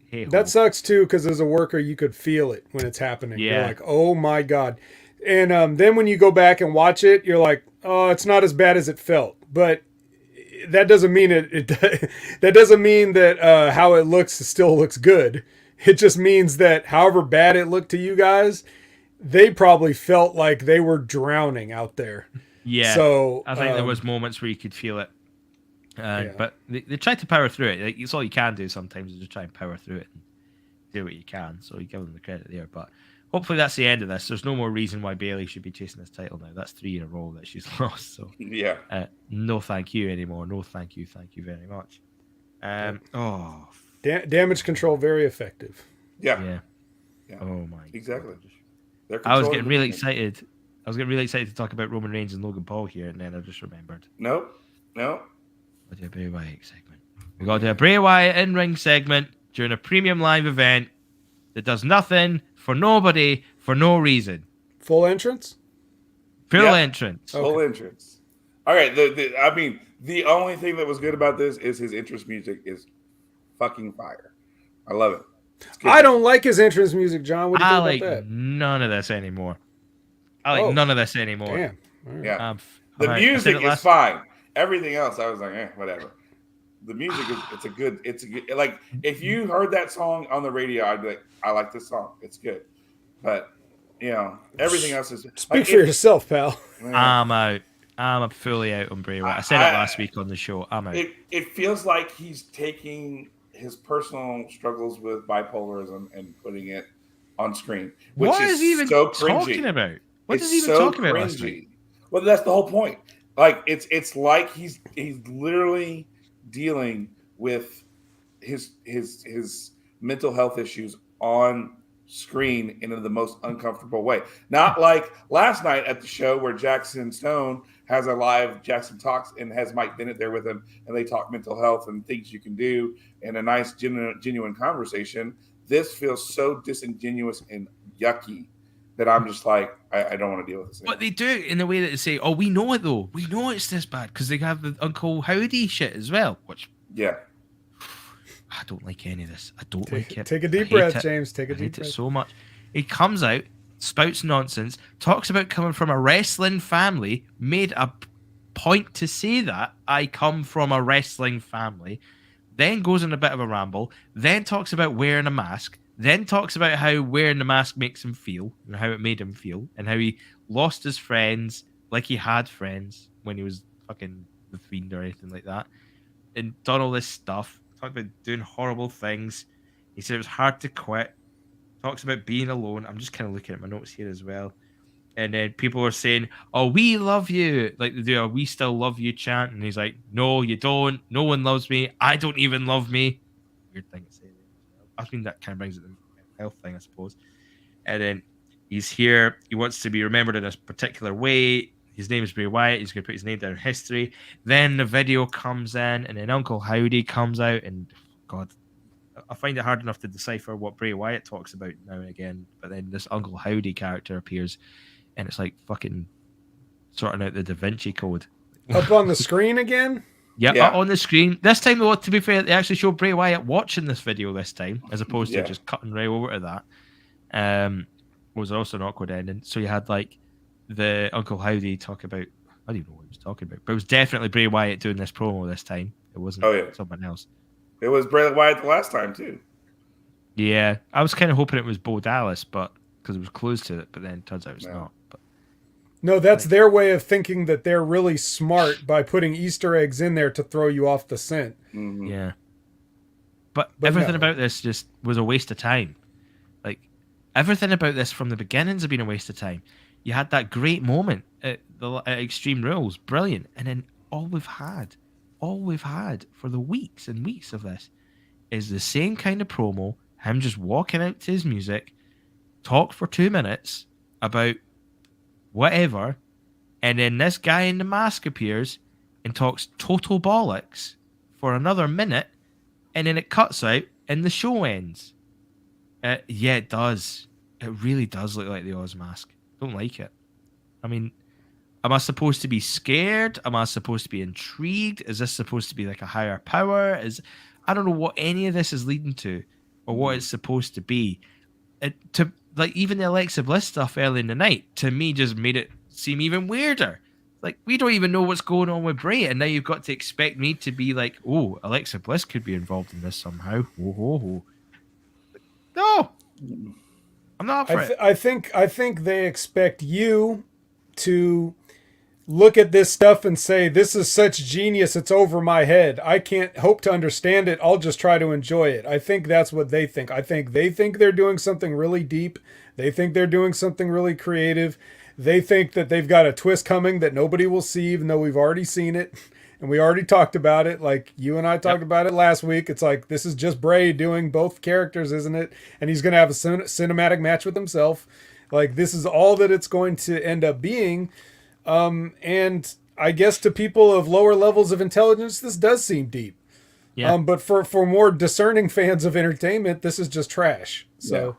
hey, that sucks too. Because as a worker, you could feel it when it's happening. Yeah. You're like, oh my god. And then when you go back and watch it, you're like, oh, it's not as bad as it felt. But that doesn't mean that doesn't mean that how it looks still looks good. It just means that however bad it looked to you guys, they probably felt like they were drowning out there. Yeah. So I think there was moments where you could feel it. But they tried to power through it. Like, it's all you can do sometimes is just try and power through it and do what you can. So you give them the credit there. But hopefully that's the end of this. There's no more reason why Bayley should be chasing this title now. That's 3 in a row that she's lost. So no thank you anymore. No thank you. Thank you very much. Damage control, very effective. Yeah. Oh my. Exactly. I was getting really excited. To talk about Roman Reigns and Logan Paul here, and then I just remembered. Nope. We'll do a Bray Wyatt segment. We got to do a Bray Wyatt in-ring segment during a premium live event that does nothing for nobody for no reason. Full entrance? Full entrance. Okay. Full entrance. All right. The only thing that was good about this is his entrance music is fucking fire. I love it. I don't like his entrance music, John. What do you think about that? None of this anymore. I like none of this anymore. Damn. Right. Yeah. The music is fine. Everything else, I was like, whatever. The music is it's a good like if you heard that song on the radio, I'd be like, I like this song. It's good. But everything else is Speak like, for yourself, pal. I'm out. I'm fully out on Bray Wyatt. I said it last week on the show. I'm out. It feels like he's taking his personal struggles with bipolarism and putting it on screen, which What is he even so cringy. talking about? What It's is he even so talking about last cringy. week? Well, that's the whole point. Like it's like he's literally dealing with his mental health issues on screen in the most uncomfortable way. Not like last night at the show where Jackson Stone has a live Jackson Talks and has Mike Bennett there with him, and they talk mental health and things you can do in a nice genuine conversation. This feels so disingenuous and yucky that I'm just like, I don't want to deal with this anymore. But they do it in the way that they say, "Oh, we know it though. We know it's this bad," because they have the Uncle Howdy shit as well, which I don't like any of this. I don't like it. Take a deep breath, James. Take a deep breath. I hate it so much. He comes out, spouts nonsense, talks about coming from a wrestling family, made a point to say that I come from a wrestling family, then goes on a bit of a ramble, then talks about wearing a mask, then talks about how wearing the mask makes him feel and how it made him feel and how he lost his friends like he had friends when he was fucking the Fiend or anything like that, and done all this stuff. Talked about doing horrible things. He said it was hard to quit. Talks about being alone. I'm just kind of looking at my notes here as well. And then people are saying, "Oh, we love you." Like they do a "we still love you" chant. And he's like, "No, you don't. No one loves me. I don't even love me." Weird thing to say there as well. I think that kind of brings it to the health thing, I suppose. And then he's here. He wants to be remembered in a particular way. His name is Bray Wyatt. He's going to put his name down in history. Then the video comes in, and then Uncle Howdy comes out. And God, I find it hard enough to decipher what Bray Wyatt talks about now and again. But then this Uncle Howdy character appears, and it's like fucking sorting out the Da Vinci Code. Up on the screen again? Yeah, on the screen. This time, though, to be fair, they actually showed Bray Wyatt watching this video this time, as opposed to just cutting right over to that. Was also an awkward ending. So you had like the Uncle Howdy talk about, I don't even know what he was talking about, but it was definitely Bray Wyatt doing this promo this time. It wasn't someone else. It was Bray Wyatt the last time too. Yeah, I was kind of hoping it was Bo Dallas, but because it was close to it, but then it turns out it's not. But no, that's their way of thinking that they're really smart by putting Easter eggs in there to throw you off the scent. Mm-hmm. Yeah. But everything about this just was a waste of time. Like, everything about this from the beginnings have been a waste of time. You had that great moment at Extreme Rules, brilliant. And then all we've had for the weeks and weeks of this is the same kind of promo, him just walking out to his music, talk for 2 minutes about whatever, and then this guy in the mask appears and talks total bollocks for another minute, and then it cuts out and the show ends. Yeah, it does. It really does look like the Oz mask. Don't like it. I mean, am I supposed to be scared? Am I supposed to be intrigued? Is this supposed to be like a higher power? I don't know what any of this is leading to, or what it's supposed to be. Like even the Alexa Bliss stuff early in the night, to me, just made it seem even weirder. Like, we don't even know what's going on with Bray, and now you've got to expect me to be like, "Oh, Alexa Bliss could be involved in this somehow." Oh. No, I'm not for it. I think they expect you to look at this stuff and say, "This is such genius, it's over my head. I can't hope to understand it. I'll just try to enjoy it." I think that's what they think. I think they think they're doing something really deep. They think they're doing something really creative. They think that they've got a twist coming that nobody will see, even though we've already seen it. And we already talked about it. Like you and I talked about it last week. It's like, this is just Bray doing both characters, isn't it? And he's going to have a cinematic match with himself. Like, this is all that it's going to end up being. And I guess to people of lower levels of intelligence, this does seem deep. Yeah. But for more discerning fans of entertainment, this is just trash. So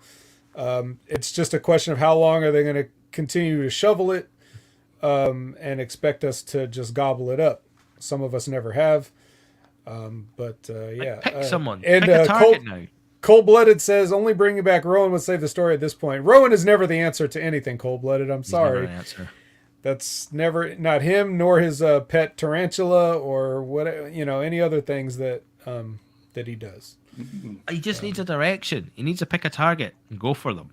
it's just a question of how long are they going to continue to shovel it and expect us to just gobble it up. Some of us never have. Pick someone. And pick a target now. Cold-Blooded says, only bringing back Rowan would save the story at this point. Rowan is never the answer to anything, Cold-Blooded. I'm sorry. He's never the answer. That's never not him nor his pet tarantula or what any other things that that he does. He just needs a direction. He needs to pick a target and go for them.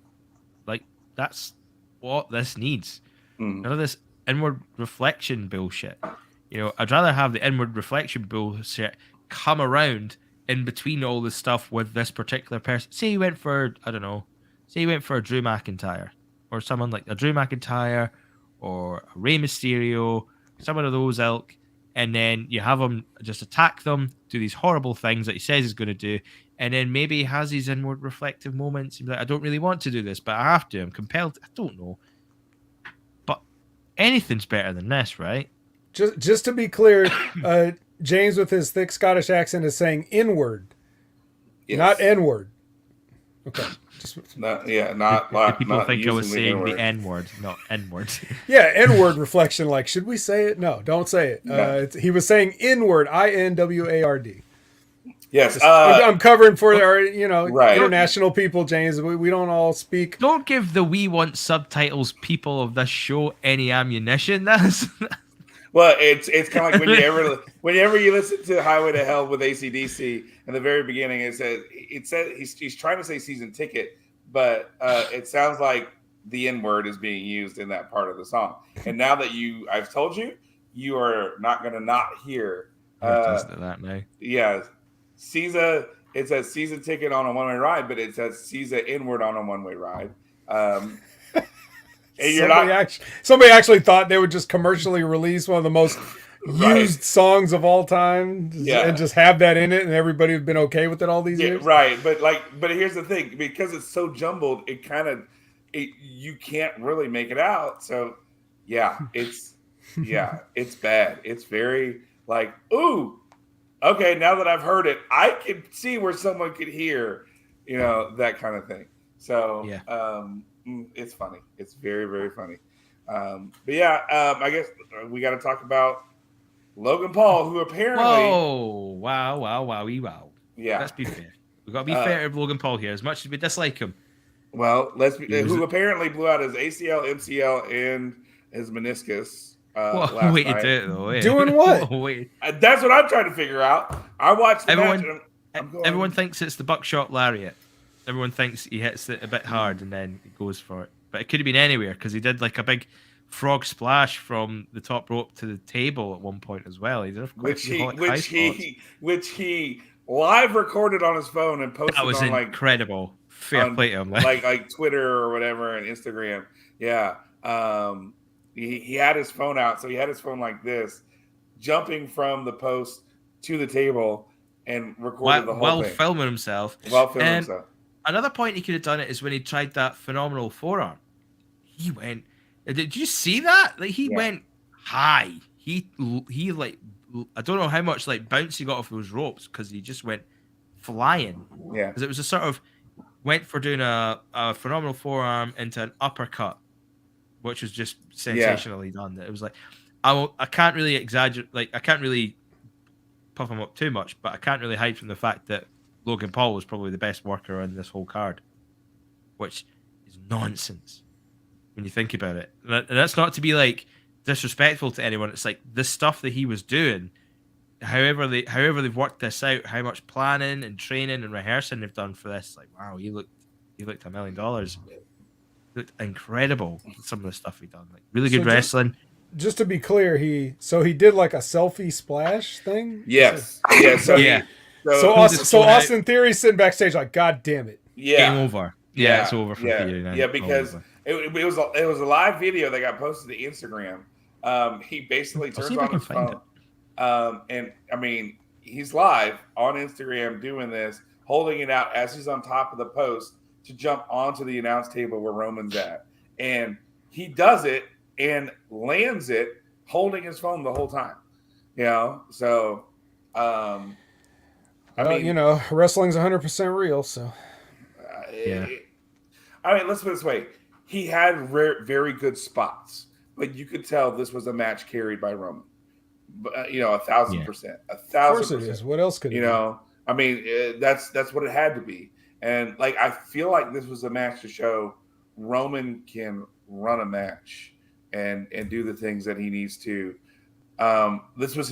Like that's what this needs. None of this inward reflection bullshit. I'd rather have the inward reflection bullshit come around in between all this stuff with this particular person. Say he went for, I don't know, say he went for a Drew McIntyre or someone like a Drew McIntyre or a Rey Mysterio, someone of those ilk, and then you have him just attack them, do these horrible things that he says he's going to do, and then maybe he has these inward reflective moments. He's like, I don't really want to do this, but I have to. I'm compelled. I don't know. But anything's better than this, right? Just to be clear, James with his thick Scottish accent is saying inward, not N-word. Okay. Not People not think I was saying N-word. the N-word, not N-word. Yeah, N-word reflection. Like, should we say it? No, don't say it. No. He was saying inward, INWARD. Yes, I'm covering for our, Right. international people, James. We don't all speak. Don't give the "We Want Subtitles" people of this show any ammunition. That's well, it's kind of like whenever you listen to Highway to Hell with AC/DC in the very beginning, it says he's trying to say season ticket, but it sounds like the N-word is being used in that part of the song. And now that I've told you, you are not going to not hear. that now. Yeah, Caesar. It says season ticket on a one-way ride, but it says Caesar N-word on a one-way ride. Somebody actually thought they would just commercially release one of the most used songs of all time, and just have that in it, and everybody had been okay with it all these years. Right, but here's the thing: because it's so jumbled, you can't really make it out. So, it's bad. It's very like, ooh, okay. Now that I've heard it, I can see where someone could hear, that kind of thing. So, it's funny. It's very, very funny. I guess we got to talk about Logan Paul, who apparently. Whoa! Wow! Yeah. Let's be fair. We got to be fair to Logan Paul here, as much as we dislike him. Well, who apparently blew out his ACL, MCL, and his meniscus. Last Way to night. do it though. Yeah. Doing what? That's what I'm trying to figure out. I watched the match. Everyone thinks it's the buckshot lariat. Everyone thinks he hits it a bit hard and then he goes for it. But it could have been anywhere because he did like a big frog splash from the top rope to the table at one point as well. He did which he live recorded on his phone and posted that was on incredible. Fair play to him. Like Twitter or whatever and Instagram. Yeah. He had his phone out, so he had his phone like this, jumping from the post to the table and recorded the whole while thing. filming himself. Another point he could have done it is when he tried that phenomenal forearm. He went. Did you see that? Like he went high. He like I don't know how much like bounce he got off those ropes because he just went flying. Yeah, because it was a sort of went for doing a phenomenal forearm into an uppercut, which was just sensationally done. It was like I can't really exaggerate. Like I can't really puff him up too much, but I can't really hide from the fact that Logan Paul was probably the best worker on this whole card, which is nonsense when you think about it. And that's not to be like disrespectful to anyone. It's like the stuff that he was doing, however they've worked this out, how much planning and training and rehearsing they've done for this. Like, wow, he looked $1 million. He looked incredible. Some of the stuff he done, like really good wrestling. Just to be clear, he did like a selfie splash thing. Yes. So Austin Theory's sitting backstage like, God damn it. Yeah. Game over. Yeah, it's over for Theory now. Yeah, because it was a live video that got posted to Instagram. He basically turns on his phone. And I mean, he's live on Instagram doing this, holding it out as he's on top of the post to jump onto the announce table where Roman's at. And he does it and lands it holding his phone the whole time. So wrestling's 100% real, so I mean, let's put it this way: he had very good spots, but you could tell this was a match carried by Roman. 1,000%, 1,000%. Of course it is. What else could it be? I mean, that's what it had to be. And I feel like this was a match to show Roman can run a match and do the things that he needs to. This was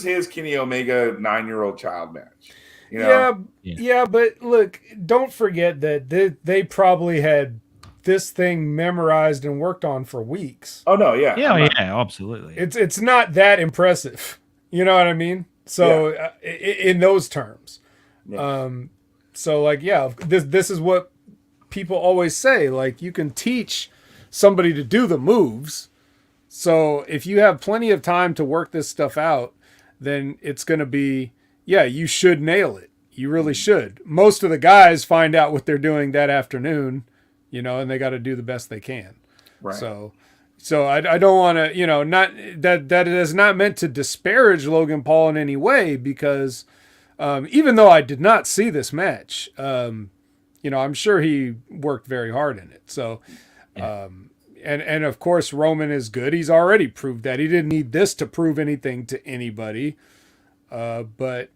his Kenny Omega 9-year-old child match. You know? Yeah, but look, don't forget that they probably had this thing memorized and worked on for weeks. Oh no, yeah, absolutely. It's not that impressive. You know what I mean? So in those terms, so like this is what people always say. Like you can teach somebody to do the moves. So if you have plenty of time to work this stuff out, then it's going to be, you should nail it. You really should. Most of the guys find out what they're doing that afternoon, and they got to do the best they can. Right. So I don't want to, not that is not meant to disparage Logan Paul in any way, because even though I did not see this match, I'm sure he worked very hard in it. So, and of course Roman is good. He's already proved that. He didn't need this to prove anything to anybody. But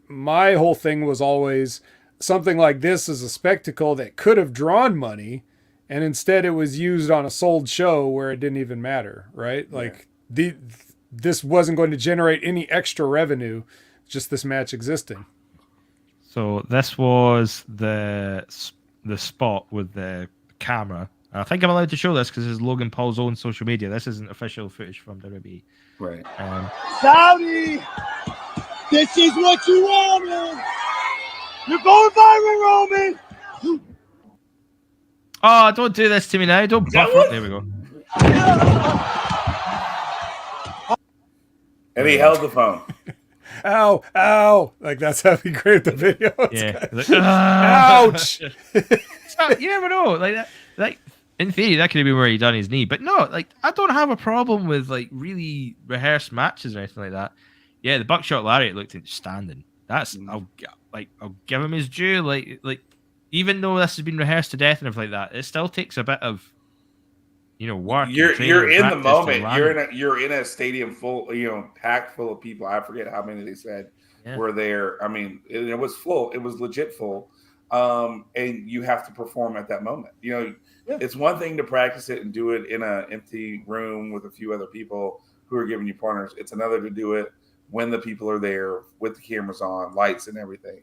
my whole thing was always something like this is a spectacle that could have drawn money, and instead it was used on a sold show where it didn't even matter, right? Like this wasn't going to generate any extra revenue, just this match existing. So this was the spot with the camera. I think I'm allowed to show this because this is Logan Paul's own social media. This isn't official footage from WWE. Right. Saudi, this is what you wanted. You're going viral, Roman. Oh, don't do this to me now. Don't buffer. There we go. And he held the phone. Ow. Like, that's how he created the video. Yeah. Like, ouch. You never know. Like, in theory, that could have been where he done his knee. But no, like, I don't have a problem with, like, really rehearsed matches or anything like that. Yeah, the buckshot lariat looked outstanding. That's, I'll give him his due. Like, even though this has been rehearsed to death and everything like that, it still takes a bit of, work. You're in the moment. You're in a stadium full, packed full of people. I forget how many they said were there. I mean, it was full. It was legit full. And you have to perform at that moment. It's one thing to practice it and do it in an empty room with a few other people who are giving you pointers. It's another to do it when the people are there with the cameras on, lights and everything.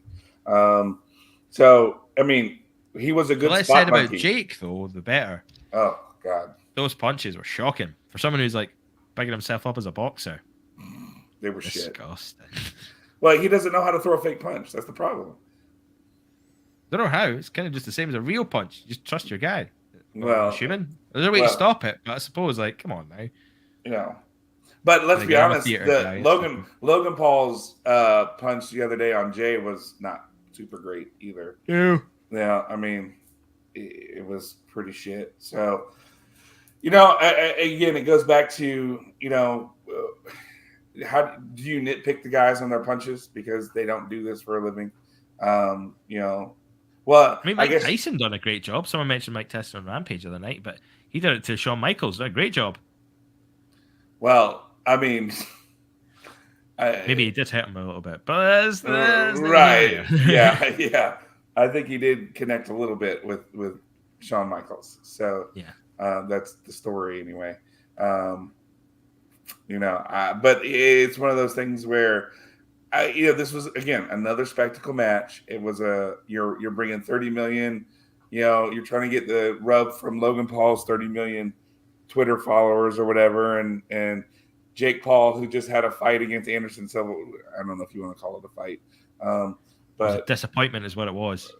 So, I mean, he was a good spot said about monkey. Jake, though, the better. Oh, God. Those punches were shocking. For someone who's, like, bigging himself up as a boxer. They were shit. Disgusting. Well, he doesn't know how to throw a fake punch. That's the problem. I don't know how. It's kind of just the same as a real punch. You just trust your guy. Well, I'm assuming. There's a way to stop it, but I suppose, like, come on now. But let's be honest, guy, Logan Paul's punch the other day on Jay was not super great either. Yeah, I mean, it was pretty shit. So, again, it goes back to, how do you nitpick the guys on their punches because they don't do this for a living? Well, I mean, Mike Tyson done a great job. Someone mentioned Mike Tyson on Rampage the other night, but he did it to Shawn Michaels. Did a great job. Well, I mean, maybe he did hit him a little bit, but right. Yeah. I think he did connect a little bit with Shawn Michaels. So that's the story anyway. But it's one of those things where, this was again another spectacle match. It was you're bringing 30 million. You're trying to get the rub from Logan Paul's 30 million Twitter followers or whatever, and Jake Paul, who just had a fight against Anderson Silva. I don't know if you want to call it a fight, but it was a disappointment is what it was.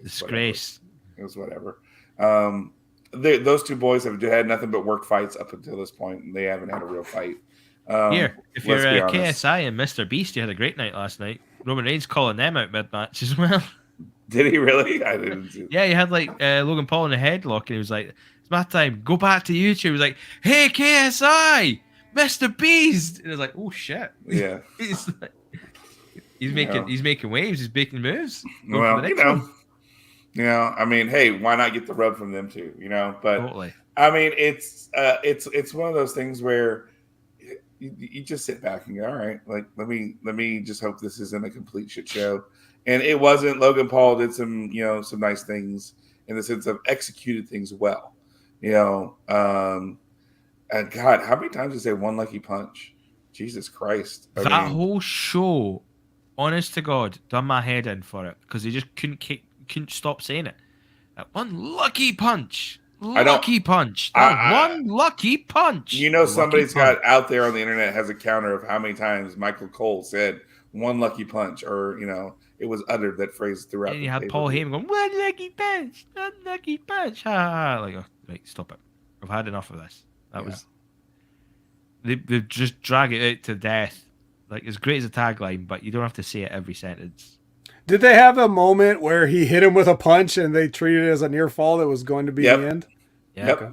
Disgrace. It was whatever. Those two boys have had nothing but work fights up until this point, and they haven't had a real fight. If you're KSI and Mr. Beast, you had a great night last night. Roman Reigns calling them out mid-match as well. Did he really? I didn't see that. Yeah, you had like Logan Paul in a headlock, and he was like, "It's my time. Go back to YouTube." He was like, "Hey KSI, Mr. Beast," and it was like, "Oh shit!" Yeah, he's making waves. He's making moves. Well, I mean, hey, why not get the rub from them too? But totally. I mean, it's one of those things where you just sit back and go, all right, like let me just hope this isn't a complete shit show. And it wasn't. Logan Paul did some nice things in the sense of executed things well. You know, and God, how many times did they say one lucky punch? Jesus Christ! That whole show, honest to God, done my head in for it because they just couldn't stop saying it. That one lucky punch. Lucky punch. One lucky punch. You know, somebody's got out there on the internet has a counter of how many times Michael Cole said one lucky punch, or you know, it was uttered that phrase throughout. And you had Paul Heyman going, one lucky punch, one lucky punch. Ha ha. Like, oh, right, stop it. I've had enough of this. That was. They just drag it out to death. Like, as great as a tagline, but you don't have to say it every sentence. Did they have a moment where he hit him with a punch and they treated it as a near fall that was going to be the end? Yep. Okay.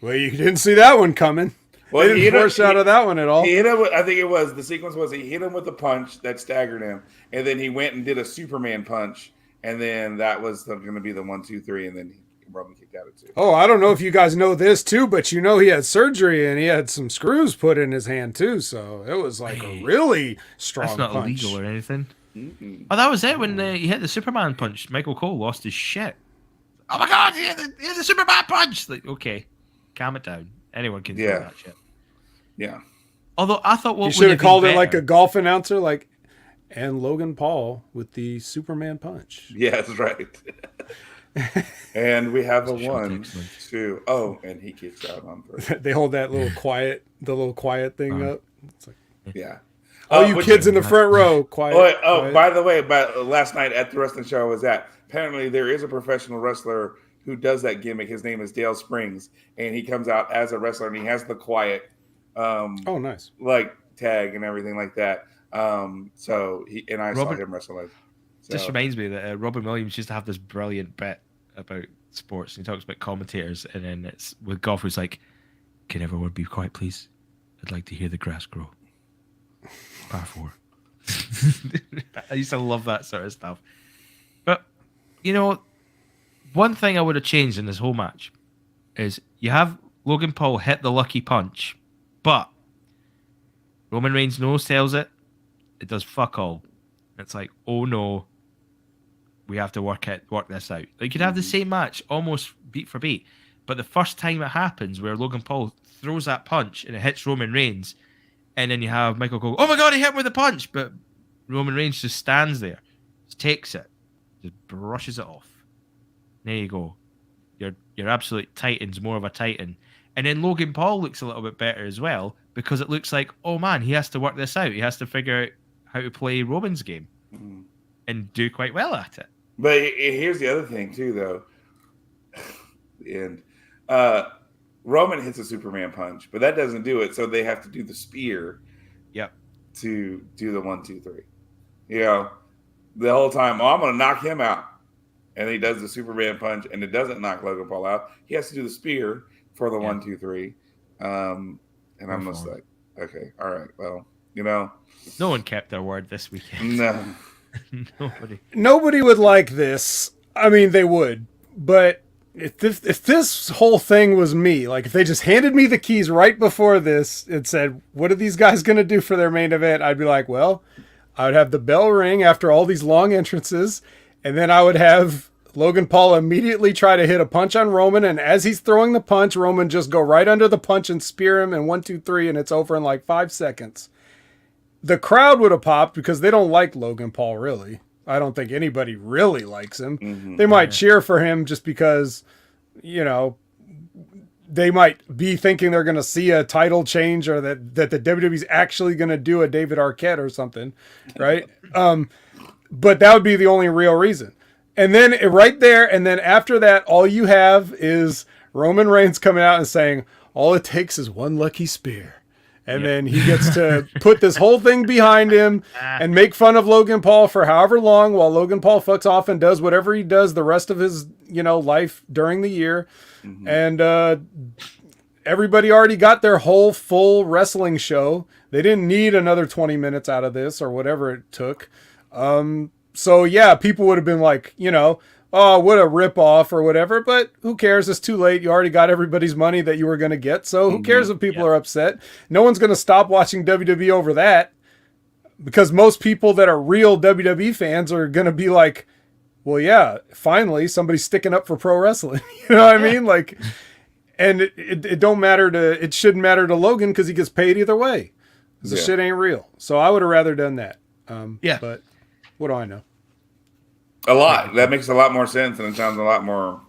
Well, you didn't see that one coming. Well, they didn't foreshadow that one at all. He hit him I think it was, the sequence was he hit him with a punch that staggered him, and then he went and did a Superman punch, and then that was going to be the 1, 2, 3, and then Roman kicked out at 2. Oh, I don't know if you guys know this too, but you know he had surgery and he had some screws put in his hand too, so it was like a really strong punch. That's not illegal or anything. Mm-hmm. Oh, that was it when he hit the Superman punch. Michael Cole lost his shit. Oh my God, he hit the Superman punch! Like, okay, calm it down. Anyone can do that shit. Yeah. Although I thought you should have called it like a golf announcer, like, and Logan Paul with the Superman punch. Yeah, that's right. And we have a 1, 2. Oh, and he kicks out on 3. They hold that little quiet thing up. It's like, yeah. All you kids in the front row, quiet. Quiet. By the way, last night at the wrestling show I was at, apparently there is a professional wrestler who does that gimmick. His name is Dale Springs, and he comes out as a wrestler, and he has the quiet, nice, like tag and everything like that. So I saw him wrestle. Just reminds me that Robin Williams used to have this brilliant bit about sports. He talks about commentators, and then it's with golf. Who's like, "Can everyone be quiet, please? I'd like to hear the grass grow." Par 4. I used to love that sort of stuff. But you know, one thing I would have changed in this whole match is you have Logan Paul hit the lucky punch, but Roman Reigns no sells it. It does fuck all. It's like, oh no, we have to work this out. Like, you'd have the same match almost beat for beat, but the first time it happens where Logan Paul throws that punch and it hits Roman Reigns, and then you have Michael go, oh my God, he hit him with a punch, but Roman Reigns just stands there, just takes it, just brushes it off. There you go. Your absolute Titan's more of a Titan. And then Logan Paul looks a little bit better as well, because it looks like, oh man, he has to work this out. He has to figure out how to play Roman's game and do quite well at it. But here's the other thing too, though. And Roman hits a Superman punch, but that doesn't do it. So they have to do the spear. Yep. To do the 1, 2, 3. You know, the whole time, I'm going to knock him out. And he does the Superman punch, and it doesn't knock Logan Paul out. He has to do the spear for the 1, 2, 3. And I'm just like, okay, all right, well, you know. No one kept their word this weekend. No. Nobody would like this. I mean, they would. But if this whole thing was me, like if they just handed me the keys right before this and said, what are these guys going to do for their main event? I'd be like, well, I would have the bell ring after all these long entrances, and then I would have Logan Paul immediately try to hit a punch on Roman, and as he's throwing the punch, Roman just go right under the punch and spear him, and 1, 2, 3, and it's over in like 5 seconds. The crowd would have popped because they don't like Logan Paul, really. I don't think anybody really likes him. Mm-hmm. They might cheer for him just because, you know, they might be thinking they're going to see a title change, or that the WWE's actually going to do a David Arquette or something, right? But that would be the only real reason. And then right there, and then after that, all you have is Roman Reigns coming out and saying, all it takes is one lucky spear. And then he gets to put this whole thing behind him and make fun of Logan Paul for however long, while Logan Paul fucks off and does whatever he does the rest of his, you know, life during the year. Mm-hmm. And everybody already got their whole full wrestling show. They didn't need another 20 minutes out of this or whatever it took. So yeah, people would have been like, you know, oh, what a ripoff or whatever, but who cares? It's too late. You already got everybody's money that you were going to get. So who cares if people are upset? No one's going to stop watching WWE over that, because most people that are real WWE fans are going to be like, well, yeah, finally somebody's sticking up for pro wrestling. You know what I mean? Like, And it don't matter it shouldn't matter to Logan because he gets paid either way. The shit ain't real. So I would have rather done that. But what do I know? A lot. That makes a lot more sense, and it sounds a lot more,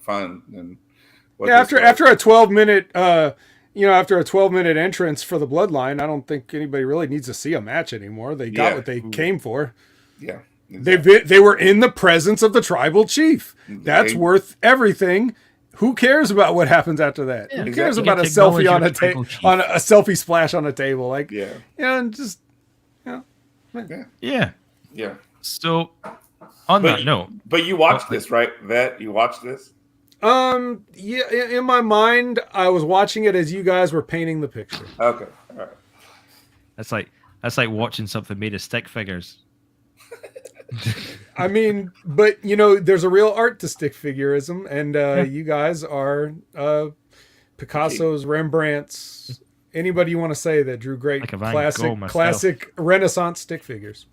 fun than. After a 12-minute, after a 12-minute entrance for the Bloodline, I don't think anybody really needs to see a match anymore. They got what they came for. Yeah, exactly. They were in the presence of the tribal chief. That's worth everything. Who cares about what happens after that? Who cares about a selfie on a selfie splash on a table? Yeah. So, on that note, but you watched this, right? You watched this? In my mind, I was watching it as you guys were painting the picture. Okay, all right. That's like watching something made of stick figures. I mean, but there's a real art to stick figurism, and you guys are Picasso's, Rembrandt's, anybody you want to say that drew great classic Renaissance stick figures.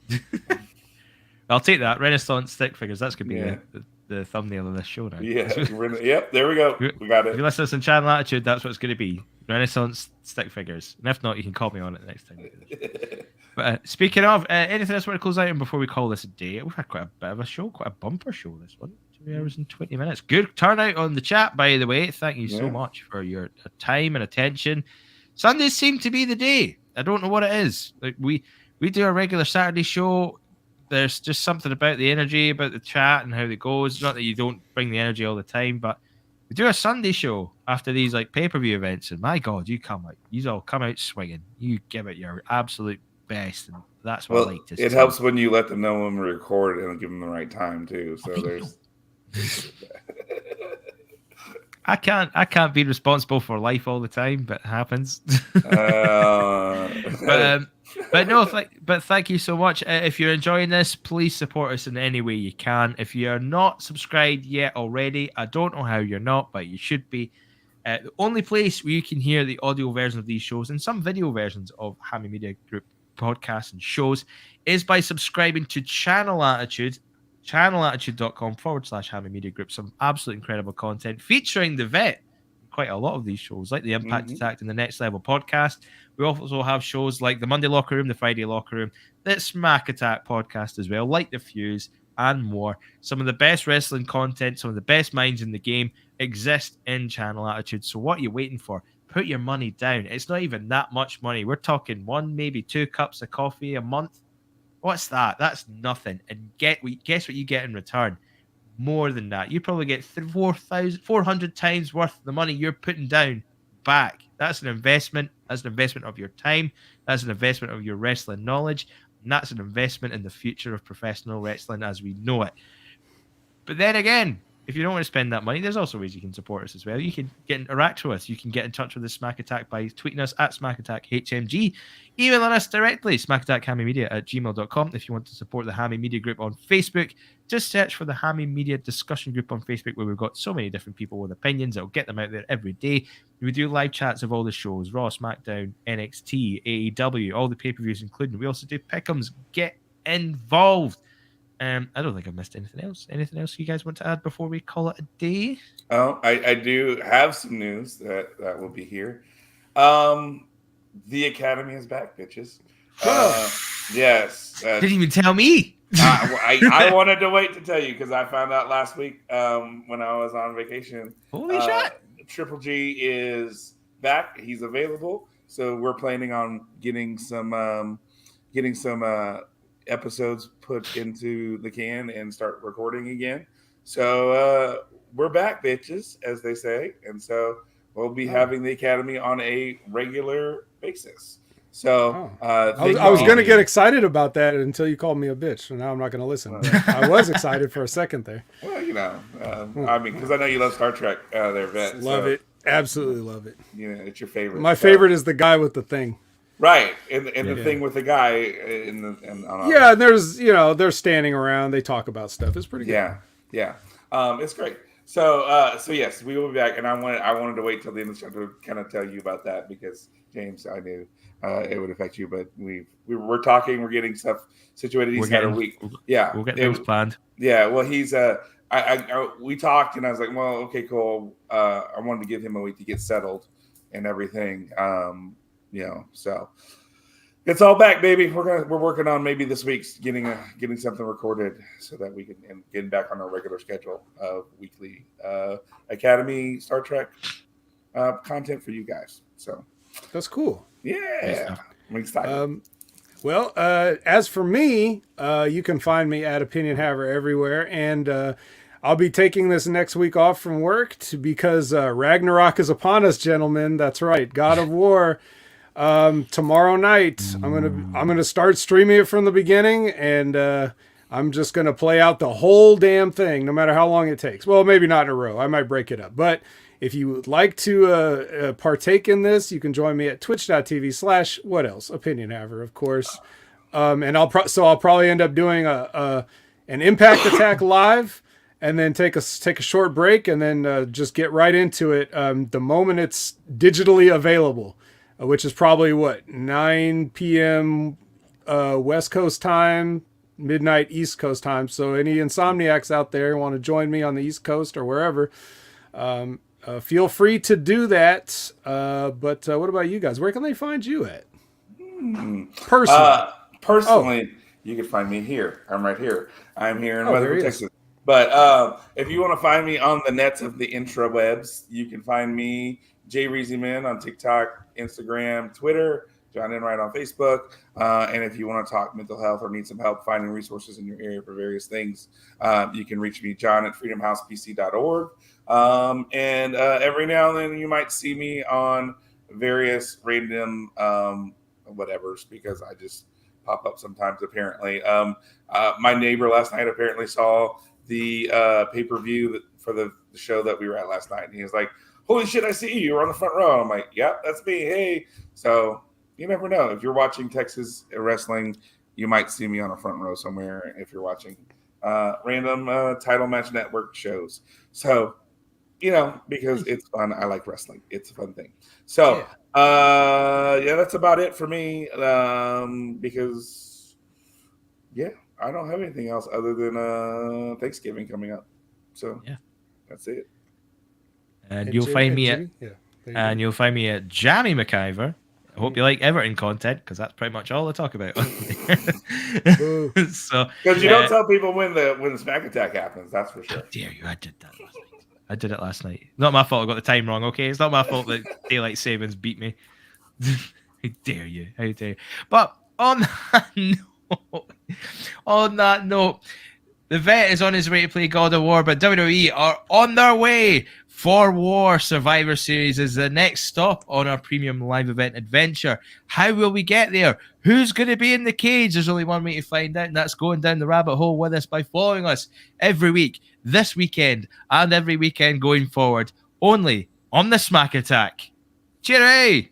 I'll take that. Renaissance stick figures. That's going to be the thumbnail of this show now. Yeah. Yep. There we go. We got it. If you listen to some Channel Attitude, that's what it's going to be. Renaissance stick figures. And if not, you can call me on it next time. But speaking of, anything else want to close out on before we call this a day? We've had quite a bit of a show, quite a bumper show this one. 2 hours and 20 minutes. Good turnout on the chat, by the way. Thank you so much for your time and attention. Sundays seem to be the day. I don't know what it is. Like we do a regular Saturday show. There's just something about the energy, about the chat and how it goes. Not that you don't bring the energy all the time, but we do a Sunday show after these pay-per-view events, and my God, you all come out swinging. You give it your absolute best, and that's what I like to see. It helps when you let them know when we record and give them the right time too. So there's. I can't be responsible for life all the time, but it happens. But thank you so much. If you're enjoying this, please support us in any way you can. If you're not subscribed yet already, I don't know how you're not, but you should be. The only place where you can hear the audio version of these shows and some video versions of Hammy Media Group podcasts and shows is by subscribing to Channel Attitude, channelattitude.com/Hammy Media Group. Some absolutely incredible content featuring the vet. Quite a lot of these shows, like the Impact Attack and the Next Level podcast. We also have shows like the Monday Locker Room, the Friday Locker Room, the Smack Attack podcast as well, like The Fuse and more. Some of the best wrestling content, some of the best minds in the game exist in Channel Attitude. So what are you waiting for? Put your money down. It's not even that much money. We're talking 1, maybe 2 cups of coffee a month. What's that? That's nothing. And guess what you get in return? More than that. You probably get 400 times worth of the money you're putting down back. That's an investment. That's an investment of your time. That's an investment of your wrestling knowledge. And that's an investment in the future of professional wrestling as we know it. But then again, if you don't want to spend that money, there's also ways you can support us as well. You can interact with us. You can get in touch with the Smack Attack by tweeting us at SmackAttackHMG, emailing us directly, smackattackhammymedia@gmail.com. If you want to support the Hammy Media Group on Facebook, just search for the Hammy Media Discussion Group on Facebook, where we've got so many different people with opinions that will get them out there every day. We do live chats of all the shows, Raw, SmackDown, NXT, AEW, all the pay-per-views including. We also do pick'ems. Get involved. I don't think I've missed anything else. Anything else you guys want to add before we call it a day? Oh, I do have some news that will be here. The Academy is back, bitches. Yes. Didn't even tell me. I wanted to wait to tell you because I found out last week when I was on vacation. Holy shit. Triple G is back. He's available. So we're planning on getting some episodes put into the can and start recording again. So we're back, bitches, as they say. And so we'll be having the Academy on a regular basis. So I was going to get excited about that until you called me a bitch. So now I'm not going to listen. I was excited for a second there. Well, I mean, because I know you love Star Trek, their vet. Love it. Absolutely love it. It's your favorite. My favorite is the guy with the thing. Right, and the thing with the guy there's they're standing around, they talk about stuff. It's pretty good. Yeah, it's great. So yes, we will be back, and I wanted to wait till the end of the show to kind of tell you about that because James, I knew it would affect you, but we're talking, we're getting stuff situated. He's had a week. We'll get things planned. Yeah, well, he's we talked, and I was like, well, okay, cool. I wanted to give him a week to get settled and everything. So it's all back, baby. We're working on maybe this week's getting something recorded so that we can get back on our regular schedule of weekly Academy Star Trek content for you guys. So that's cool. Yeah, I'm excited. Well, as for me, you can find me at Opinion Haver everywhere, and I'll be taking this next week off from work because Ragnarok is upon us, gentlemen. That's right, God of War. Tomorrow night, I'm gonna start streaming it from the beginning, and I'm just gonna play out the whole damn thing, no matter how long it takes. Well, maybe not in a row. I might break it up, but if you would like to partake in this, you can join me at twitch.tv/ what else? Opinion Haver, of course. And I'll probably end up doing an Impact Attack live, and then take a short break, and then just get right into it the moment it's digitally available, which is probably 9 p.m. West Coast time, midnight East Coast time. So any Insomniacs out there want to join me on the East Coast or wherever, feel free to do that. But what about you guys? Where can they find you at? Personally, you can find me here. I'm right here. I'm here in Weatherford, Texas. But if you want to find me on the nets of the intrawebs, you can find me, Jay Reezyman, on TikTok, Instagram, Twitter, John Enright on Facebook. And if you want to talk mental health or need some help finding resources in your area for various things, you can reach me, John, at freedomhousepc.org. And every now and then you might see me on various random whatevers, because I just pop up sometimes, apparently. My neighbor last night apparently saw the pay-per-view for the show that we were at last night. And he was like, holy shit, I see you. You're on the front row. And I'm like, yep, that's me. Hey. So you never know. If you're watching Texas wrestling, you might see me on a front row somewhere if you're watching random Title Match Network shows. So, because it's fun. I like wrestling. It's a fun thing. So, that's about it for me. Because, I don't have anything else other than Thanksgiving coming up. So, that's it. And you'll find me at Jammy McIver. I hope you like Everton content, because that's pretty much all I talk about. So, because you don't tell people when the Smack Attack happens, that's for sure. How dare you? I did that last night. I did it last night. Not my fault. I got the time wrong. Okay, it's not my fault that daylight savings beat me. How dare you? How dare you? But on that note, the vet is on his way to play God of War, but WWE are on their way. For War Survivor Series is the next stop on our premium live event adventure. How will we get there? Who's going to be in the cage? There's only one way to find out, and that's going down the rabbit hole with us by following us every week, this weekend, and every weekend going forward, only on the Smack Attack. Cheery!